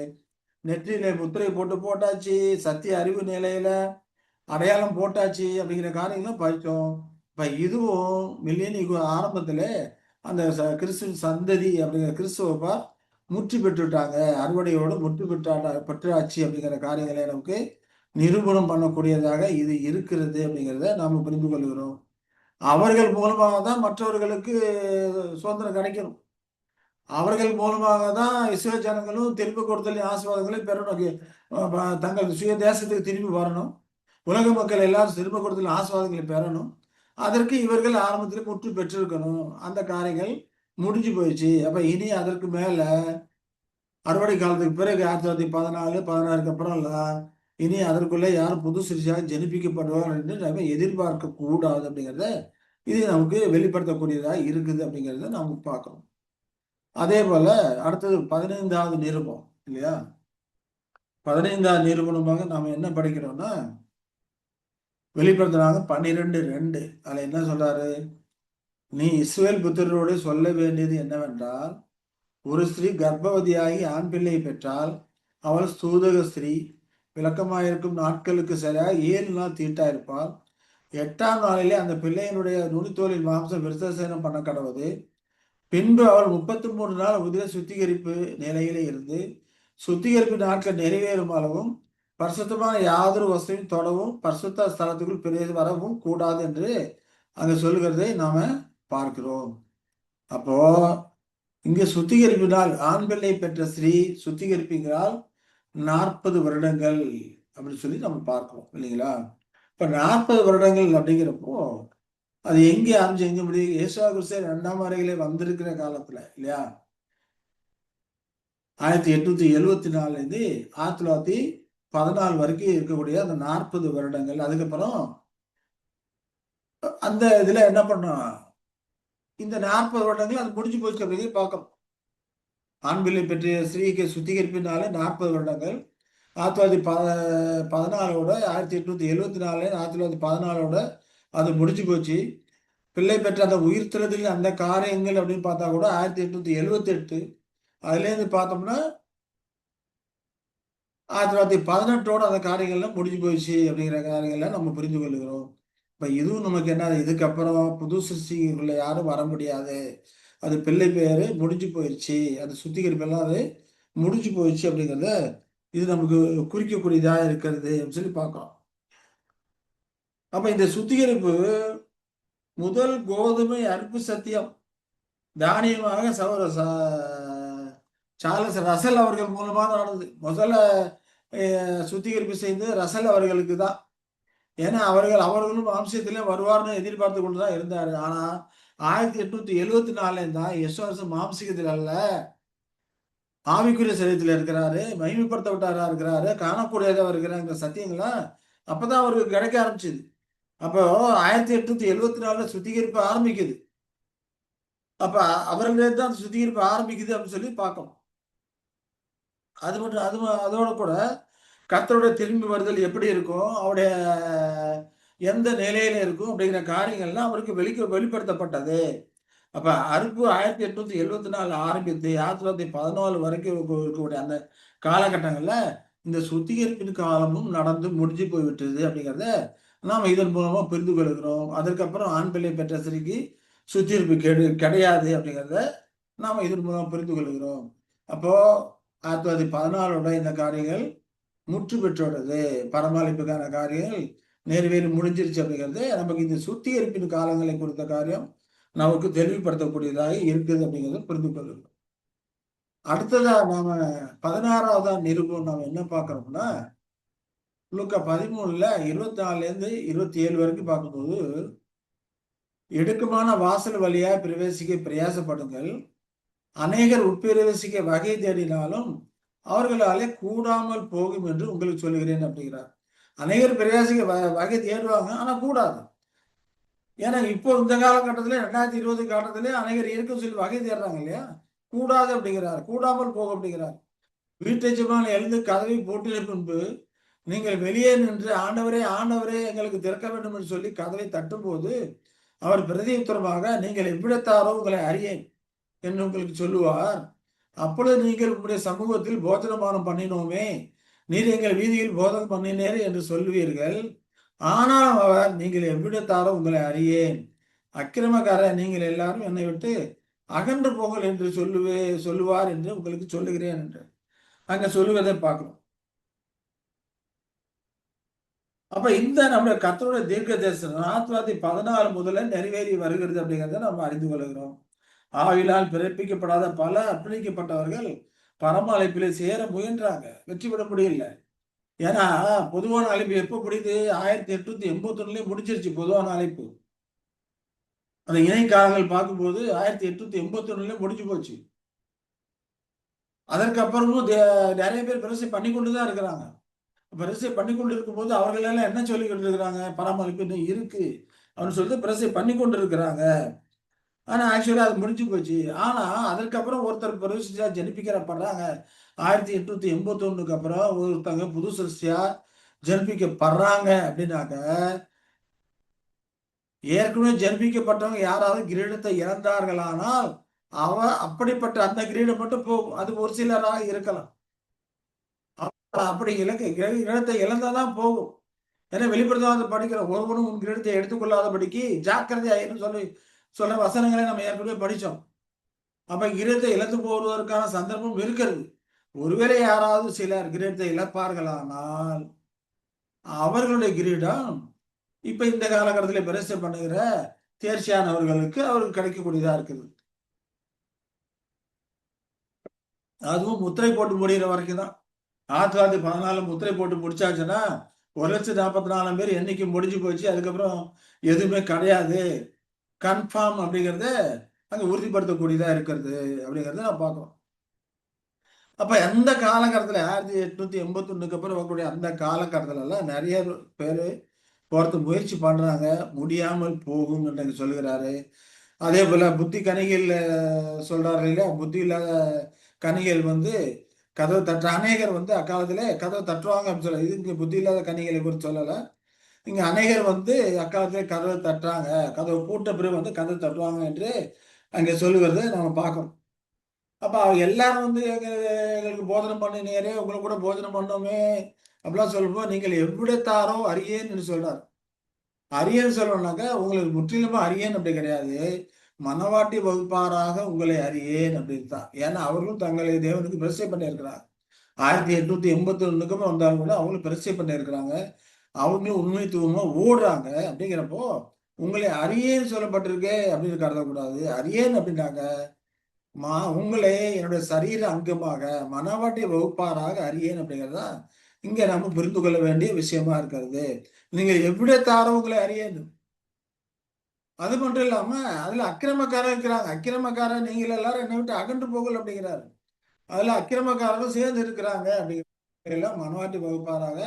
நெற்றியில முத்திரை போட்டாச்சு, சத்திய அறிவு நிலையில அடையாளம் போட்டாச்சு அப்படிங்கிற காரியங்களும் படித்தோம். இப்ப இதுவும் மில்லியன் ஆரம்பத்துல அந்த கிறிஸ்துவ சந்ததி அப்படிங்கிற கிறிஸ்துவப்பா முற்று பெற்றுட்டாங்க, அறுவடையோடு முற்று பெற்றாச்சு அப்படிங்கிற காரியங்களை நமக்கு நிரூபணம் பண்ணக்கூடியதாக இது இருக்கிறது அப்படிங்கிறத நாம் புரிந்து கொள்கிறோம். அவர்கள் மூலமாக தான் மற்றவர்களுக்கு சுதந்திரம் கிடைக்கணும். அவர்கள் மூலமாக தான் இஸ்ரேல் ஜனங்களும் திரும்ப கொடுத்தல் ஆசீர்வாதங்களை பெறணும். தங்கள் சுய தேசத்துக்கு திரும்பி வரணும். உலக மக்கள் எல்லாரும் திரும்ப கொடுத்தல் ஆசீர்வாதங்களை பெறணும். அதற்கு இவர்கள் ஆரம்பத்தில் முற்று பெற்றிருக்கணும். அந்த காரியங்கள் முடிஞ்சு போயிடுச்சு. அப்ப இனி அதற்கு மேல அறுவடை காலத்துக்கு பிறகு 1914, 16க்கு அப்புறம்லாம் இனி அதற்குள்ளே யாரும் புது சிருஷ்டியாக ஜனிப்பிக்கப்படுவார் என்று நம்ம எதிர்பார்க்க கூடாது அப்படிங்கிறத இது நமக்கு வெளிப்படுத்தக்கூடியதா இருக்குது அப்படிங்கிறத நம்ம பார்க்கணும். அதே போல அடுத்தது 15வது நிருபம் இல்லையா? 15வது நிருபணமாக நாம என்ன படிக்கிறோம்னா வெளிப்படுத்தினாங்க 12:2. அதுல என்ன சொல்றாரு? நீ இஸ்ரவேல் புத்திரரோடு சொல்ல வேண்டியது என்னவென்றால், ஒரு ஸ்திரீ கர்ப்பவதியாகி ஆண் பிள்ளை பெற்றால் அவள் சூதக ஸ்திரீ, விளக்கமாயிருக்கும் நாட்களுக்கு சரியாக 7 நாள் தீட்டாயிருப்பாள். 8ஆம் நாளிலே அந்த பிள்ளையினுடைய நுனித்தோலின் மாம்சம் விருத்தசேதனம் பண்ண கடவுது. பின்பு அவள் 33 நாள் உதிர சுத்திகரிப்பு நிலையிலே இருந்து சுத்திகரிப்பு நாட்கள் நிறைவேறும் அளவும் பரிசுத்தமான யாதொரு வசதியும் தொடவும் பரிசுத்த ஸ்தலத்துக்குள் பிரவேச வரவும் கூடாது என்று அங்க சொல்லுகிறதை நாம பார்க்கிறோம். அப்போ இங்க சுத்திகரிப்பு நாள் ஆண் பிள்ளை பெற்ற ஸ்திரீ சுத்திகரிப்புங்கிறால் 40 வருடங்கள் அப்படின்னு சொல்லி நம்ம பார்க்கிறோம் இல்லைங்களா? இப்ப 40 வருடங்கள் அப்படிங்கிறப்போ அது எங்கே ஆரம்பிச்சு எங்க முடியும்? இயேசுவா கிறிஸ்து 2ஆம் வருகையிலே வந்திருக்கிற காலத்துல இல்லையா? 1874 1914 வரைக்கும் இருக்கக்கூடிய அந்த 40 வருடங்கள். அதுக்கப்புறம் அந்த இதுல என்ன பண்ணோம்? இந்த 40 வருடங்கள் அது முடிஞ்சு போச்சு அப்படின்னு பார்க்கணும். ஆண் பிள்ளை பெற்ற ஸ்திரீக்கு சுத்திகரிப்பினாலே 40 வருடங்கள் 1914 1874 1914 அது முடிஞ்சு போச்சு. பிள்ளை பெற்ற அந்த உயிர்த்தெழுதலின் அந்த காரியங்கள் அப்படின்னு பார்த்தா கூட 1878 அதுலேருந்து பார்த்தோம்னா 1918 அந்த காரியங்கள்லாம் முடிஞ்சு போயிடுச்சு அப்படிங்கிற காரியங்கள்லாம் நம்ம புரிந்து கொள்ளுகிறோம். இப்ப இதுவும் நமக்கு என்ன, இதுக்கப்புறம் புது சிருஷ்டிக்குள்ள யாரும் வர முடியாது. அது பிள்ளை பேரு முடிஞ்சு போயிடுச்சு. அந்த சுத்திகரிப்பெல்லாம் அது முடிஞ்சு போயிடுச்சு அப்படிங்கிறத இது நமக்கு குறிக்கக்கூடியதா இருக்கிறது அப்படின்னு சொல்லி பார்க்கிறோம். அப்ப இந்த சுத்திகரிப்பு முதல் கோதுமை அற்பு சத்தியம் தானியமாக சார்லஸ் ரசல் அவர்கள் மூலமாக நடந்தது. முதல்ல சுத்திகரிப்பு செய்து ரசல் அவர்களுக்கு தான். ஏன்னா அவர்களும் வம்சத்திலே வருவார்னு எதிர்பார்த்து கொண்டுதான் இருந்தாரு. ஆனா 1874 தான் யெசுவாசம் மாம்சிகத்தில் அல்ல ஆவிக்குரிய சரீரத்தில் இருக்கிறாரு, மகிமைப்படுத்தப்பட்டாரா இருக்கிறாரு, காணக்கூடியதா இருக்கிறாங்க சத்தியங்களா அப்பதான் அவருக்கு கிடைக்க ஆரம்பிச்சது. அப்போ 1874 சுத்திகரிப்பு ஆரம்பிக்குது. அப்ப அவர்களே தான் அந்த சுத்திகரிப்பு ஆரம்பிக்குது அப்படின்னு சொல்லி பார்க்கணும். அது மட்டும் அதோட கூட கர்த்தருடைய திரும்பி வருதல் எப்படி இருக்கும், அவருடைய எந்த நிலையில இருக்கும் அப்படிங்கிற காரியங்கள்லாம் அவருக்கு வெளிப்படுத்தப்பட்டது. அப்ப அறுப்பு 1874 ஆரம்பித்து 1914 வரைக்கும் இருக்கக்கூடிய அந்த காலகட்டங்கள்ல இந்த சுத்திகரிப்பின் காலமும் நடந்து முடிஞ்சு போய்விட்டது அப்படிங்கிறத நாம் இதன் மூலமா புரிந்து கொள்கிறோம். அதற்கப்புறம் ஆண் பிள்ளை பெற்ற ஸ்திரீக்கு சுத்திகரிப்பு கிடையாது அப்படிங்கிறத நாம இதன் மூலம் புரிந்து கொள்கிறோம். அப்போ 1914 இந்த காரியங்கள் முற்று பெற்றோடது, பரமாளிப்புக்கான காரியங்கள் நிறைவேறி முடிஞ்சிருச்சு அப்படிங்கிறது நமக்கு இந்த சுத்திகரிப்பின் காலங்களை குறித்த காரியம் நமக்கு தெளிவுபடுத்தக்கூடியதாக இருக்குது அப்படிங்கிறத புரிந்து கொள்ளுங்க. அடுத்ததா நாம 16வது நிருபம் நாம என்ன பார்க்கிறோம்னா லூக்கா 13ல 24ல 27 வரைக்கும் பார்க்கும்போது இடுக்கமான வாசல் வழியா பிரவேசிக்க பிரயாசப்படுங்கள். அநேகர் உட்பிரவேசிக்க வகை தேடினாலும் அவர்களாலே கூடாமல் போகும் என்று உங்களுக்கு சொல்லுகிறேன் அப்படிங்கிறார். அநேகர் பிரயாசிக்க வகை தேடுவாங்க, ஆனா கூடாது. ஏன்னா இப்போ இந்த காலகட்டத்துல 2020 காலத்திலே அநேகர் இருக்கும் சொல்லி வகை தேடுறாங்க இல்லையா? கூடாது அப்படிங்கிறார், கூடாமல் போகும் அப்படிங்கிறார். வீட்டெஜமான் எழுந்து கதவை பூட்டின பின்பு நீங்கள் வெளியே நின்று ஆண்டவரே ஆண்டவரே எங்களுக்கு திறக்க வேண்டும் என்று சொல்லி கதவை தட்டும்போது அவர் பிரதியுத்தரமாக நீங்கள் எவ்விடத்தாரோ உங்களை அறியேன் என்று உங்களுக்கு சொல்லுவார். அப்பொழுது நீங்கள் உங்களுடைய சமூகத்தில் போஜனமானம் பண்ணினோமே, நீர் எங்கள் வீதியில் போதனம் பண்ணினேர் என்று சொல்லுவீர்கள். ஆனால் அவர் நீங்கள் எவ்விடத்தாரோ உங்களை அறியேன், அக்கிரமக்கார நீங்கள் எல்லாரும் என்னை விட்டு அகன்று போங்கள் என்று சொல்லுவார் என்று உங்களுக்கு சொல்லுகிறேன் என்று அங்க சொல்லுவதை பார்க்கிறோம். அப்ப இந்த நம்முடைய கர்த்தருடைய தீர்க்க தரிசனம் 1914 முதல்ல நிறைவேறி வருகிறது அப்படிங்கிறத நம்ம அறிந்து கொள்கிறோம். ஆவிலால் பிறப்பிக்கப்படாத பல அர்ப்பணிக்கப்பட்டவர்கள் பரம அழைப்பிலே சேர முயன்றாங்க, வெற்றி பெற முடியல. ஏன்னா பொதுவான அழைப்பு எப்ப முடியுது? 1881 முடிச்சிருச்சு பொதுவான அழைப்பு. அந்த இணைக்காலங்கள் பார்க்கும்போது 1881 முடிஞ்சு போச்சு. அதற்கு அப்புறமும் நிறைய பேர் பிரச்சனை பண்ணி கொண்டுதான் இருக்கிறாங்க. பிரச்சனை பண்ணி கொண்டு இருக்கும்போது அவர்கள் எல்லாம் என்ன சொல்லிக்கிட்டு இருக்கிறாங்க? பராமரிப்பு இன்னும் இருக்கு அப்படின்னு சொல்லிட்டு பிரச்சனை பண்ணி கொண்டு இருக்கிறாங்க. ஆனா ஆக்சுவலா அது முடிஞ்சு போச்சு. ஆனா அதற்கப்புறம் ஒருத்தர் புது ஜனிப்பிக்கப்படுறாங்க. 1881 அப்புறம் ஒருத்தங்க புது சிருஷ்டியா ஜனிப்பிக்கப்படுறாங்க அப்படின்னாக்க, ஏற்கனவே ஜனிப்பிக்கப்பட்டவங்க யாராவது கிரீடத்தை இழந்தார்களானால் அப்படிப்பட்ட அந்த கிரீடம் மட்டும் போகும். அது ஒரு சிலராக இருக்கலாம். அப்படி கிரீடத்தை இழந்தாதான் போகும். ஏன்னா வெளிப்படுத்தாத படிக்கிற ஒருவனும் உன் கிரீடத்தை எடுத்துக்கொள்ளாதபடிக்கு ஜாக்கிரதையாயிரும் சொல்லி சொல்ற வசனங்களை நம்ம ஏற்கனவே படிச்சோம். அப்ப கிரீடத்தை இழந்து போவதற்கான சந்தர்ப்பம் இருக்கிறது. ஒருவேளை யாராவது சிலர் கிரீடத்தை இழப்பார்களானால் அவர்களுடைய கிரீடம் இப்ப இந்த காலகட்டத்தில் பிரச்சனை பண்ணுகிற தேர்ச்சியானவர்களுக்கு அவருக்கு கிடைக்கக்கூடியதா இருக்குது. அதுவும் முத்திரை போட்டு முடிகிற வரைக்கும் தான். 1914 முத்திரை போட்டு முடிச்சாச்சுன்னா 1,44,000 பேர் எண்ணிக்கை முடிஞ்சு போச்சு. அதுக்கப்புறம் எதுவுமே கிடையாது. கன்ஃபார்ம் அப்படிங்கிறத அங்க உறுதிப்படுத்தக்கூடியதா இருக்கிறது அப்படிங்கிறத நான் பார்க்கிறோம். அப்ப அந்த காலகட்டத்துல 1881 அப்புறம் வரக்கூடிய அந்த காலகட்டத்துல எல்லாம் நிறைய பேரு போறது முயற்சி பண்றாங்க. முடியாமல் போகும் என்று சொல்லுகிறாரு. அதே போல புத்தி கனிகள் சொல்றாரு இல்லையா? புத்தி இல்லாத கனிகள் கதவு தட்டுற அநேகர் அக்காலத்திலே கதவை தட்டுவாங்க அப்படின்னு சொல்ல. இது இங்க புத்தி இல்லாத கனிகளை குறித்து சொல்லல. இங்க அநேகர் அக்காலத்திலே கதவை தட்டுறாங்க, கதவை பூட்ட பிறகு கதவை தட்டுவாங்க என்று அங்கே சொல்லுகிறத நம்ம பார்க்கணும். அப்ப எல்லாரும் எங்களுக்கு போதனம் பண்ணினீரே, உங்களை கூட போதனம் பண்ணோமே அப்படிலாம் சொல்லும்போது, நீங்கள் எவ்விடத்தாரோ அறியேன் என்று சொல்றாரு. அறியேன்னு சொல்லணும்னாக்க உங்களுக்கு முற்றிலுமா அறியேன் அப்படி கிடையாது. மனவாட்டி வகுப்பாராக உங்களை அறியேன் அப்படின்னு தான். ஏன்னா அவர்களும் தங்களை தேவனுக்கு பிரச்சனை பண்ணியிருக்கிறாங்க. 1881 வந்தாலும் கூட அவங்களும் பிரச்சனை பண்ணியிருக்கிறாங்க. அவங்களும் உண்மைத்துவமா ஓடுறாங்க. அப்படிங்கிறப்போ உங்களை அறியேன்னு சொல்லப்பட்டிருக்கே அப்படின்னு கருதக்கூடாது. அறியேன் அப்படின்னாங்க உங்களே என்னுடைய சரீர அங்கமாக மனவாட்டி வகுப்பாராக அறியேன் அப்படிங்கிறதா இங்க நம்ம புரிந்து கொள்ள வேண்டிய விஷயமா இருக்கிறது. நீங்க எவ்விடத்தாரோ உங்களை அறியேன். அது மட்டும் இல்லாம அதுல அக்கிரமக்காரர் இருக்கிறாங்க. அக்கிரமக்காரர் நீங்கள் எல்லாரும் என்னை விட்டு அகன்று போகல அப்படிங்கிறாரு. அதுல அக்கிரமக்காரரும் சேர்ந்து இருக்கிறாங்க அப்படிங்கிற மனவாட்டி வகுப்பாராக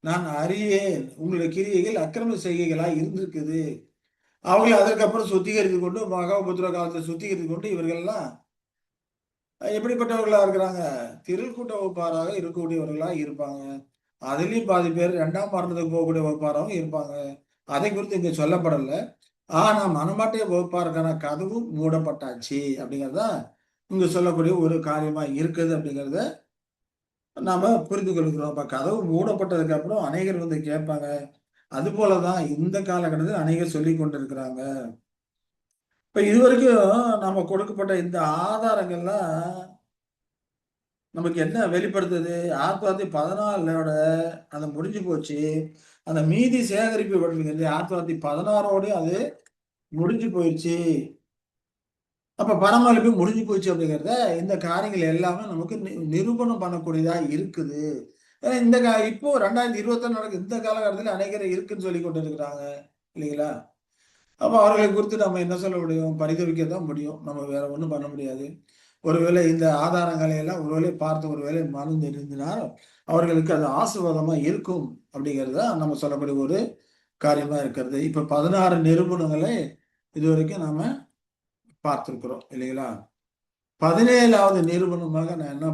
நான் அறியேன். உங்களுடைய கிரியைகள் அக்கிரம செய்கைகளா இருந்திருக்குது. அவங்களை அதற்கப்புறம் சுத்திகரித்து கொண்டு மகாபுத்திர காலத்தை சுத்திகரித்து கொண்டு இவர்கள்லாம் எப்படிப்பட்டவர்களா இருக்கிறாங்க? திரள் கூட்ட வகுப்பாராக இருக்கக்கூடியவர்களா இருப்பாங்க. அதுலயும் பாதி பேர் 2ஆம் மரணத்துக்கு போகக்கூடிய வகுப்பாராகவும் இருப்பாங்க. அதை குறித்து இங்க சொல்லப்படல. ஆனா மனமாட்டிய வகுப்பாருக்கான கதவும் மூடப்பட்டாச்சு அப்படிங்கிறதா இங்க சொல்லக்கூடிய ஒரு காரியமா இருக்குது அப்படிங்கிறத நாம புரிந்து கொள்கிறோம். அப்ப கதவு மூடப்பட்டதுக்கு அப்புறம் அநேகர் கேட்பாங்க. அது போலதான் இந்த காலகட்டத்தில் அநேகர் சொல்லி கொண்டிருக்கிறாங்க. இப்ப இதுவரைக்கும் நம்ம கொடுக்கப்பட்ட இந்த ஆதாரங்கள்லாம் நமக்கு என்ன வெளிப்படுத்துது? 1914 அந்த முடிஞ்சு போச்சு. அந்த மீதி சேகரிப்பு பட்டிருக்கு 1916 அது முடிஞ்சு போயிடுச்சு. அப்ப பணமளிப்பு முடிஞ்சு போச்சு அப்படிங்கிறத இந்த காரியங்கள் எல்லாமே நமக்கு நிரூபணம் பண்ணக்கூடியதா இருக்குது. ஏன்னா இப்போ 2021 நடக்குது. இந்த காலகட்டத்தில் அநேகர் இருக்குன்னு சொல்லி கொண்டு இருக்கிறாங்க இல்லைங்களா? அப்ப அவர்களை குறித்து நம்ம என்ன சொல்ல முடியும்? பரிதவிக்க தான் முடியும். நம்ம வேற ஒண்ணும் பண்ண முடியாது. ஒருவேளை இந்த ஆதாரங்களை எல்லாம் ஒருவேளை பார்த்து ஒருவேளை மனம் தெரிந்தினால் அவர்களுக்கு அது ஆசீர்வாதமா இருக்கும் அப்படிங்கிறத நம்ம சொல்லக்கூடிய ஒரு காரியமா இருக்கிறது. இப்ப 16 நிரூபணங்களை இதுவரைக்கும் நாம பார்த்திருக்கிறோம் இல்லைங்களா? 17வது நிரூபணமாக நான் என்ன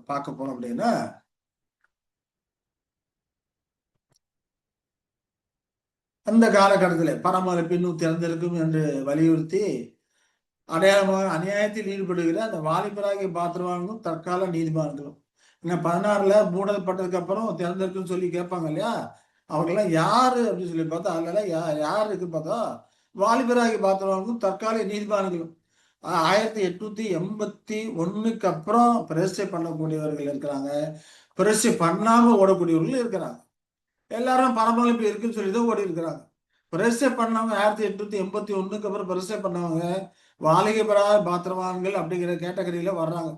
பார்க்க போறோம் அப்படின்னா, அந்த காலகட்டத்தில் பரமழைப்பு இன்னும் திறந்திருக்கும் என்று வலியுறுத்தி அடையாளமாக அநியாயத்தில் ஈடுபடுகிற அந்த வாலிபராகிய பாத்திரவான்களும் தற்கால நீதிமான்களும். 16ல மூடப்பட்டதுக்கு அப்புறம் திறந்திருக்குன்னு சொல்லி கேட்பாங்க இல்லையா? அவங்கெல்லாம் யாரு அப்படின்னு சொல்லி பார்த்தா அதெல்லாம் யார் இருக்குன்னு பார்த்தா வாலிபராகி பாத்திரவான்களும் தற்காலிக நீதிமான்களும். 1881 அப்புறம் பிரதிஷ்டை பண்ணக்கூடியவர்கள் இருக்கிறாங்க. பிரதிஷ்டை பண்ணாம ஓடக்கூடியவர்கள் இருக்கிறாங்க. எல்லாரும் பரமளிப்பு இருக்குன்னு சொல்லி தான் ஓடி இருக்கிறாங்க. பிரதிஷ்டை பண்ணவங்க 1881 அப்புறம் பிரதிஷ்டை பண்ணவங்க வாலிபராக பாத்திரவான்கள் அப்படிங்கிற கேட்டகரியில வர்றாங்க.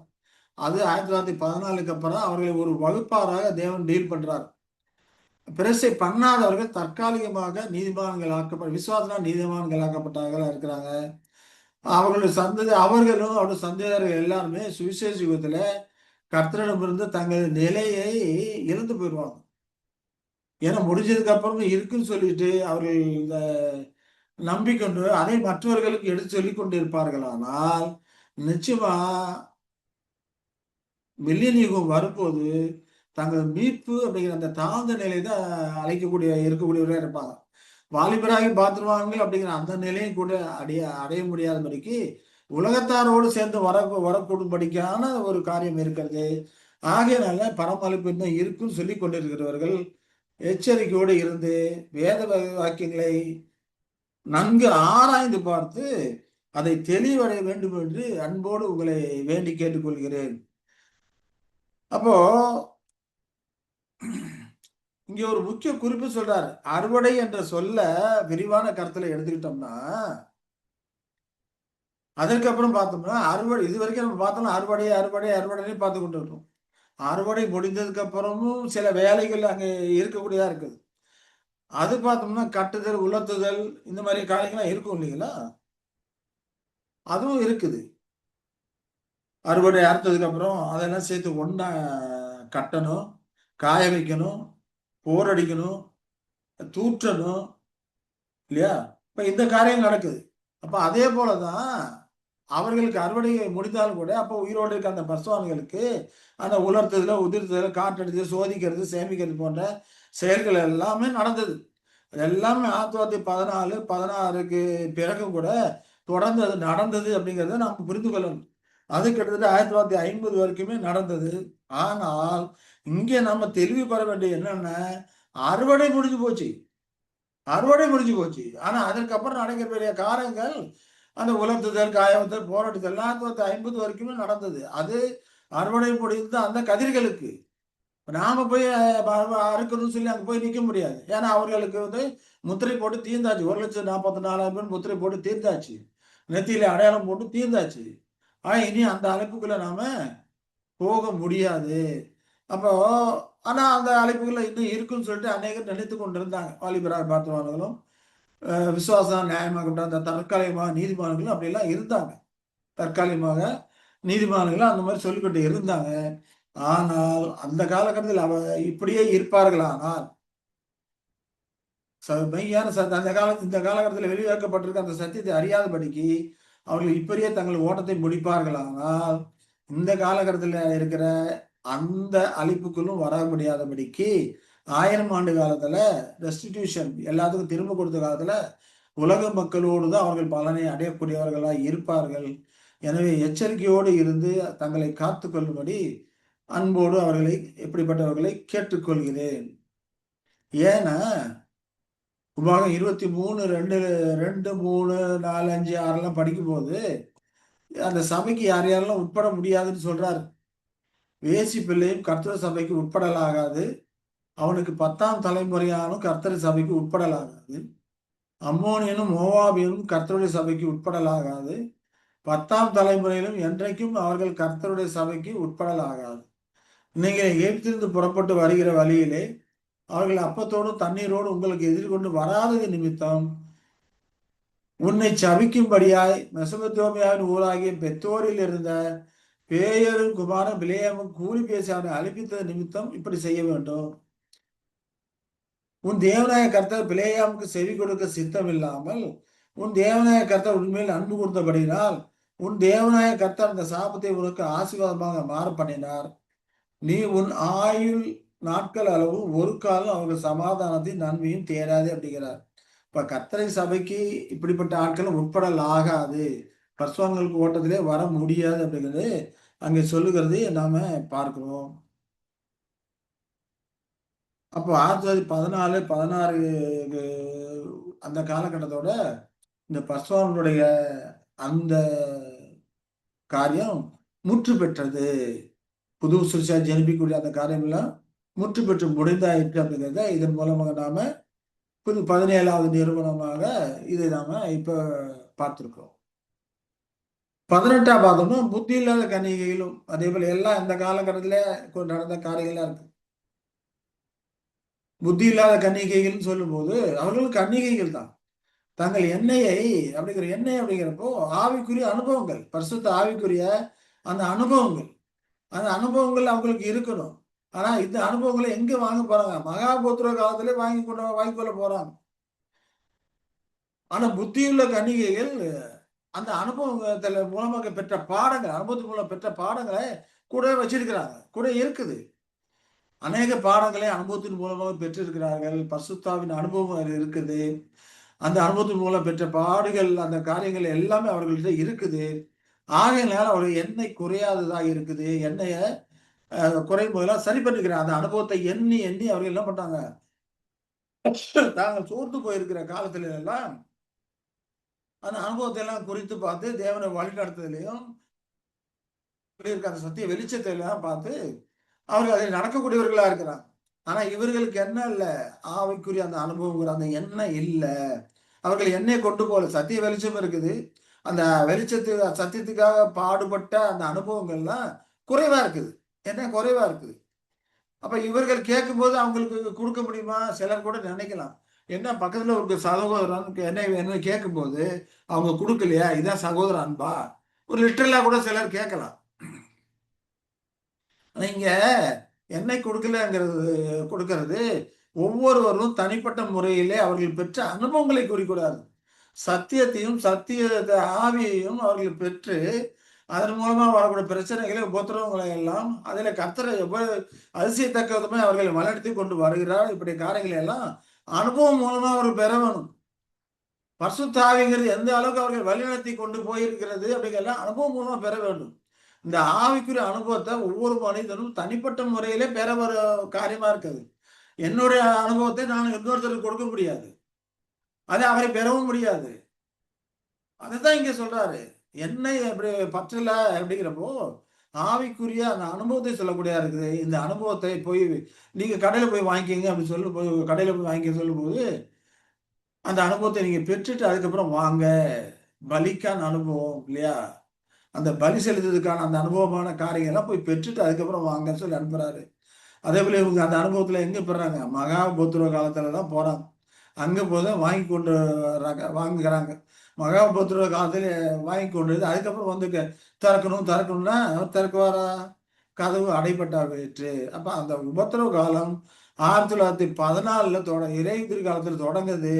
அது 1914க்கு அப்புறம் அவர்களை ஒரு வகுப்பாராக தேவன் டீல் பண்றார். பிரசை பண்ணாதவர்கள் தற்காலிகமாக நீதிமான்கள் விசுவாசனா நீதிமான்கள் ஆக்கப்பட்டவர்களா இருக்கிறாங்க. அவர்களுடைய சந்ததி அவர்களும் அவருடைய சந்ததியார்கள் எல்லாருமே சுவிசேஷ யுகத்துல கர்த்தரிடமிருந்து தங்கள் நிலையை இழந்து போயிடுவாங்க. ஏன்னா முடிஞ்சதுக்கு அப்புறம் இருக்குன்னு சொல்லிட்டு அவர்கள் இந்த நம்பிக்கொண்டு அதை மற்றவர்களுக்கு எடுத்து சொல்லிக் கொண்டு இருப்பார்களானால் நிச்சயமா மில்லியன் யுகம் வரும்போது தங்கள் மீட்பு அப்படிங்கிற அந்த தாழ்ந்த நிலை தான் இருக்கக்கூடியவர்களாக இருப்பாங்க. வாலிபராகி பாத்திருவாங்க அப்படிங்கிற அந்த நிலையும் கூட அடைய முடியாதபடிக்கு உலகத்தாரோடு சேர்ந்து வரக்கூடும்படிக்கான ஒரு காரியம் இருக்கிறது. ஆகையினால பரமளிப்பு இன்னும் இருக்குன்னு சொல்லி கொண்டிருக்கிறவர்கள் எச்சரிக்கையோடு இருந்து வேத வாக்கியங்களை நன்கு ஆராய்ந்து பார்த்து அதை தெளிவடைய வேண்டும் என்று அன்போடு உங்களை வேண்டி கேட்டுக்கொள்கிறேன். அப்போ இங்க ஒரு முக்கிய குறிப்பு சொல்றாரு. அறுவடை என்ற சொல்ல விரிவான கருத்துல எடுத்துக்கிட்டோம்னா அதற்கப்புறம் பார்த்தோம்னா அறுவடை இது வரைக்கும் நம்ம பார்த்தோம்னா அறுவடைன்னு பார்த்து கொண்டு இருக்கோம். அறுவடை முடிந்ததுக்கு அப்புறமும் சில வேலைகள் அங்கே இருக்கக்கூடியதா இருக்குது. அது பார்த்தோம்னா கட்டுதல், உலர்த்துதல் இந்த மாதிரி காரியங்கள்லாம் இருக்கும் இல்லைங்களா? அதுவும் இருக்குது. அறுவடை அறுத்ததுக்கு அப்புறம் அதெல்லாம் சேர்த்து ஒண்ணா கட்டணும், காய வைக்கணும், போர் அடிக்கணும், தூற்றணும் இல்லையா? இப்ப இந்த காரியம் நடக்குது. அப்ப அதே போலதான் அவர்களுக்கு அறுவடை முடிந்தாலும் கூட அப்போ உயிரோடு இருக்க அந்த பசுவான்களுக்கு அந்த உலர்த்துதல, உதிர்த்துதல, காற்றடித்தல், சோதிக்கிறது, சேமிக்கிறது போன்ற செயல்கள் எல்லாமே நடந்தது. எல்லாமே 1914, 16க்கு பிறகும் கூட தொடர்ந்து அது நடந்தது அப்படிங்கிறத நாம் புரிந்து கொள்ளணும். அது கிட்டத்தட்ட 1950 வரைக்குமே நடந்தது. ஆனால் இங்கே நம்ம தெளிவு பெற வேண்டிய என்னன்னா அறுவடை முடிஞ்சு போச்சு. அறுவடை முடிஞ்சு போச்சு. ஆனா அதற்கப்புறம் நடைபெற காரியங்கள் அந்த உலர்த்துதல், காயவத்தல், போராட்டத்தல் 1950 வரைக்குமே நடந்தது. அது அறுவடை முடிந்த அந்த கதிர்களுக்கு. நாம போய் அறுக்கணும்னு சொல்லி அங்க போய் நிக்க முடியாது. ஏன்னா அவர்களுக்கு முத்திரை போட்டு தீர்ந்தாச்சு. 1,44,000 பேர் முத்திரை போட்டு தீர்ந்தாச்சு. நெத்தியில அடையாளம் போட்டு தீர்ந்தாச்சு. இனி அந்த அழைப்புக்குள்ள நாம போக முடியாது. அப்போ ஆனா அந்த அழைப்புக்குள்ள இன்னும் இருக்குன்னு சொல்லிட்டு அநேகர் நினைத்து கொண்டிருந்தாங்க. வாலிபராக பார்த்தவர்களும் விசுவாசம் நியாயமாகப்பட்ட அந்த தற்காலிகமாக நீதிமான்களும் அப்படிலாம் இருந்தாங்க. தற்காலிகமாக நீதிமான்களும் அந்த மாதிரி சொல்லிக்கிட்டு இருந்தாங்க. ஆனால் அந்த காலகட்டத்தில் இப்படியே இருப்பார்களானால் மெய்யான இந்த காலகட்டத்தில் வெளியாக்கப்பட்டிருக்க அந்த சத்தியத்தை அறியாதபடிக்கு அவர்கள் இப்படியே தங்கள் ஓட்டத்தை முடிப்பார்களானால் இந்த காலகட்டத்தில் இருக்கிற அந்த அழிப்புக்குள்ளும் வர முடியாதபடிக்கு 1000 ஆண்டு காலத்துல ரெஸ்டிடியூஷன் எல்லாத்துக்கும் திரும்ப கொடுத்த காலத்துல உலக மக்களோடு தான் அவர்கள் பலனை அடையக்கூடியவர்களாக இருப்பார்கள். எனவே எச்சரிக்கையோடு இருந்து தங்களை காத்து கொள்ளும்படி அன்போடு அவர்களை எப்படிப்பட்டவர்களை கேட்டுக்கொள்கிறேன். ஏன்னா உபாகம் 23:2, 3, 4, 5, 6 படிக்கும்போது அந்த சபைக்கு யாரையாரெல்லாம் உட்பட முடியாதுன்னு சொல்றாரு. வேசி பிள்ளையும் கர்த்தர் சபைக்கு உட்படலாகாது. அவனுக்கு 10ஆம் தலைமுறையானும் கர்த்தர் சபைக்கு உட்படலாகாது. அம்மோனியனும் மோவாபியனும் கர்த்தருடைய சபைக்கு உட்படலாகாது. 10ஆம் தலைமுறையிலும் என்றைக்கும் அவர்கள் கர்த்தருடைய சபைக்கு உட்படலாகாது. நீங்கள் எகிப்திலிருந்து புறப்பட்டு வருகிற வழியிலே அவர்கள் அப்பத்தோடும் தண்ணீரோடு உங்களுக்கு எதிர்கொண்டு வராதது நிமித்தம் உன்னை சபிக்கும்படியாய் மெசொப்பொத்தாமியாவின் ஊராகிய பெத்தோரில் இருந்த பேயரும் குமாரன் பிலேயாமும் கூலி பேசி அவனை அழிப்பித்தது நிமித்தம் இப்படி செய்ய வேண்டும். உன் தேவநாய கர்த்தர் பிலேயாமுக்கு செவி கொடுக்க சித்தம் இல்லாமல் உன் தேவநாய கர்த்தர் உண்மையில் அன்பு கொடுத்தபடினால் உன் தேவநாய கர்த்தர் அந்த சாபத்தை உனக்கு ஆசீர்வாதமாக மாற பண்ணினார். நீ உன் ஆயுள் நாட்கள் அளவு ஒரு காலம் அவர்கள் சமாதானத்தையும் நன்மையும் தேடாது அப்படிங்கிறார். இப்ப கர்த்தரை சபைக்கு இப்படிப்பட்ட ஆட்களும் உட்படல் ஆகாது, பர்சுவான்களுக்கு ஓட்டத்திலே வர முடியாது அப்படிங்கிறது அங்கே சொல்லுகிறது நாம பார்க்கிறோம். அப்போ 1914, 16 அந்த காலகட்டத்தோட இந்த பர்சுவான்களுடைய அந்த காரியம் முற்று பெற்றது. புது சுருஷா ஜெனிப்பிக்கூடிய அந்த காரியம் எல்லாம் முற்று பெற்று முடிந்தாயிற்று அப்படிங்கிறத இதன் மூலமாக நாம 17வது நிறுவனமாக இதை நாம இப்ப பார்த்திருக்கிறோம். 18ஆம் பாதமும் புத்தி இல்லாத கன்னிகைகளும் அதே போல எல்லாம் இந்த காலகட்டத்திலே நடந்த காரியங்களா இருக்கு. புத்தி இல்லாத கன்னிகைகள்னு சொல்லும்போது அவர்களும் கன்னிகைகள் தான். தங்கள் எண்ணெயை அப்படிங்கிற எண்ணெய் அப்படிங்கிறப்போ ஆவிக்குரிய அனுபவங்கள், பரிசுத்த ஆவிக்குரிய அந்த அனுபவங்கள், அந்த அனுபவங்கள் அவங்களுக்கு இருக்கணும். ஆனா இந்த அனுபவங்களை எங்க வாங்க போறாங்க? மகாபோத்திர காலத்திலே வாங்கிக்கொள்ள போறாங்க. ஆனா புத்தியுள்ள கன்னிகைகள் அந்த அனுபவத்துல மூலமாக பெற்ற பாடங்கள், அனுபவத்தின் மூலம் பெற்ற பாடங்களை கூட வச்சிருக்கிறாங்க, கூட இருக்குது. அநேக பாடங்களை அனுபவத்தின் மூலமாக பெற்றிருக்கிறார்கள். பரிசுத்தாவின் அனுபவம் அதில் இருக்குது. அந்த அனுபவத்தின் மூலம் பெற்ற பாடுகள், அந்த காரியங்கள் எல்லாமே அவர்கள்ட்ட இருக்குது. ஆகையினால அவர்கள் எண்ணெய் குறையாததா இருக்குது. எண்ணெய குறையும் போதெல்லாம் சரி பண்ணிக்கிறாங்க. அந்த அனுபவத்தை எண்ணி, எண்ணி அவர்கள் என்ன பண்றாங்க? தாங்கள் சோர்ந்து போயிருக்கிற காலத்துல எல்லாம் அந்த அனுபவத்தை எல்லாம் குறித்து பார்த்து தேவனை வழிநடத்துதலையும் இருக்க அந்த சத்திய வெளிச்சத்தை எல்லாம் பார்த்து அவர்கள் அதில் நடக்கக்கூடியவர்களா இருக்கிறாங்க. ஆனா இவர்களுக்கு என்ன இல்ல? ஆவிக்குரிய அந்த அனுபவங்கிற அந்த எண்ணெய் இல்ல. அவர்கள் எண்ணெய் கொண்டு போகல. சத்திய வெளிச்சம் இருக்குது. அந்த சத்தியத்துக்காக பாடுபட்ட அந்த அனுபவங்கள்லாம் குறைவா இருக்குது. என்ன குறைவா இருக்குது. அப்ப இவர்கள் கேட்கும்போது அவங்களுக்கு கொடுக்க முடியுமா? சிலர் கூட நினைக்கலாம். என்ன பக்கத்துல ஒரு சகோதரன் என்ன என்ன கேட்கும்போது அவங்க கொடுக்கலையா? இதான் சகோதர அன்பா? ஒரு லிட்டரலா கூட சிலர் கேட்கலாம். நீங்க என்னை கொடுக்கிறது ஒவ்வொருவரும் தனிப்பட்ட முறையிலே அவர்கள் பெற்ற அனுபவங்களை குறிக்கூடாது. சத்தியத்தையும் சத்திய ஆவியையும் அவர்கள் பெற்று அதன் மூலமா வரக்கூடிய பிரச்சனைகளை உபத்திரவங்களை எல்லாம் அதில் கர்த்தரை எவ்வளவு அதிசயத்தக்க விதமே அவர்களை வளர்த்தி கொண்டு வருகிறார். இப்படி காரியங்களை எல்லாம் அனுபவம் மூலமா அவர்கள் பெற வேணும். பரிசுத்த ஆவிங்கிறது எந்த அளவுக்கு அவர்கள் வழிநடத்தி கொண்டு போயிருக்கிறது அப்படிங்கிறதெல்லாம் அனுபவம் மூலமா பெற வேண்டும். இந்த ஆவிக்குரிய அனுபவத்தை ஒவ்வொரு மனிதனும் தனிப்பட்ட முறையிலே பெற வர காரியமா இருக்குது. என்னுடைய அனுபவத்தை நான் இன்னொருத்தருக்கு கொடுக்க முடியாது. அதை அவரை பெறவும் முடியாது. அதுதான் இங்க சொல்றாரு. என்னை அப்படி பற்றல அப்படிங்கிறப்போ ஆவிக்குரிய அந்த அனுபவத்தை சொல்லக்கூடியதா இருக்குது. இந்த அனுபவத்தை போய் நீங்க கடையில போய் வாங்கிக்கங்க அப்படின்னு கடையில போய் வாங்கிக்க சொல்லும்போது அந்த அனுபவத்தை நீங்க பெற்றுட்டு அதுக்கப்புறம் வாங்க. பலிக்கான அனுபவம் இல்லையா? அந்த பலி செலுத்துறதுக்கான அந்த அனுபவமான காரியங்கள்லாம் போய் பெற்றுட்டு அதுக்கப்புறம் வாங்கன்னு சொல்லி அனுப்புறாரு. அதே போல இவங்க அந்த அனுபவத்துல எங்க பெறாங்க? மகாபோத்திர காலத்துல தான் போறாங்க. அங்க போதான் வாங்கி கொண்டு வர்றாங்க, வாங்குகிறாங்க. மகாபோத்திர காலத்துல வாங்கி கொண்டு வந்து அதுக்கப்புறம் வந்து திறக்கணும்னா அவர் திறக்குவாரா? கதவு அடைபட்டா போயிற்று. அப்ப அந்த உபத்திரவ காலம் 1914ல இலையுதிர் காலத்துல தொடங்குது.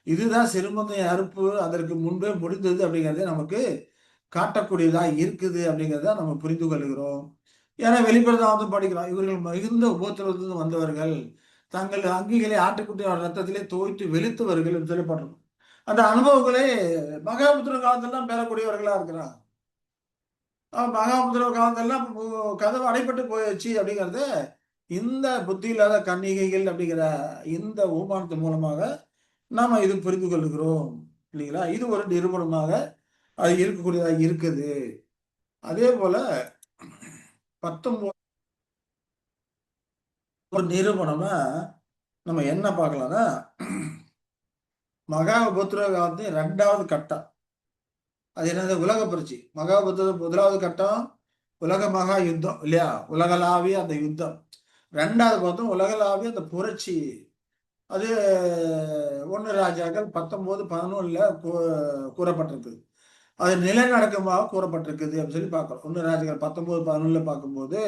இதுதான் சிறுமந்தை அறுப்பு அதற்கு முன்பே முடிந்தது அப்படிங்கிறதே நமக்கு காட்டக்கூடியதா இருக்குது அப்படிங்கிறத நம்ம புரிந்து கொள்கிறோம். ஏன்னா வெளிப்படைதான் வந்து படிக்கிறோம். இவர்கள் மிகுந்த உபத்திரவத்திலிருந்து வந்தவர்கள். தங்கள் அங்கிகளை ஆட்டுக்குட்டியோட ரத்தத்திலே தோய்த்து வெளுத்தவர்கள் என்று சொல்லப்பட்டிருக்கும். அந்த அனுபவங்களே மகாபுத்திர காலத்திலாம் பெறக்கூடியவர்களா இருக்கிறாங்க. மகாபுத்திர காலத்தெல்லாம் கதவு அடைப்பட்டு போயிடுச்சு அப்படிங்கிறத இந்த புத்தி இல்லாத கன்னிகைகள் அப்படிங்கிற இந்த ஊமானத்து மூலமாக நாம இது புரிந்து கொள்கிறோம் இல்லைங்களா? இது ஒரு நிரூபணமாக அது இருக்கக்கூடியதா இருக்குது. அதே போல 19 ஒரு நிரூபணமா நம்ம என்ன பார்க்கலாம்னா மகாபுத்திர காலத்தின் 2வது கட்டம். அது என்னது? உலக புரட்சி. மகாபுத்திர 1வது கட்டம் உலக மகா யுத்தம் இல்லையா? உலகளாவிய அந்த யுத்தம். 2வது பார்த்தோம் உலகளாவிய அந்த புரட்சி. அது 1 ராஜாக்கள் 19:11 கூறப்பட்டிருக்கு. அது நிலநடுக்கமாக கூறப்பட்டிருக்குது அப்படின்னு சொல்லி பார்க்கிறோம். 1 ராஜாக்கள் 19:11 பார்க்கும்போது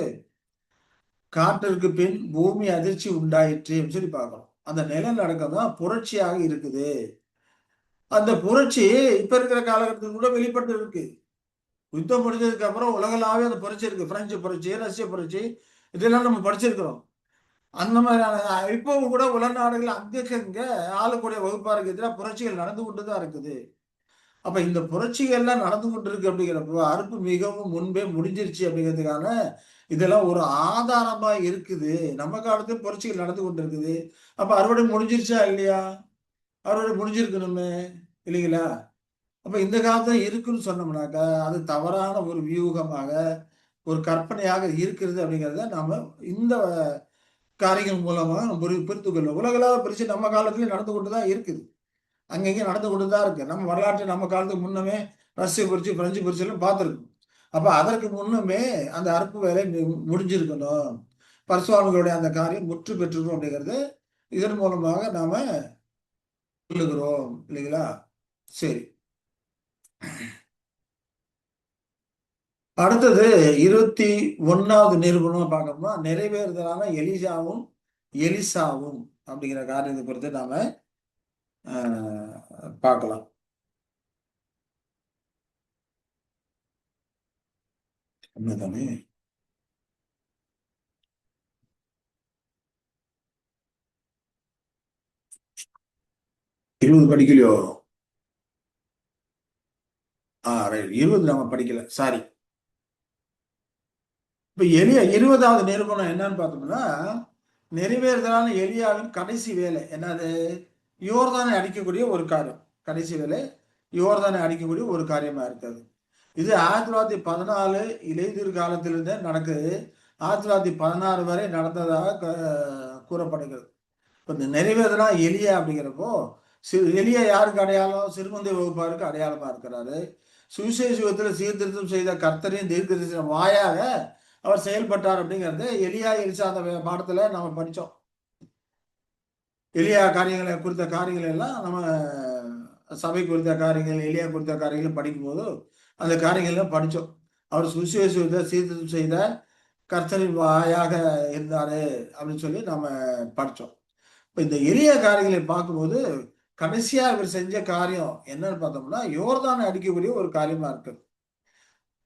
காற்றிற்கு பின் பூமி அதிர்ச்சி உண்டாயிற்று அப்படின்னு சொல்லி பார்க்கிறோம். அந்த நிலநடுக்கம் தான் புரட்சியாக இருக்குது. அந்த புரட்சி இப்ப இருக்கிற காலகட்டத்தில் கூட வெளிப்பட்டு இருக்கு. யுத்தம் முடிஞ்சதுக்கு அப்புறம் உலகளாவே அந்த புரட்சி இருக்கு. பிரெஞ்சு புரட்சி, ரஷ்ய புரட்சி இதெல்லாம் நம்ம படிச்சிருக்கிறோம். அந்த மாதிரியான இப்பவும் கூட உலக நாடுகள் அங்கங்க ஆளக்கூடிய வகுப்பாருக்கு எதிராக புரட்சிகள் நடந்து கொண்டு தான் இருக்குது. அப்ப இந்த புரட்சிகள்லாம் நடந்து கொண்டு இருக்கு அப்படிங்கிறப்போ அறுப்பு மிகவும் முன்பே முடிஞ்சிருச்சு அப்படிங்கிறதுக்கான இதெல்லாம் ஒரு ஆதாரமா இருக்குது. நம்ம காலத்துல புரட்சிகள் நடந்து கொண்டு இருக்குது. அப்ப அறுவடை முடிஞ்சிருச்சா இல்லையா? அறுவடை முடிஞ்சிருக்கணுமே இல்லைங்களா? அப்ப இந்த காலத்துல இருக்குன்னு சொன்னோம்னாக்கா அது தவறான ஒரு வியூகமாக ஒரு கற்பனையாக இருக்கிறது அப்படிங்கிறத நாம இந்த காரியங்கள் மூலமா நம்ம புரிந்து கொள்ளும். உலகளாவ பிரச்சனை நம்ம காலத்திலயும் நடந்து கொண்டு தான் இருக்குது. அங்கங்க நடந்து கொண்டு தான் இருக்கு. நம்ம வரலாற்று நம்ம காலத்துக்கு முன்னமே ரஷ்ய புரட்சி, பிரெஞ்சு புரட்சி எல்லாம் பார்த்துருக்கோம். அப்ப அதற்கு முன்னுமே அந்த அறுப்பு வேலை முடிஞ்சிருக்கணும். பரசுவாமிகளுடைய அந்த காரியம் முற்று பெற்றிருக்கும் அப்படிங்கிறது இதன் மூலமாக நாம சொல்லுகிறோம் இல்லைங்களா? சரி. அடுத்தது 21வது நிரூபணம் பார்க்கணும்னா நிறைவேறுதலான எலிசாவும் அப்படிங்கிற காரியத்தை பொறுத்து நாம பார்க்கலாம். உண்மைதானே? இருபது படிக்கலையோ? ரைட். 20 நம்ம படிக்கல, சாரி. இப்ப 20வது நிரூபணம் என்னன்னு பார்த்தோம்னா நிறைவேறுதலான எலியாவின் கடைசி வேலை என்னது? யோர்தானை அடிக்கக்கூடிய ஒரு காரியம். கடைசி வேலை யோர்தானை அடிக்கக்கூடிய ஒரு காரியமா இருக்காது. இது 1914 இலையுதிர் காலத்திலிருந்தே நடக்குது. 1916 வரை நடந்ததாக கூறப்படுகிறது. இப்போ இந்த நிறைவேறலாம் எலியா அப்படிங்கிறப்போ எலியா யாருக்கு அடையாளம்? சிறுமந்தை வகுப்பாருக்கு அடையாளமா இருக்கிறாரு. சுவிசேஷத்தில் சீர்திருத்தம் செய்த கர்த்தரின் தீர்க்கதரிசன வாயாக அவர் செயல்பட்டார் அப்படிங்கிறது எலியா எலிசா அந்த பாடத்துல நம்ம படித்தோம். எலியா காரியங்களை குறித்த காரியங்கள் எல்லாம் நம்ம சபை குறித்த காரியங்கள், எலியா குறித்த காரியங்கள் படிக்கும்போது அந்த காரியங்கள்லாம் படித்தோம். அவர் சுவிசேஷத்தை சீர்திருத்தம் செய்த கர்த்தரின் வாயாக இருந்தாரு அப்படின்னு சொல்லி நம்ம படித்தோம். இப்போ இந்த எளிய காரியங்களை பார்க்கும்போது கடைசியா இவர் செஞ்ச காரியம் என்னன்னு பார்த்தோம்னா யோர்தானை அடிக்கக்கூடிய ஒரு காரியமா இருக்கு.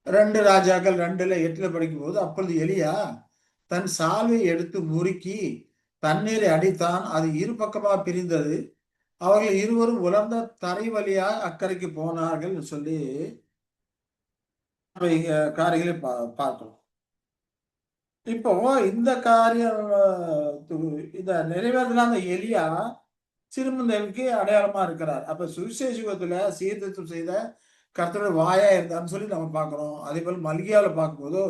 2 ராஜாக்கள் 2:8 படிக்கும்போது அப்பொழுது எலியா தன் சால்வை எடுத்து முறுக்கி தண்ணீரை அடித்தான், அது இரு பக்கமா பிரிந்தது, அவர்கள் இருவரும் உலர்ந்த தரை வழியா அக்கறைக்கு போனார்கள் சொல்லி காரியங்களை பார்க்கணும். இப்போ இந்த காரியம் இத நிறைவேறலாம் அந்த எலியா சிறுமந்தேவிக்கு அடையாளமா இருக்கிறார். அப்ப சுவிசேஷத்துல சீர்திருத்தம் செய்த கர்த்தருடைய வாயா இருந்தான்னு சொல்லி நம்ம பார்க்கிறோம். அதே போல மல்கியால பார்க்கும்போது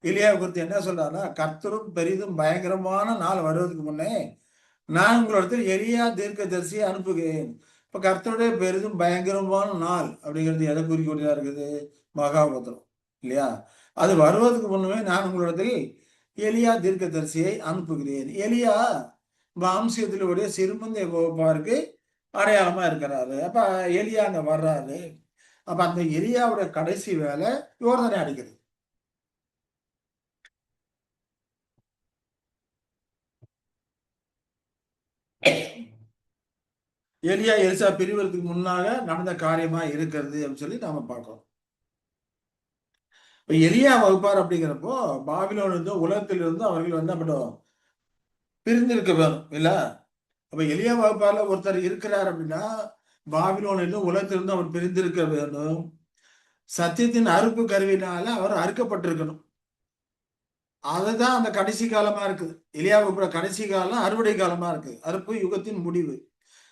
எலியாவை குறித்து என்ன சொல்றாருன்னா கர்த்தரும் பெரிதும் பயங்கரமான நாள் வருவதற்கு முன்னே நான் உங்களிடத்தில் எலியா தீர்க்கதரிசியை அனுப்புகிறேன். இப்ப கர்த்தருடைய பெரிதும் பயங்கரமான நாள் அப்படிங்கிறது எதை குறிக்கக்கூடியதா இருக்குது? மகாபத்திரம் இல்லையா? அது வருவதற்கு முன்னமே நான் உங்களிடத்தில் எலியா தீர்க்கதரிசியை அனுப்புகிறேன். எலியா வம்சத்திலுடைய சிறுமந்தை வகுப்பாருக்கு அடையாளமா இருக்கிறாரு. அப்ப எலியா அங்க வர்றாரு. அப்ப அந்த எலியாவுடைய கடைசி வேலை யோர்தானை அடிக்கிறது. எலியா எலிசா பிரிவதற்கு முன்னாக நடந்த காரியமா இருக்கிறது அப்படின்னு சொல்லி நாம பார்க்கிறோம். இப்ப எலியா வகுப்பார் அப்படிங்கிறப்போ பாபிலோன் இருந்து உலகத்திலிருந்து அவர்கள் என்ன பண்ணுவோம்? பிரிந்திருக்க வேணும் இல்ல? அப்ப எலியா வகுப்பார்ல ஒருத்தர் இருக்கிறார் அப்படின்னா பாபிலோனிலிருந்து உலகத்திலிருந்து அவர் பிரிந்திருக்க வேணும். சத்தியத்தின் அறுப்பு கருவினால அவர் அறுக்கப்பட்டிருக்கணும். அதுதான் அந்த கடைசி காலமா இருக்குது. எலியா வகுப்புற கடைசி காலம் அறுவடை காலமா இருக்கு. அறுப்பு யுகத்தின் முடிவு.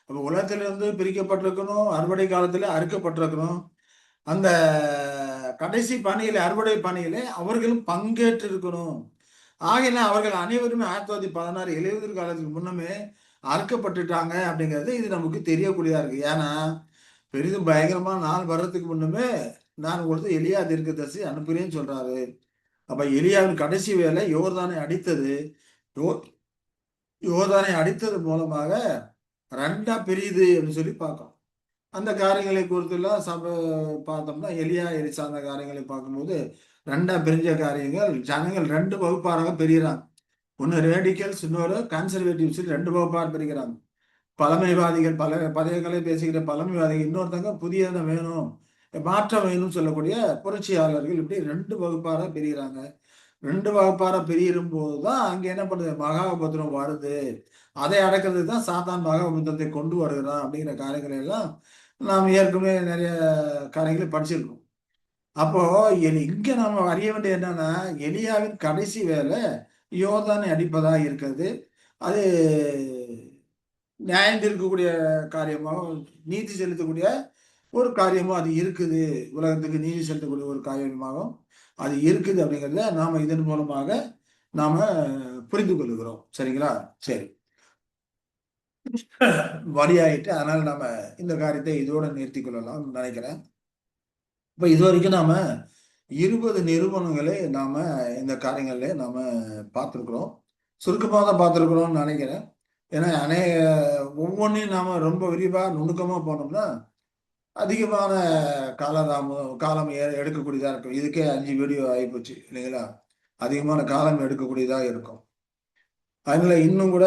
அப்ப உலகத்திலிருந்து பிரிக்கப்பட்டிருக்கணும், அறுவடை காலத்துல அறுக்கப்பட்டிருக்கணும். அந்த கடைசி பணியில அறுவடை பணியில அவர்களும் பங்கேற்று இருக்கணும். ஆகையினா அவர்கள் அனைவருமே 1916 இலையுதிர் காலத்துக்கு முன்னமே அறுக்கப்பட்டுட்டாங்க அப்படிங்கிறது இது நமக்கு தெரியக்கூடியதா இருக்கு. ஏன்னா பெரிதும் பயங்கரமான நாள் வர்றதுக்கு முன்னமே நான் உங்களுக்கு எலியா தீர்க்கதரிசி அனுப்புகிறேன்னு சொல்றாரு. அப்ப எலியாவின் கடைசி வேலை யோர்தானை அடித்தது. யோர்தானை அடித்தது மூலமாக 2ஆ பிரியுது அப்படின்னு சொல்லி பார்க்கணும். அந்த காரியங்களை குறித்துலாம் பார்த்தோம்னா எலியா எலிசா அந்த காரியங்களை பார்க்கும்போது 2ஆ பிரிஞ்ச காரியங்கள் ஜனங்கள் 2 வகுப்பாராக பிரிகிறாங்க. ஒன்று ரேடிக்கல்ஸ், இன்னொரு கன்சர்வேட்டிவ்ஸ் 2 வகுப்பாக பிரிக்கிறாங்க. பழமைவாதிகள் பழையகளை பேசுகிற பழமைவாதிகள், இன்னொருத்தங்க புதியதை வேணும், மாற்றம் வேணும்னு சொல்லக்கூடிய புரட்சியாளர்கள், இப்படி 2 வகுப்பார பிரிகிறாங்க. 2 வகுப்பார பிரியும் போதுதான் அங்க என்ன பண்ணுது? மகாபத்திரம் வருது. அதை அடக்கிறதுக்கு தான் சாத்தான் மகாபத்திரத்தை கொண்டு வருகிறான் அப்படிங்கிற காரியங்களை எல்லாம் நாம் ஏற்கனவே நிறைய காரியங்களை படிச்சிருக்கோம். அப்போ இங்க நாம அறிய வேண்டிய என்னன்னா எலியாவின் கடைசி வேலை யோர்தானை அடிப்பதா இருக்கிறது. அது நியாயம் இருக்கக்கூடிய காரியமாகவும் நீதி செலுத்தக்கூடிய ஒரு காரியமும் அது இருக்குது. உலகத்துக்கு நீதி செலுத்தக்கூடிய ஒரு காரியமாகவும் அது இருக்குது அப்படிங்கிறத நாம இதன் மூலமாக நாம புரிந்து கொள்ளுகிறோம். சரிங்களா? சரி. வழியாயிட்டு அதனால நாம இந்த காரியத்தை இதோட நிறுத்திக் கொள்ளலாம் நினைக்கிறேன். இப்ப இது வரைக்கும் நாம 20 நிறுவனங்களே நாம இந்த காரியங்கள்ல நாம பார்த்துருக்குறோம். சுருக்கமாக தான் பார்த்துருக்குறோம்னு நினைக்கிறேன். ஏன்னா ஒவ்வொன்றையும் நாம ரொம்ப விரிவா நுணுக்கமா போனோம்னா அதிகமான காலம் எடுக்கக்கூடியதா இருக்கும். இதுக்கே 5 வீடியோ ஆகிப்போச்சு இல்லைங்களா? அதிகமான காலம் எடுக்கக்கூடியதா இருக்கும். அதனால இன்னும் கூட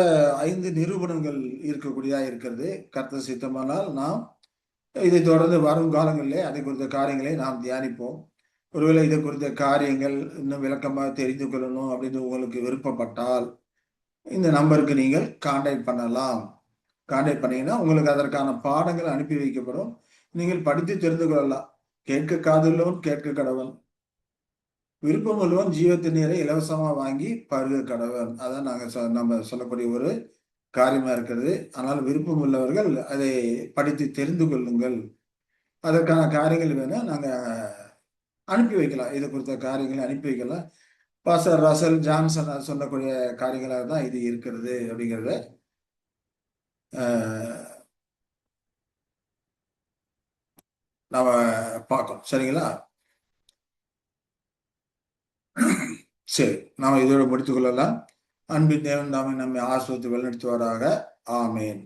5 நிரூபணங்கள் இருக்கக்கூடியதா இருக்கிறது. கர்த்தர் சித்தமானால் நாம் இதை தொடர்ந்து வரும் காலங்களிலே அதை குறித்த காரியங்களை நாம் தியானிப்போம். ஒருவேளை இதை குறித்த காரியங்கள் இன்னும் விளக்கமாக தெரிந்து கொள்ளணும் அப்படின்னு உங்களுக்கு விருப்பப்பட்டால் இந்த நம்பருக்கு நீங்கள் கான்டாக்ட் பண்ணலாம். கான்டாக்ட் பண்ணீங்கன்னா உங்களுக்கு அதற்கான பாடங்கள் அனுப்பி வைக்கப்படும். நீங்கள் படித்து தெரிந்து கொள்ளலாம். கேட்க காதுள்ளவன் கேட்க கடவன், விருப்பம் உள்ளவன் ஜீவ நீரை இலவசமா வாங்கி பருக கடவன். அதான் நம்ம சொல்லக்கூடிய ஒரு காரியமா இருக்கிறது. ஆனால் விருப்பம் உள்ளவர்கள் அதை படித்து தெரிந்து கொள்ளுங்கள். அதற்கான காரியங்கள் வேணா நாங்க அனுப்பி வைக்கலாம். இது குறித்த காரியங்களை அனுப்பி வைக்கலாம். பாஸ்டர் ரசல் ஜான்சன் சொல்லக்கூடிய காரியங்களாக தான் இது இருக்கிறது அப்படிங்கிறத நாம பார்க்கணும். சரிங்களா? சரி, நாம இதோட முடித்துக் கொள்ளலாம். அன்பின் தேவன் தாமே நம்மை ஆசிர்வதித்து வழிநடத்துவாராக. ஆமேன்.